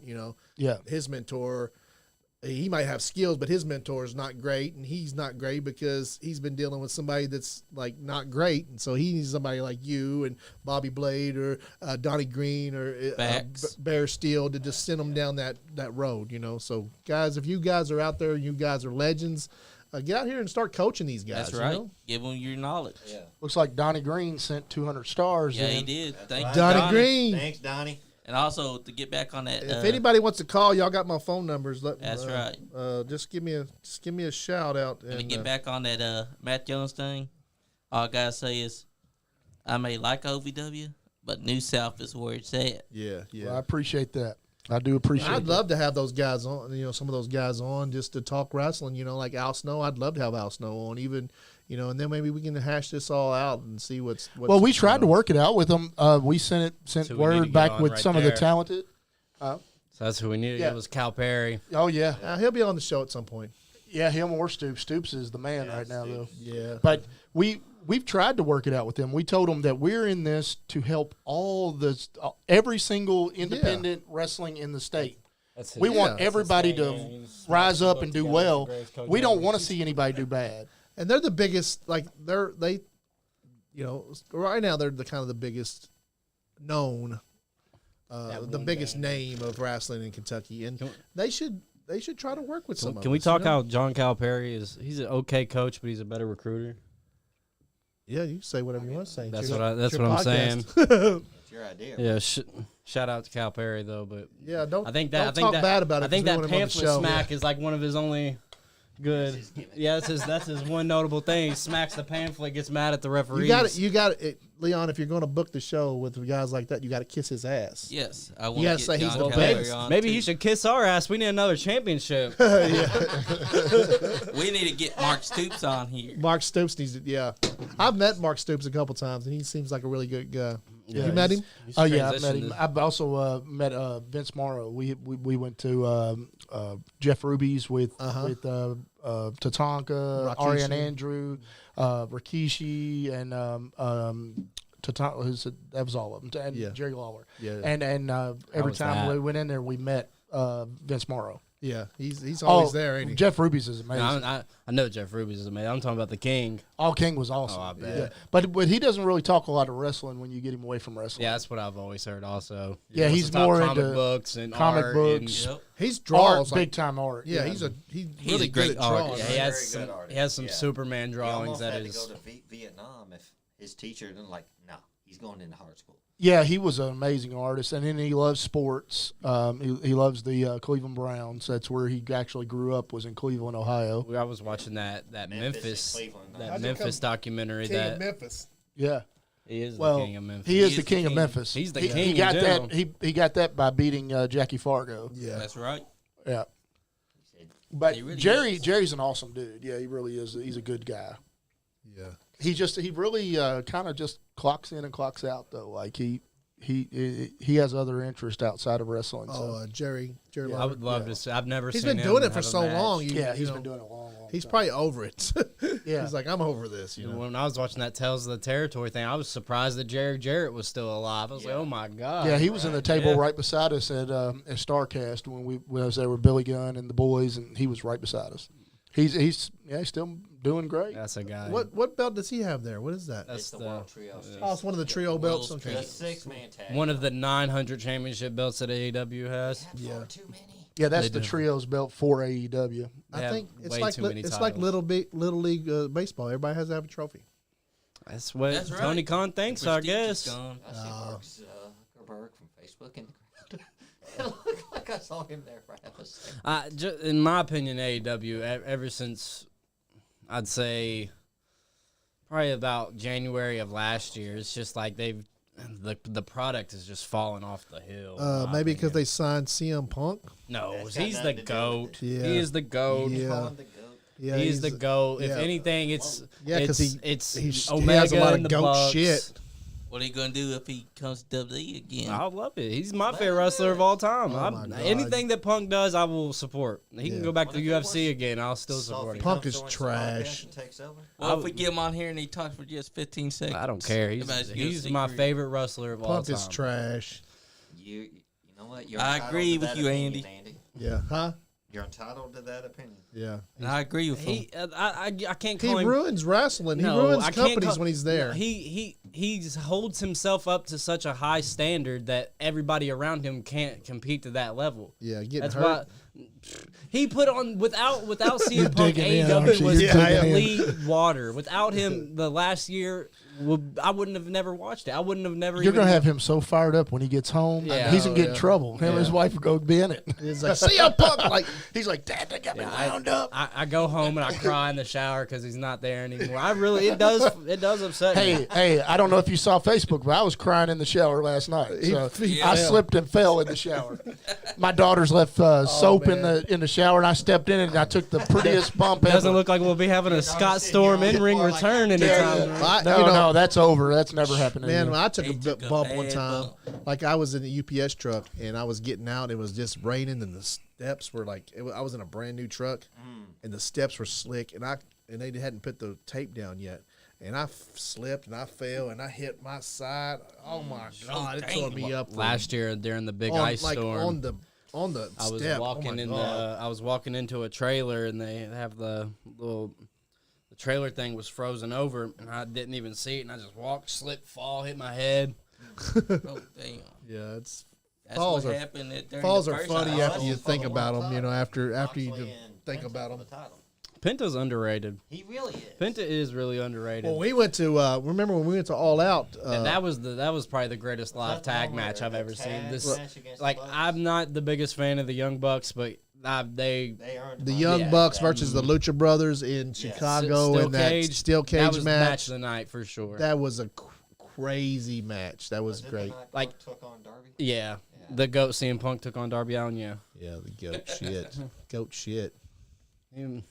Yeah. His mentor, he might have skills, but his mentor is not great, and he's not great because he's been dealing with somebody that's like not great, and so he needs somebody like you and Bobby Blade or Donnie Green or Bear Steele to just send them down that road, So guys, if you guys are out there, you guys are legends, get out here and start coaching these guys. That's right. Give them your knowledge. Yeah. Looks like Donnie Green sent 200 stars. Yeah, in. he did. Thank you, Donnie Green. Thanks, Donnie. And also, to get back on that, If anybody wants to call, y'all got my phone numbers. That's right. Just give me a shout out. And to get back on that Matt Jones thing, all I gotta say is, I may like OVW, but New South is where it's at. Yeah. Well, I appreciate that. I do appreciate. I'd love to have those guys on. Some of those guys on just to talk wrestling. Like Al Snow. I'd love to have Al Snow on, even. And then maybe we can hash this all out and see what's well, we tried to work it out with them. We sent So we need word to back get on with right some of the there. talented. So that's who we needed. Yeah. It was Cal Perry. Oh yeah, He'll be on the show at some point. yeah, him or Stoops. Stoops is the man right now, though. Yeah. But we've tried to work it out with them. We told them that we're in this to help every single independent wrestling in the state. We want everybody to rise up and do well. We don't want to see anybody do bad. And they're the biggest. Like right now they're the kind of the biggest known, the biggest name of wrestling in Kentucky, and they should try to work with some. Can we talk how John Calipari he's an okay coach, but he's a better recruiter? Yeah, you can say whatever you want to say. That's what I'm saying. It's your idea. Yeah, shout out to Cal Perry though, but yeah, don't talk bad about it. I think 'cause we that want him on the pamphlet show. smack is like one of his only good. Yeah, that's his one notable thing. He smacks the pamphlet, gets mad at the referees. You got it, Leon. If you're going to book the show with guys like that, you got to kiss his ass. Yes, I want gotta to say get he's John the Calipari best. on, Maybe too. he should kiss our ass. We need another championship. We need to get Mark Stoops on here. Mark Stoops needs it. Yeah, I've met Mark Stoops a couple times, and he seems like a really good guy. Yeah, you met him? Oh yeah, I've met transitioned him. to- I've also met Vince Morrow. We went to Jeff Ruby's with Tatanka, Rikishi. Ariane Andrew, Rikishi, and Tatanka. That was all of them. And Yeah. Jerry Lawler. Yeah. And every was time that? we went in there, we met Vince Morrow. Yeah, he's always there, ain't he? Jeff Ruby's is amazing. I know Jeff Ruby's is amazing. I'm talking about the King. All King was awesome. Oh, I bet. Yeah. But he doesn't really talk a lot of wrestling when you get him away from wrestling. Yeah, that's what I've always heard. Also, Yeah, He he's wants to talk more comic into books and comic art books. And, Yep. He's draws Art, big time art. Yeah, he's really a good great at drawing. yeah, Very he has good some. artist. He has some Yeah. Superman He drawings almost that had is. to go to Vietnam if his teacher didn't like. No, he's going into hard school. Yeah, he was an amazing artist, and then he loves sports. He loves the Cleveland Browns. That's where he actually grew up. Was in Cleveland, Ohio. I was watching that Memphis and Cleveland. that Memphis documentary. That Memphis. Yeah. he is Well, the king of Memphis. He is the king of Memphis. He's the He king got in that. general. He got that by beating Jackie Fargo. Yeah, That's right. Yeah. But He really is. Jerry's an awesome dude. Yeah, he really is. He's a good guy. yeah. He really kind of just clocks in and clocks out though. Like he has other interest outside of wrestling. So. Jerry. I Lawler. would love to see. I've never He's seen been him doing it for have a so match. long. Yeah, he's know, been doing it a long He's time. probably over it. Yeah. He's like, I'm over this. You know. When I was watching that Tales of the Territory thing, I was surprised that Jerry Jarrett was still alive. I was like, oh my god. Yeah, he was in the table Yeah. right beside us at StarCast when we was there with Billy Gunn and the boys, and he was right beside us. He's still doing great. That's a guy. What belt does he have there? What is that? That's It's the the World Trios. Oh, it's one of the trio belts. World's Okay. The 6-man tag. one of the 900 championship belts that AEW has. Yeah. Too many. Yeah, that's They the do. trios belt for AEW. I have think it's way like too many it's like titles. little league baseball. Everybody has to have a trophy. That's what That's right. Tony Khan thinks, I Prestige is guess. gone. I see Mark Zuckerberg from Facebook in the crowd. It looked like I saw him there for half a second. In my opinion, AEW, ever since I'd say probably about January of last year, it's just like the product is just falling off the hill. in my Maybe because opinion. they signed CM Punk. No, That's got he's the nothing to do with GOAT. it. Yeah. He is the GOAT. Yeah. Call him the GOAT. Yeah, He's the GOAT. If yeah. anything, it's Yeah, 'cause it's he Omega has a lot of and the GOAT Bucks. shit. What are you gonna do if he comes to WWE again? I love it. He's my favorite wrestler of all time. Oh my God. Anything that Punk does, I will support. He Yeah. can go back What to if he UFC was again. I'll still So support if he him. Punk comes is to trash. and takes over? Well, if we get him on here and he talks for just 15 seconds, I don't care. Everybody's He's UFC my career. favorite wrestler of all Punk time. is trash. You know what? You're I entitled agree to with that you, opinion, Andy. Yeah. Huh? You're entitled to that opinion. Yeah. And I agree with him. I can't He call him. ruins wrestling. No, he ruins I can't companies call- when he's there. He holds himself up to such a high standard that everybody around him can't compete to that level. yeah, getting That's hurt. why he put on without CM Punk. digging in, AEW aren't you? was You're digging in. complete water. Without him, the last year, I wouldn't have never watched it. I wouldn't have never. You're even, gonna have him so fired up when he gets home. Yeah. He's gonna get in Yeah. trouble. Him and his wife will go be in it. He's like, CM Punk. Like, He's like, Dad, they got me Yeah, wound up. I go home and I cry in the shower because he's not there anymore. I really it does upset me. Hey, I don't know if you saw Facebook, but I was crying in the shower last night. So he I fell. slipped and fell in the shower. My daughters left soap in the shower, and I stepped in it, and I took the prettiest bump ever. Doesn't look like we'll be having a Scott Storm in ring return anytime. I, No, that's over. That's never happening. Man, again. I took He a took a bump one bad time. bump. Like I was in the UPS truck and I was getting out. It was just raining and the steps were like I was in a brand new truck and the steps were slick and they hadn't put the tape down yet. And I slipped and I fell and I hit my side. Oh my God! It tore me up. Last year during the big on, ice like storm, on the I was step. walking oh my God. I was walking into a trailer and they have the trailer thing was frozen over and I didn't even see it and I just walked, slipped, fall, hit my head. Oh, damn. Yeah, it's That's Falls what are- happened during falls the are first funny hour. after you For think the about world them. You know, title. after you Moxley just and think Penta about for them. the title. Penta's underrated. He really is. Penta is really underrated. Well, we went to remember when we went to All Out. And that was probably the greatest live tag match I've ever seen. This like I'm not the biggest fan of the Young Bucks, but they earned the money. Young Yeah, Bucks versus the Lucha Brothers in Yes. Chicago Steel and that cage. steel cage that was the match match. of the night for sure. That was a crazy match. That was Was it great. the night Like- Punk took on Darby? yeah. The GOAT CM Punk took on Darby Allin, yeah. Yeah, the goat shit. Goat shit. Him-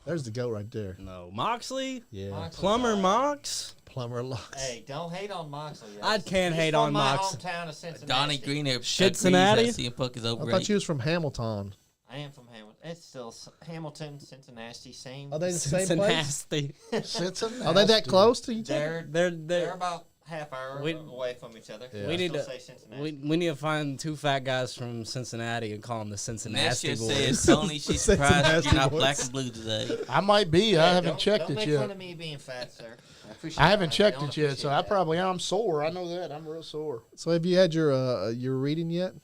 There's the goat right there. No. Moxley? Yeah. Moxley's Plumber all right. Mox? Plumber Locks. Hey, don't hate on Moxley. I can't hate on Mox. My hometown of Cincinnati. Donnie Green there Cincinnati? agrees that CM Punk is I overrated. thought you was from Hamilton. I am from Hamilton. It's still Hamilton, Cincinnati, same. Are they the same place? Cincinnati. Cincinnati. Are they that close to each other? They're They're about half hour We- away from each other. Yeah. We need Still to say Cincinnati. we need to find 2 fat guys from Cincinnati and call them the Cincinnati Nessia boys. says, Tony, she's surprised you're not black and blue today. I might be. I Hey, haven't don't- checked don't it make yet. fun of me being fat, sir. I haven't checked don't it yet, so appreciate I that. probably am sore. I know that. I'm real sore. So have you had your reading yet?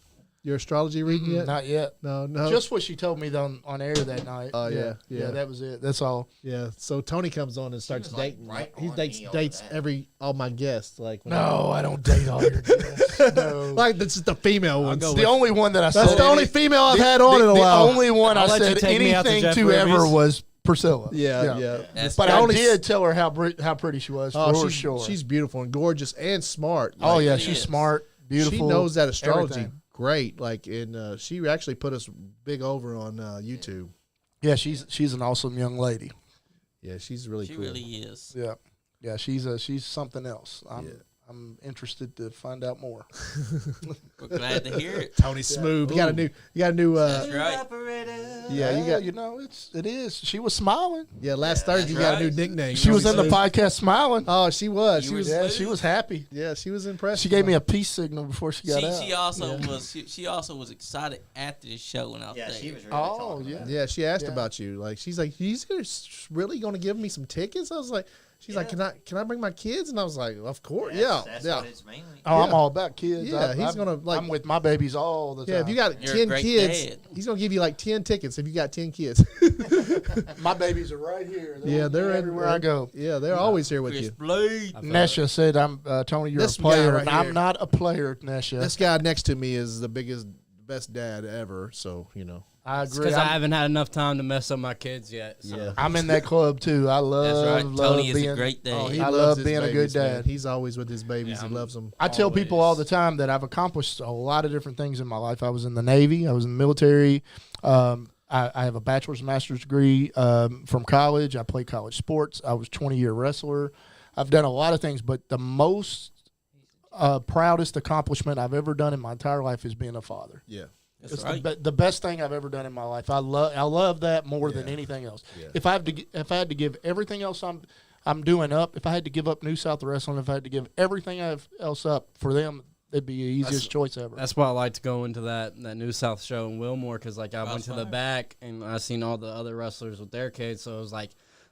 Your astrology reading yet? Not yet. No. Just what she told me on air that night. Oh, yeah. That was it. That's all. Yeah. So Tony comes on and starts was, like, dating. right He on dates me over dates that. all my guests. Like No, I don't date all your guests. No. like this is the female ones. go The only one that I That's said the only female I've had on in a while. The only one I'll I let you said take me out to anything Jeff to ever Ruby's. was Priscilla. Yeah. That's But The I only did tell her how pretty she was. Oh, for she's, sure. she's beautiful and gorgeous and smart. oh Like, yeah, She she's is. smart, beautiful. she knows that astrology everything. great. Like, and she actually put us big over on YouTube. Yeah, she's an awesome young lady. Yeah, she's really She cool. really is. Yeah, she's something else. I'm interested to find out more. We're glad to hear it. Tony Smooth. You got a new. That's right. Yeah, you got. You know, it is. She was smiling. Yeah, last Thursday you got a new right. nickname. She was in the Smooth. podcast smiling. Oh, she was. You She were was. Yeah, she was happy. Yeah, she was impressed. She gave me a peace signal before she got out. She also was. She also was excited after the show and out Yeah, there. she was really Oh, talking yeah. about it. Yeah, she asked Yeah. about you. Like, she's like, he's really going to give me some tickets. I was like, she's like, can I bring my kids? And I was like, of course, That's yeah. what it's mainly. Oh, I'm Yeah. all about kids. Yeah, he's gonna, like- I'm with my babies all the time. Yeah, if you got You're a 10 great kids, dad. he's gonna give you like 10 tickets if you got 10 kids. my babies are right here. Yeah, with they're me in- everywhere I go. Yeah, they're always here with Chris you. Blade. Nesha said, "I'm Tony. You're This a player, guy right and here. I'm not a player, Nesha." This guy next to me is the best dad ever. So I agree. Because I I'm, haven't had enough time to mess up my kids yet. So. Yeah. I'm in that club too. I love. That's right. love Tony is being, a great dad. Oh, he I loves love his being a babies, good man. dad. He's always with his babies. Yeah, He loves them. I tell people all the time that I've accomplished a lot of different things in my life. I was in the Navy. I was in the military. I have a bachelor's and master's degree from college. I played college sports. I was 20-year wrestler. I've done a lot of things, but the most proudest accomplishment I've ever done in my entire life is being a father. Yeah. That's It's right. the best thing I've ever done in my life. I love that more than anything else. Yeah. If I had to give everything else I'm doing up, if I had to give up New South Wrestling, if I had to give everything else up for them, it'd be the easiest choice ever. That's why I like to go into that New South show in Wilmore, because like I went to the fire. back and I seen all the other wrestlers with their kids, so it was like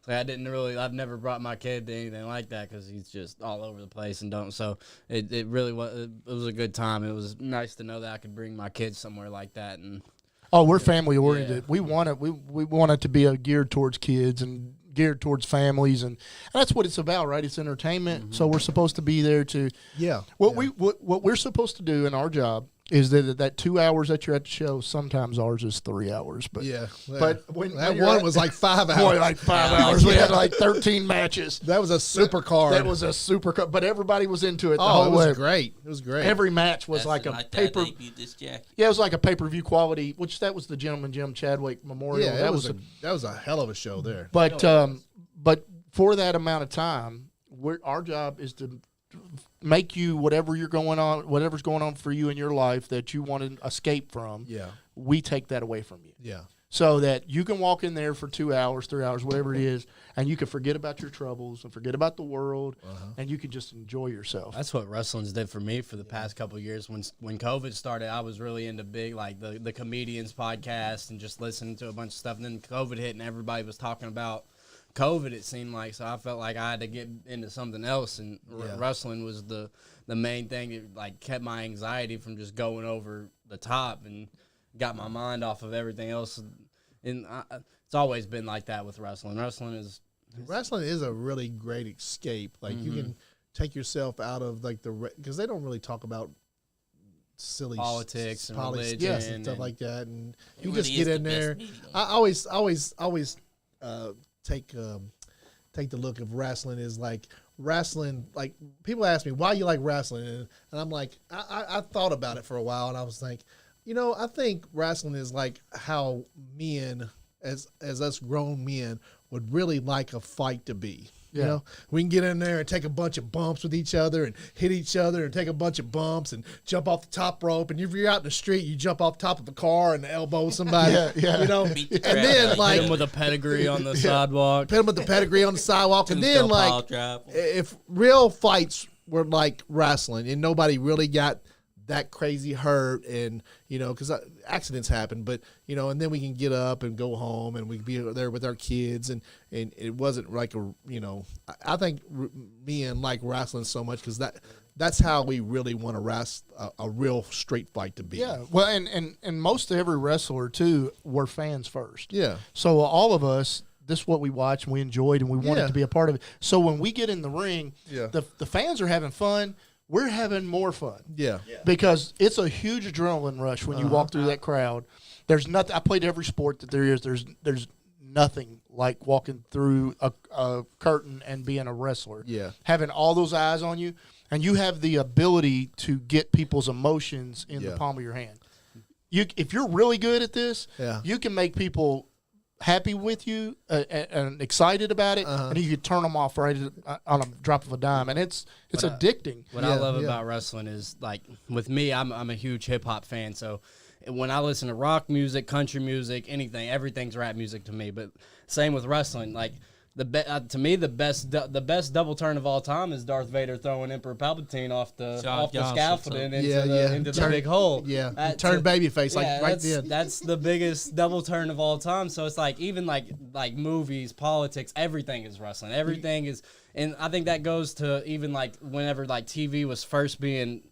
I've never brought my kid to anything like that because he's just all over the place and don't. So it really was. It was a good time. It was nice to know that I could bring my kids somewhere like that. And Oh, we're family oriented. Yeah. We want it. We want it to be geared towards kids and geared towards families, and that's what it's about, right? It's entertainment. So we're supposed to be there to. Yeah. What we're supposed to do in our job is that 2 hours that you're at the show. Sometimes ours is 3 hours, but Yeah. But when that you're one at- was like 5 hours. boy, like 5 hours. We had like 13 matches. That was a super card. That was a super cut, but everybody was into it the oh, whole it was way. great. It was great. Every match was That's like the a night that I paper. debuted this jacket. Yeah, it was like a pay-per-view quality, which that was the Gentleman Jim Chadwick Memorial. yeah, that was that was a hell of a show there. but for that amount of time, our job is to make you whatever's going on for you in your life that you want to escape from. Yeah. We take that away from you. Yeah. So that you can walk in there for 2 hours, 3 hours, whatever it is, and you can forget about your troubles and forget about the world, and you can just enjoy yourself. that's what wrestling's did for me for the past couple of years. When COVID started, I was really into big like the comedians podcast and just listening to a bunch of stuff. And then COVID hit, and everybody was talking about COVID, it seemed like. So I felt like I had to get into something else, and wrestling was the main thing that like kept my anxiety from just going over the top and got my mind off of everything else. And it's always been like that with wrestling. Wrestling is a really great escape. Like you can take yourself out of like because they don't really talk about silly Politics and religion yes, and stuff and- like that, and It you really just is get the in there. best medium. I always take the look of wrestling is like wrestling. Like people ask me why you like wrestling, and I'm like I thought about it for a while, and I was like, I think wrestling is like how men as us grown men would really like a fight to be. You Yeah. know, we can get in there and take a bunch of bumps with each other and hit each other and take a bunch of bumps and jump off the top rope. And if you're out in the street, you jump off top of the car and elbow somebody. Yeah. Beat the And crap then out of like hit him with a pedigree on the sidewalk. put them with the pedigree on the sidewalk, and then Tombstone like pile drive. if real fights were like wrestling, and nobody really got that crazy hurt, and because accidents happen, but and then we can get up and go home, and we be there with our kids, and it wasn't like I think men like wrestling so much because that's how we really want to wrestle a real street fight to be. Yeah, well, and most every wrestler too were fans first. Yeah. So all of us, this is what we watched and we enjoyed and we wanted Yeah. to be a part of it. So when we get in the ring, Yeah. the fans are having fun. We're having more fun. Yeah. Because it's a huge adrenaline rush when you walk through that crowd. There's nothing. I played every sport that there is. There's nothing like walking through a curtain and being a wrestler. Yeah. Having all those eyes on you, and you have the ability to get people's emotions in the Yeah. palm of your hand. If you're really good at this, Yeah. you can make people happy with you and excited about it, and you can turn them off right on a drop of a dime, and it's addicting. What I love yeah. about wrestling is, like, with me, I'm a huge hip-hop fan, so when I listen to rock music, country music, anything, everything's rap music to me, but same with wrestling. Like, to me, the best double turn of all time is Darth Vader throwing Emperor Palpatine off the scaffolding into the big hole. Yeah. That- Turn babyface right that's, then. That's the biggest double turn of all time. So it's like, even like movies, politics, everything is wrestling. Everything is, and I think that goes to even like whenever like TV was first being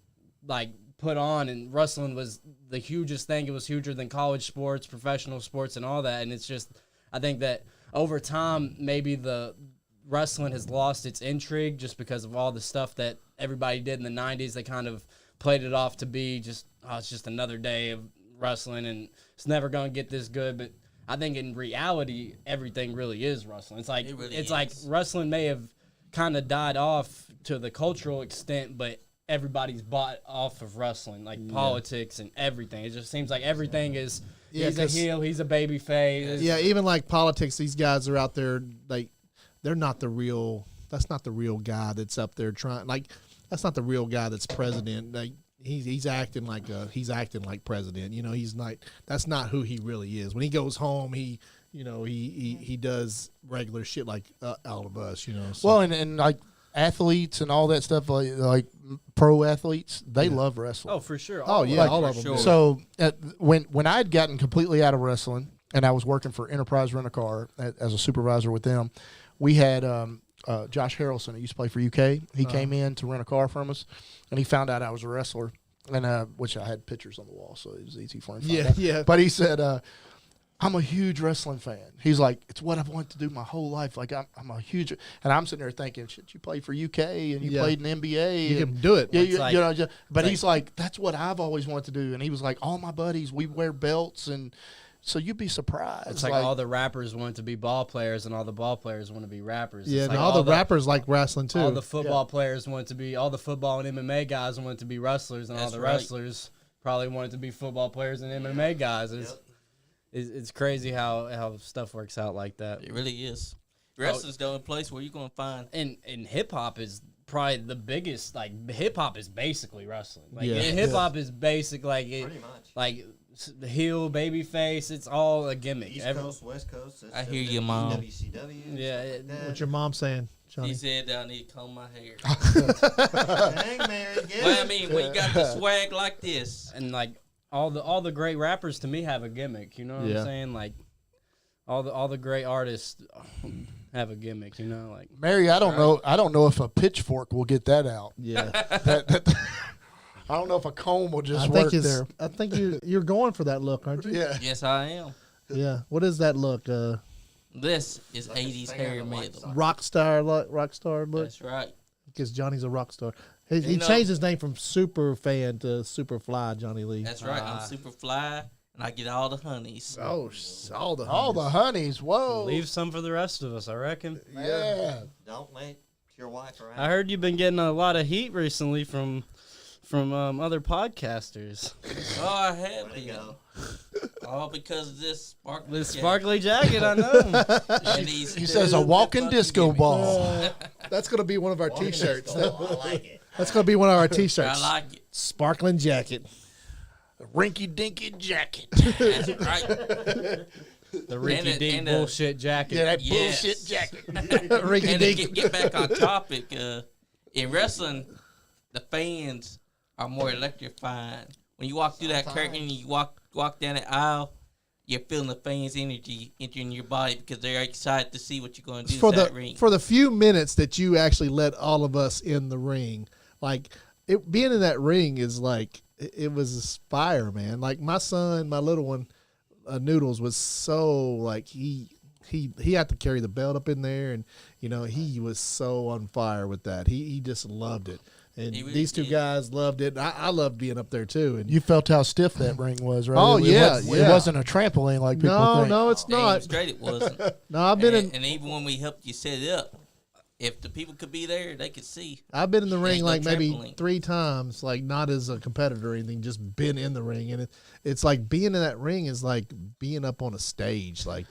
like put on, and wrestling was the hugest thing. It was huger than college sports, professional sports, and all that. And it's just, I think that over time, maybe the wrestling has lost its intrigue just because of all the stuff that everybody did in the 90s. They kind of played it off to be just, it's just another day of wrestling, and it's never going to get this good. But I think in reality, everything really is wrestling. It's like, like wrestling may have kind of died off to the cultural extent, but everybody's bought off of wrestling, like politics and everything. It just seems like everything is, he's a heel, he's a baby face. Yeah, even like politics, these guys are out there, like, they're not the real, that's not the real guy that's up there trying, like, that's not the real guy that's president. Like, he's acting like president. He's not, that's not who he really is. When he goes home, he does regular shit like all of us, So. Well, and like athletes and all that stuff, like pro athletes, they love wrestling. Oh, for sure. Oh, yeah, all of them. sure. do. So when I had gotten completely out of wrestling and I was working for Enterprise Rent-A-Car as a supervisor with them, we had Josh Harrelson, who used to play for UK. He came in to rent a car from us, and he found out I was a wrestler, and which I had pictures on the wall, so it was easy for him to find out. Yeah. But he said, I'm a huge wrestling fan. He's like, it's what I've wanted to do my whole life. Like, I'm a huge, and I'm sitting there thinking, shit, you played for UK and you played in the NBA. You and, can do it. Yeah, but he's like, that's what I've always wanted to do. And he was like, all my buddies, we wear belts, and so you'd be surprised. It's like all the rappers want to be ball players, and all the ball players want to be rappers. Yeah, It's and like all the rappers like wrestling too. All the football players want to be, all the football and MMA guys want to be wrestlers, and all That's the right. wrestlers probably wanted to be football players and MMA guys. It's crazy how stuff works out like that. It really is. Wrestling's the only place where you're going to find. And hip hop is probably the biggest. Like, hip hop is basically wrestling. Like, Yeah. hip hop is basic. Like, Pretty much. like the heel, baby face. It's all a gimmick. East Coast, West Coast. I hear you, Mom. WCW. Yeah, stuff like that. What's your mom saying, Johnny? He said I need to comb my hair. Dang, Mary, get Well, I it. mean, when you got the swag like this, and like all the great rappers to me have a gimmick. You know what Yeah. I'm saying? Like all the great artists have a gimmick. You know, like Mary, I don't know if a pitchfork will get that out. Yeah. I don't know if a comb will just I work think there. I think you're going for that look, aren't you? Yeah. yes, I am. Yeah. What is that look? This is Like a 80s singer hair in a white metal. sock. Rock star look. That's right. Because Johnny's a rock star. He You know- changed his name from super fan to super fly, Johnny Lee. That's right. I'm super fly, and I get all the honeys. Oh, all the All the honeys. Whoa. leave some for the rest of us. I reckon. Yeah. Don't let your wife around. I heard you've been getting a lot of heat recently from other podcasters. Oh, I have There you been. go. All because of this sparkly This jacket. sparkly jacket, I know. And these He says a stupid walking fucking disco gimmicks. ball. That's gonna be one of our T-shirts. I like it. That's gonna be one of our T-shirts. I like it. Sparkling jacket. Rinky dinky jacket. That's right. The Ricky Dink and, bullshit jacket. Yeah, that Yes. bullshit jacket. Rinky And to dink. get back on topic, in wrestling, the fans are more electrifying. When you walk through that curtain and you walk down the aisle, you're feeling the fans' energy entering your body because they're excited to see what you're going to do in that ring. For the few minutes that you actually let all of us in the ring, like being in that ring is like it was a fire, man. Like my son, my little one, Noodles was so like he had to carry the belt up in there, and he was so on fire with that. He just loved it. And Really these two guys loved it. I loved being up there too. And You felt how stiff that ring was, right? Oh, yeah, It yeah. wasn't a trampoline like people think. no, it's Damn not. straight it wasn't. No, I've been in. And even when we helped you set it up, if the people could be there, they could see. I've been in the ring ain't no like maybe trampoline. 3 times, like not as a competitor or anything, just been in the ring, and it's like being in that ring is like being up on a stage, like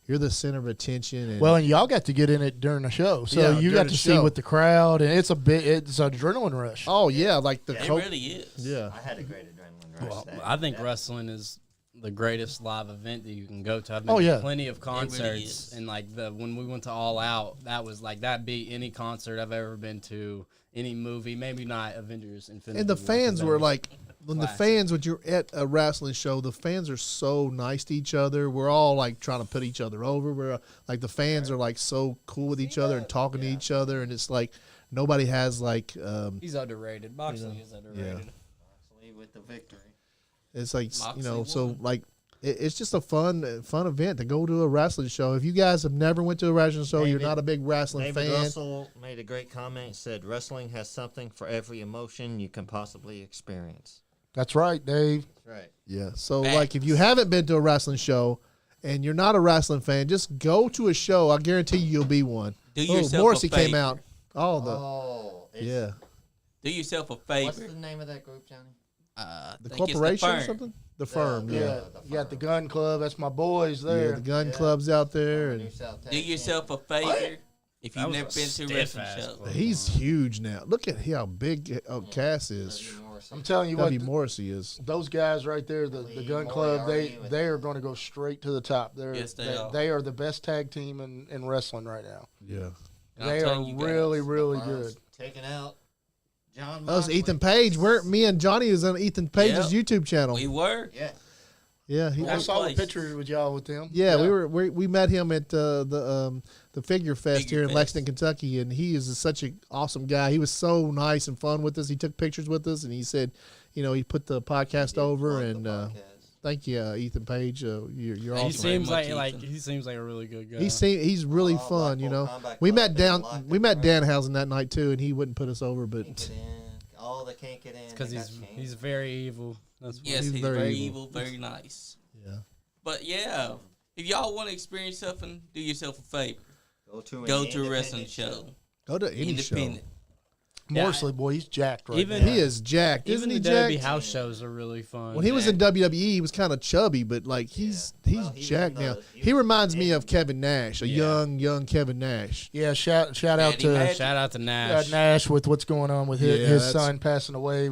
you're the center of attention. And Well, and y'all got to get in it during the show, so Yeah, you during got the to see show. with the crowd, and it's an adrenaline rush. oh yeah, like the It coach. really is. Yeah, I had a great adrenaline rush. Well, that- I think that- wrestling is the greatest live event that you can go to. I've been Oh, yeah. to plenty of really concerts, is. and like when we went to All Out, that was like that beat any concert I've ever been to, any movie. Maybe not Avengers Infinity. and the War, 'cause fans that were was like, when classic. the fans, when you're at a wrestling show, the fans are so nice to each other. We're all like trying to put each other over. We're like the fans are like so cool with each other and talking to each other, and it's like nobody has like He's underrated. Moxley is underrated. Moxley with the victory. it's like Moxley so won. like it's just a fun event to go to a wrestling show. If you guys have never went to a wrestling show, you're David- not a big wrestling David fan. Russell made a great comment. Said wrestling has something for every emotion you can possibly experience. That's right, Dave. Right. Yeah. So Facts. like if you haven't been to a wrestling show and you're not a wrestling fan, just go to a show. I guarantee you'll be one. Do yourself Morrissey a favor. came out. Oh the Oh, it's, yeah. Do yourself a What's favor. the name of that group, Johnny? The think it's corporation or firm. something? The firm, Yeah, yeah. the you got the firm. gun club. That's my boys Yeah, there. the gun clubs out there, New and South Do Texas. yourself a favor if That you've was never a been to a wrestling stiff-ass show. club. he's huge now. Look at how big Cass is. W. Morrison. I'm telling you what, W. Morrissey is. those guys right there, the Lee gun club, Moriarty with- they are going to go straight to the top. Yes, they are. They are the best tag team in wrestling right now. Yeah. And I'm They are telling you guys, really, really Firm's good. Taking out John. That was Moxley. Ethan Page. Me and Johnny was on Ethan Page's Yep. YouTube channel. We were. Yeah. Yeah, he I One saw the place. pictures with y'all with them. Yeah, we met him at the Figure Fest Figure here in Fest. Lexington, Kentucky, and he is such an awesome guy. He was so nice and fun with us. He took pictures with us, and he said, he put the podcast over. Love And the podcast. thank you, Ethan Page. You're He awesome. seems much, like Ethan. he seems like a really good guy. He's really Oh, fun. Blackpool Combat We Club, met they down locked we it, met right? Danhausen that night too, and he wouldn't put us over, but Can't get in. All the can't get in. because they he's got changed. he's very evil. That's what Yes, He's he's very very evil. evil, very nice. yeah. But yeah, if y'all want to experience something, do yourself a favor. Go to an Go to a independent wrestling show. Go to any show. Independent. Yeah, Morrissey, boy, he's jacked right even- now. He is jacked, even isn't the he? WWE Jacked. house shows are really fun. When he was in WWE, he was kind of chubby, but like he's Well, he was jacked in now. the- he He was reminds me in- of Kevin Nash, a Yeah. young Kevin Nash. Yeah, shout out Daddy to Magic. Shout out to Nash. Nash with what's going on with his, Yeah, his that's- son passing away.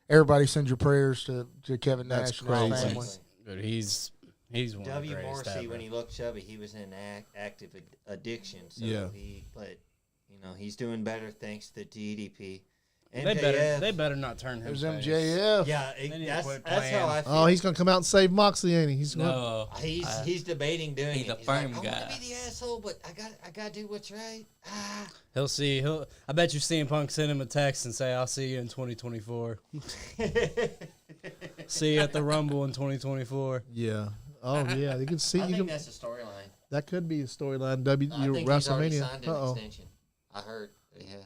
Everybody send your prayers to Kevin That's Nash and his crazy. family. But he's one of the W. greatest Morrissey, ever. when he looked chubby, he was in active addiction. So Yeah. but he's doing better thanks to DDP. They better not turn It him. was face. MJF. Yeah, They need to that's quit how playing. I feel. Oh, he's gonna come out and save Moxley, ain't he? He's gonna, No, He's debating doing he's it. a He's firm like, I guy. want to be the asshole, but I got to do what's right. Ah. He'll see. I bet you CM Punk send him a text and say, "I'll see you in 2024. See you at the Rumble in 2024." yeah. Oh yeah, you can see. I You think can, that's a storyline. that could be a storyline. I think he's already WrestleMania. signed an Uh-oh. extension. I heard that he has.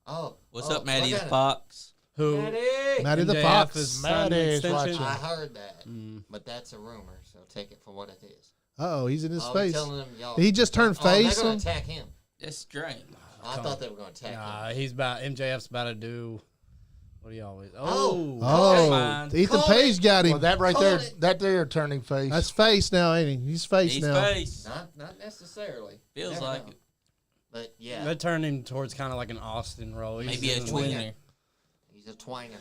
Oh, what's oh, up, Matty look the at it. Fox? Who? Matty! Matty the MJF Fox. is signing an Matty's extension. watching. I heard that, Mm. but that's a rumor, so take it for what it is. Oh, he's in his I'll be face. telling them, y'all, He just turned face. They're going on- to attack him. That's strange. I thought they were going to attack Nah, him. he's about MJF's about to do. What do you always? Oh. Oh, Mind. Ethan Call Page got him. Well, that right Call there, it. that there turning face. That's face now, ain't he? He's face He's now. face. Not necessarily. Feels Never like know. it. But yeah, They're turning towards kind of like an Austin role. He's Maybe a doing- tweener. he's a twiner.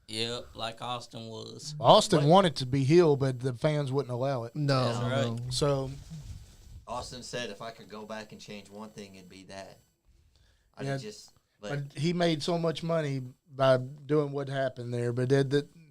Yep, like Austin was. Austin wanted to be heel, but the fans wouldn't allow it. No, That's right. no. So Austin said if I could go back and change one thing, it'd be that. I'd Yeah. have just But he made so much money by doing what happened there, but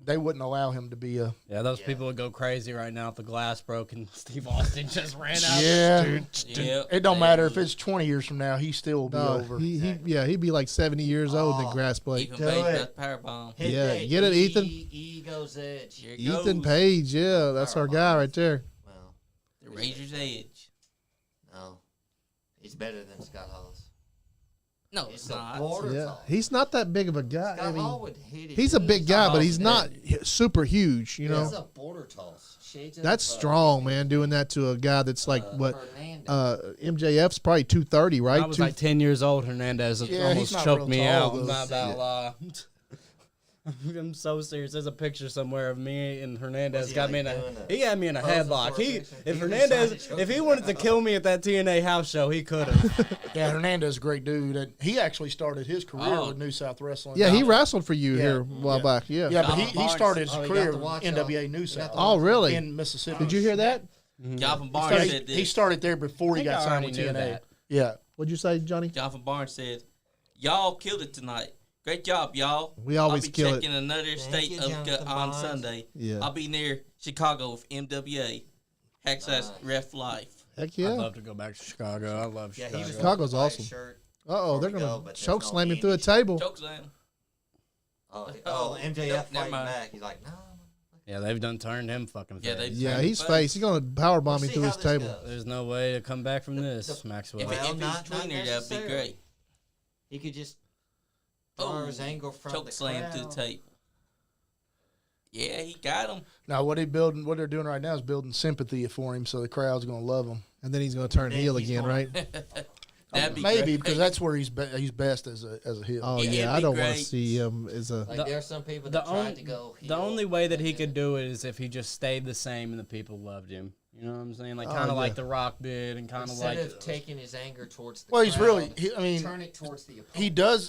they wouldn't allow him to be a. Yeah, those people would go crazy right now if the glass broke and Steve Austin just ran out. Yeah, Yep, it don't matter if it's 20 years from now, he still will be over. He'd be like 70 years old in grass plate. Ethan Page got power bomb. Yeah, get it, Ethan. Ego's edge. Here it Ethan goes. Page, yeah, that's our guy right there. Well, The Razor's Edge. no, he's better than Scott Hall's. No, He's it's a not. border Yeah, tall. he's not that big of a guy. Scott I Hall mean, would hit it. he's a big guy, but he's not Hall's super huge. You He's know, a border toss. Shades that's of, strong, man. Doing that to a guy that's like what Hernandez. MJF's probably 230, right? I was like 10 years old. Hernandez Yeah, he's almost not choked real me tall, out. though. I'm not about to lie. I'm so serious. There's a picture somewhere of me and Hernandez Was he, got like, me in doing he had me in a pose headlock. before He, a picture? if He was Hernandez, trying to choke if he you wanted to out. kill me at that TNA house show, he could have. Yeah, Hernandez is a great dude. And he actually started his career Oh. with New South Wrestling. Yeah, he wrestled for you Yeah. here a while back. Yeah. Yeah, but he Barnes. started his Oh, he career got to with watch NWA all- New he got South. to Oh, really? In Mississippi. Did you hear that? Jonathan Barnes Started- said this. he started there before he I think got I signed already with knew TNA. that. Yeah. What'd you say, Johnny? Jonathan Barnes said, "Y'all killed it tonight. Great job, y'all. We always I'll be kill it. checking another state you, of Jonathan on Barnes. Sunday. Yeah. I'll be near Chicago with MWA. Access Ref Life. Heck I'd yeah. love to go back to Chicago. I love Yeah, Chicago. he was Chicago's wearing a awesome. shirt. Uh-oh, they're Before we going go, to but there's choke no slam him Andy through a table. Choke slam. Oh, MJF Never fighting mind. back. He's like, no. Yeah, they've done turned him fucking Yeah, face. they- Yeah, Turn he's face. face. He's going to power bomb We'll him see through how his this table. goes. There's no way to come back from this, Maxwell. If, Well, if he's not tweener, that'd be necessarily. great. He could just draw his angle from choke the slam to the crowd. tape. Yeah, he got him. Now what they're doing right now is building sympathy for him, so the crowd's going to love him. And then he's going to turn Then heel he's again, gonna- right? That'd be Maybe great. because that's where he's best as a heel. Oh, Yeah, yeah. it'd I be don't want to great. see him as a. Like The- there are some people The, that tried on, to go heel. the only way that he could do it is if he just stayed the same and the people loved him. You know what I'm saying? Like kind of yeah. like The Rock did, and kind of Instead like of taking his anger towards the Well, he's crowd, really. turn it towards the opponent.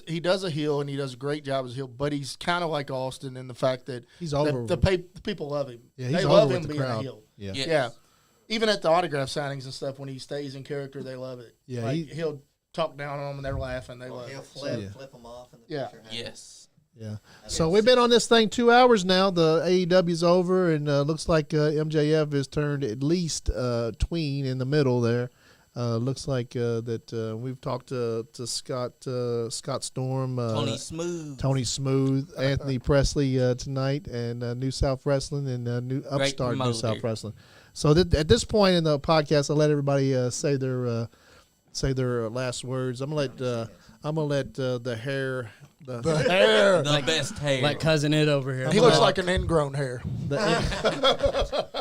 He does a heel and he does a great job as a heel, but he's kind of like Austin in the fact that He's over. the people love him. Yeah, he's they over love with him the being crowd. a heel. Yeah. Yes. Yeah, even at the autograph signings and stuff, when he stays in character, they love it. Yeah, like, he'll talk down on them and they're laughing. They love He'll it. flip them off in the Yeah. picture. Yes. Yeah. So we've been on this thing 2 hours now. The AEW's over, and looks like MJF has turned at least tween in the middle there. Looks like that we've talked to Scott Storm, Tony Smooth. Anthony Presley tonight, and New South Wrestling and New Upstart New promoter. South Wrestling. So at this point in the podcast, I'll let everybody say their last words. I'm gonna let the hair. The hair. The best hair. like Cousin It over here. He looks like an ingrown hair.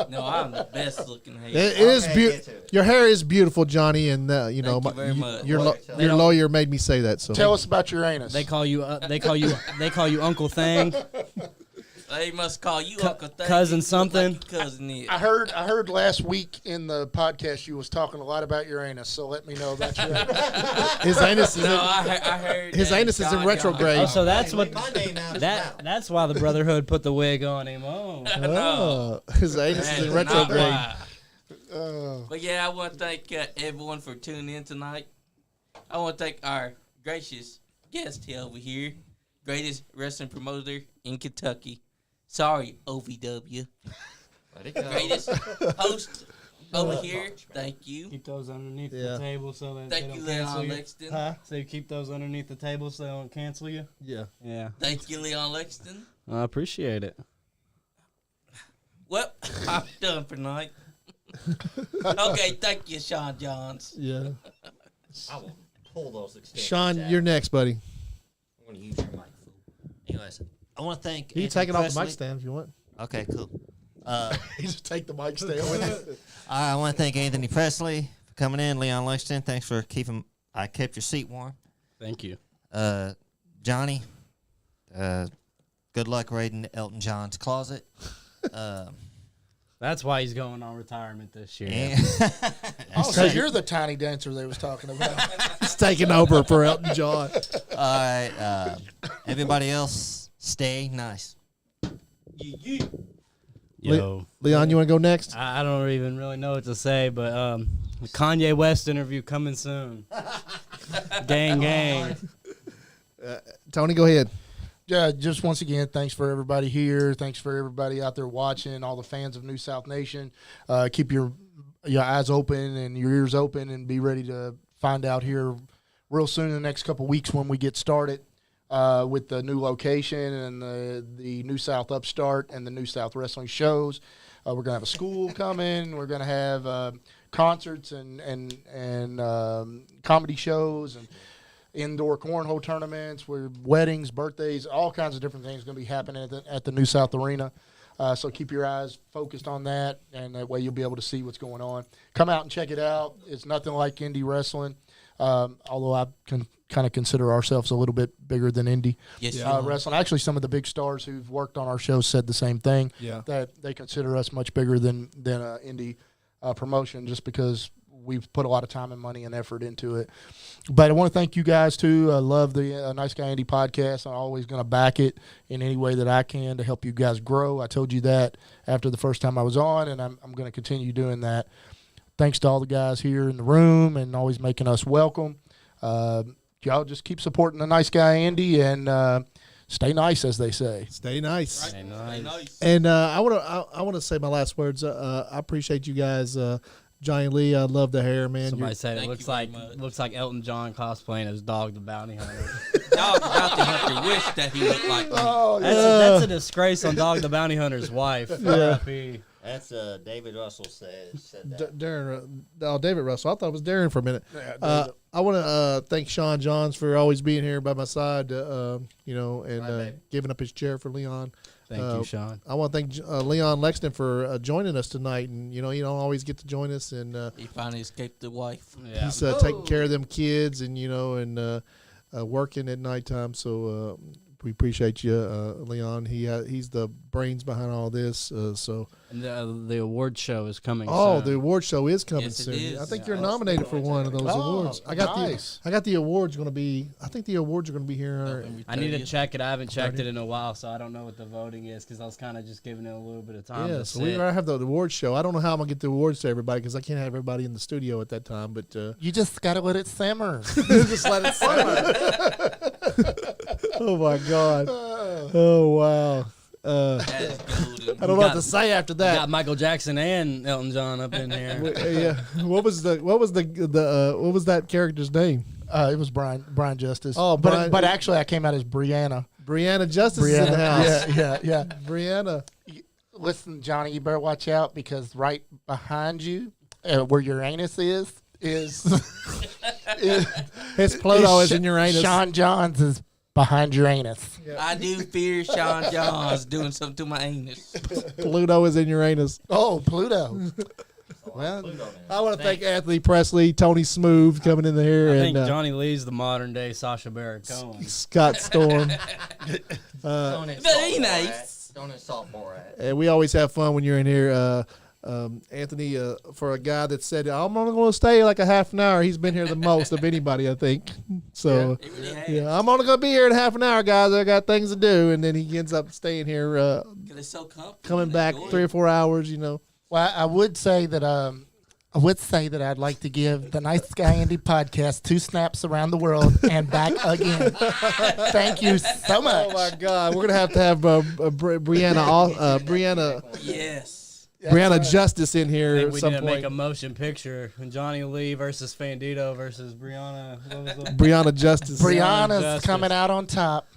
No, I'm the best looking hair. It is Okay, beautiful. get to it. Your hair is beautiful, Johnny, and you know Thank you very much. your lawyer made me say that. So Tell us about your anus. They call you Uncle Thang. They must call you Uncle Thing. cousin You look something. Like your cousin is. I heard last week in the podcast you was talking a lot about your anus, so let me know about your anus. his anus is No, I heard his that anus is in John retrograde. Oh, so that's what My name out his mouth. that's why the Brotherhood put the wig on him. Oh, Oh, his anus is in That's not retrograde. why. But yeah, I want to thank everyone for tuning in tonight. I want to thank our gracious guest here over here, greatest wrestling promoter in Kentucky. Sorry, OVW. Let it go. Greatest host over here. Thank you. keep those underneath Yeah. the table so that Thank they you, don't cancel Leon you. Lexington. Huh? So you keep those underneath the table so they don't cancel you. Yeah. Yeah, Thank you, Leon Lexington. I appreciate it. Well, I'm done for tonight. Okay, thank you, Sean Johns. Yeah. I will pull those extensions Sean, out. you're next, buddy. I'm going to use your mic, fool. Anyways, I want to thank You can Anthony take it off the Presley. mic stand if you want. Okay, cool. He just take the mic stand with it. I want to thank Anthony Presley for coming in. Leon Lexington, thanks for keeping. I kept your seat warm. Thank you. Johnny, good luck raiding Elton John's closet. That's why he's going on retirement this year. And Oh, so you're the tiny dancer they was talking about. It's taking over for Elton John. all right, everybody else, stay nice. Yo, Leon, you want to go next? I don't even really know what to say, but the Kanye West interview coming soon. Gang, gang. Tony, go ahead. Yeah, just once again, thanks for everybody here. Thanks for everybody out there watching, all the fans of New South Nation. Keep your eyes open and your ears open and be ready to find out here real soon in the next couple weeks when we get started with the new location and the New South Upstart and the New South Wrestling shows. We're going to have a school coming. We're going to have concerts and comedy shows and indoor cornhole tournaments, where weddings, birthdays, all kinds of different things going to be happening at the New South Arena. So keep your eyes focused on that, and that way you'll be able to see what's going on. Come out and check it out. It's nothing like indie wrestling, although I can kind of consider ourselves a little bit bigger than indie wrestling. Actually, some of the big stars who've worked on our show said the same thing, that they consider us much bigger than indie promotion, just because we've put a lot of time and money and effort into it. But I want to thank you guys, too. I love the Nice Guy Andy podcast. I'm always going to back it in any way that I can to help you guys grow. I told you that after the first time I was on, and I'm going to continue doing that. Thanks to all the guys here in the room and always making us welcome. Y'all just keep supporting the Nice Guy Andy and stay nice, as they say. Stay nice. Stay nice. And I want to say my last words. I appreciate you guys. Johnny Lee, I love the hair, man. Somebody said it Thank looks you very like much. Elton John cosplaying as Dog the Bounty Hunter. Dog the Bounty Hunter wish that he looked like me. That's a disgrace on Dog the Bounty Hunter's wife. R.I.P. That's David Russell said that. David Russell. I thought it was Darren for a minute. I want to thank Sean Johns for always being here by my side, and giving up his chair for Leon. Thank you, Sean. I want to thank Leon Lexington for joining us tonight. And, you don't always get to join us. And He finally escaped the wife. Yeah. he's taking care of them kids and, working at nighttime. So we appreciate you, Leon. He's the brains behind all this. And the award show is coming Oh, soon. the award show is coming Yes, it soon. is. I think you're nominated for one of those awards. I got the awards going to be. I think the awards are going to be here. I need to check it. I haven't checked it in a while, so I don't know what the voting is because I was kind of just giving it a little bit of time. Yeah, to so sit. we have the awards show. I don't know how I'm going to get the awards to everybody because I can't have everybody in the studio at that time. But You just got to let it simmer. just let it simmer. Oh my God! Oh wow! That is golden. I don't know what to say after We that. got Michael Jackson and Elton John up in here. Yeah. What was that character's name? It was Brian Justice. Oh, Brian- but actually I came out as Brianna. Brianna Justice is in the house. Yeah. Brianna. Listen, Johnny, you better watch out because right behind you, where your anus is His Pluto is in Uranus. Sean Johns is behind your anus. I do fear Sean Johns doing something to my anus. Pluto is in Uranus. Oh, Pluto. Well, I want to thank Anthony Presley, Tony Smooth coming in here, I think and Johnny Lee's the modern day Sacha Baron Cohen. Scott Storm. Don't Very nice. Don't insult Borat. And we always have fun when you're in here. Anthony, for a guy that said, I'm only going to stay like a half an hour, he's been here the most of anybody, I think. So, It really has. yeah, I'm only going to be here in half an hour, guys. I got things to do. And then he ends up staying here, 'Cause it's so comfortable. coming back Enjoy 3 or it. 4 hours, well, I would say that I'd like to give the Nice Guy Andy podcast 2 snaps around the world and back again. Thank you so much. Oh, my God. We're going to have Brianna Yes. Justice in I here think at we some need to make point. a motion picture. Johnny Lee versus Fandito versus Brianna. What was it? Brianna Justice. Brianna's Justice. coming out on top.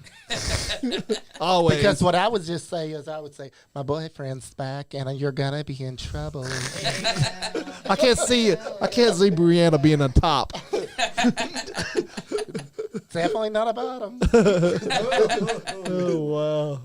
Always. Because what I would just say is I would say, my boyfriend's back and you're going to be in trouble. I can't see Brianna being on top. Definitely not a bottom. Oh, wow.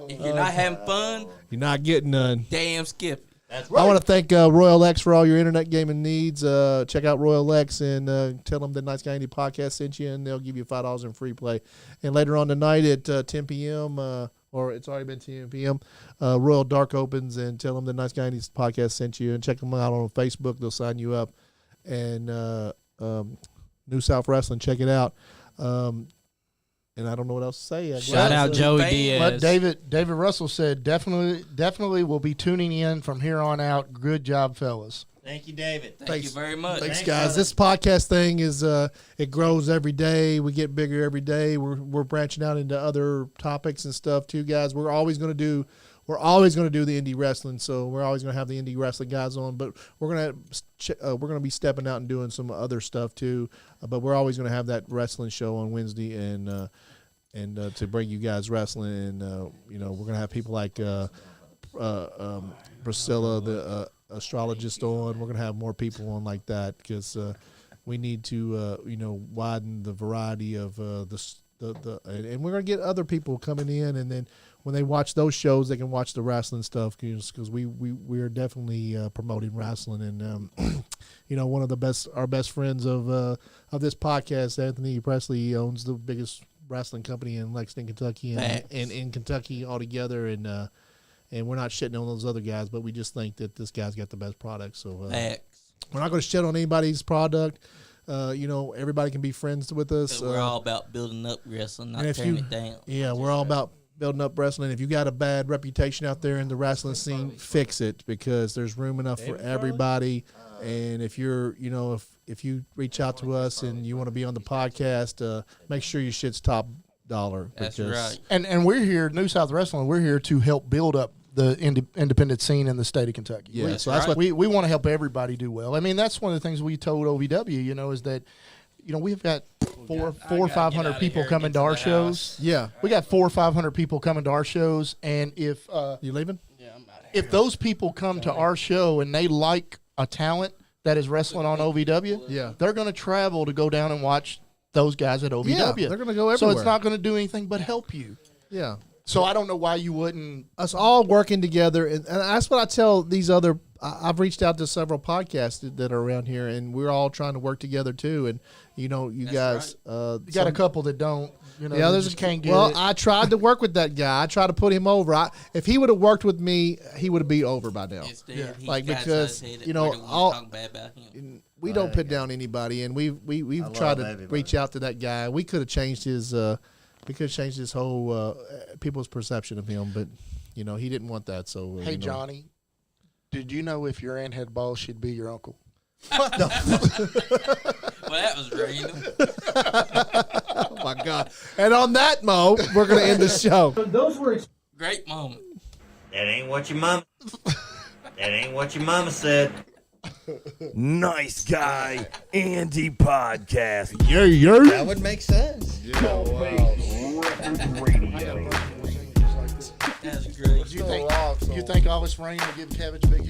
If you're not having fun, You're not getting none. damn skip. That's I want to thank Royal X for all your internet gaming needs. Check out Royal X and tell them the Nice Guy Andy podcast sent you, and they'll give you $5 in free play. And later on tonight at 10 p.m., or it's already been 10 p.m., Royal Dark opens, and tell them the Nice Guy Andy podcast sent you, and check them out on Facebook. They'll sign you up. And New South Wrestling, check it out. And I don't know what else to say. Shout out Joey Fan- Diaz. But David Russell said definitely will be tuning in from here on out. Good job, fellas. Thank you, David. Thank you very much. Thanks, Thanks, guys. brother. This podcast thing is it grows every day. We get bigger every day. We're branching out into other topics and stuff too, guys. We're always going to do the indie wrestling. So we're always going to have the indie wrestling guys on, but we're going to be stepping out and doing some other stuff too. But we're always going to have that wrestling show on Wednesday and to bring you guys wrestling. And we're going to have people like Priscilla, the astrologist, on. We're going to have more people on like that because we need to widen the variety of and we're going to get other people coming in, and then when they watch those shows, they can watch the wrestling stuff because we are definitely promoting wrestling. And one of our best friends of this podcast, Anthony Presley, he owns the biggest wrestling company in Lexington, Kentucky, and in Kentucky altogether. And we're not shitting on those other guys, but we just think that this guy's got the best product. So we're not going to shit on anybody's product. Everybody can be friends with us. We're all about building up wrestling, not if tearing you- it down. Yeah, we're all about building up wrestling. If you got a bad reputation out there in the wrestling scene, fix it because there's room enough for everybody. And if you're, if you reach out to us and you want to be on the podcast, make sure your shit's top dollar. That's because- right. And we're here, New South Wrestling. We're here to help build up the independent scene in the state of Kentucky. Yeah, That's so that's right. what We want to help everybody do well. I mean, that's one of the things we told OVW, is that, we've got four or 500 people coming to our shows. Yeah. We got 400 or 500 people coming to our shows, and if You leaving? if those people come to our show and they like a talent that is wrestling on OVW, Yeah. they're going to travel to go down and watch those guys at OVW. Yeah, they're gonna go So everywhere. it's not going to do anything but help you. Yeah. So I don't know why you wouldn't. Us all working together, and that's what I tell these other. I've reached out to several podcasts that are around here, and we're all trying to work together too. And you guys, You got a couple that don't. yeah, they there's just can't get well, it. I tried to work with that guy. I tried to put him over. If he would have worked with me, he would have been over by now. Instead, he Like, got because, us headed. you know, We're the ones all- talking bad about him. We don't put down anybody, and we've love tried to everybody. reach out to that guy. We could have changed his. We could have changed his whole people's perception of him, but he didn't want that. So Hey, Johnny, did you know if your aunt had balls, she'd be your uncle? Well, that was random. Oh my God! And on that, Mo, we're gonna end the show. Great moment. That ain't what your mama. That ain't what your mama said. Nice Guy Andy podcast. Yeah. That would make sense. Radio. That's great. You think all this rain will give Cabbage a big hit?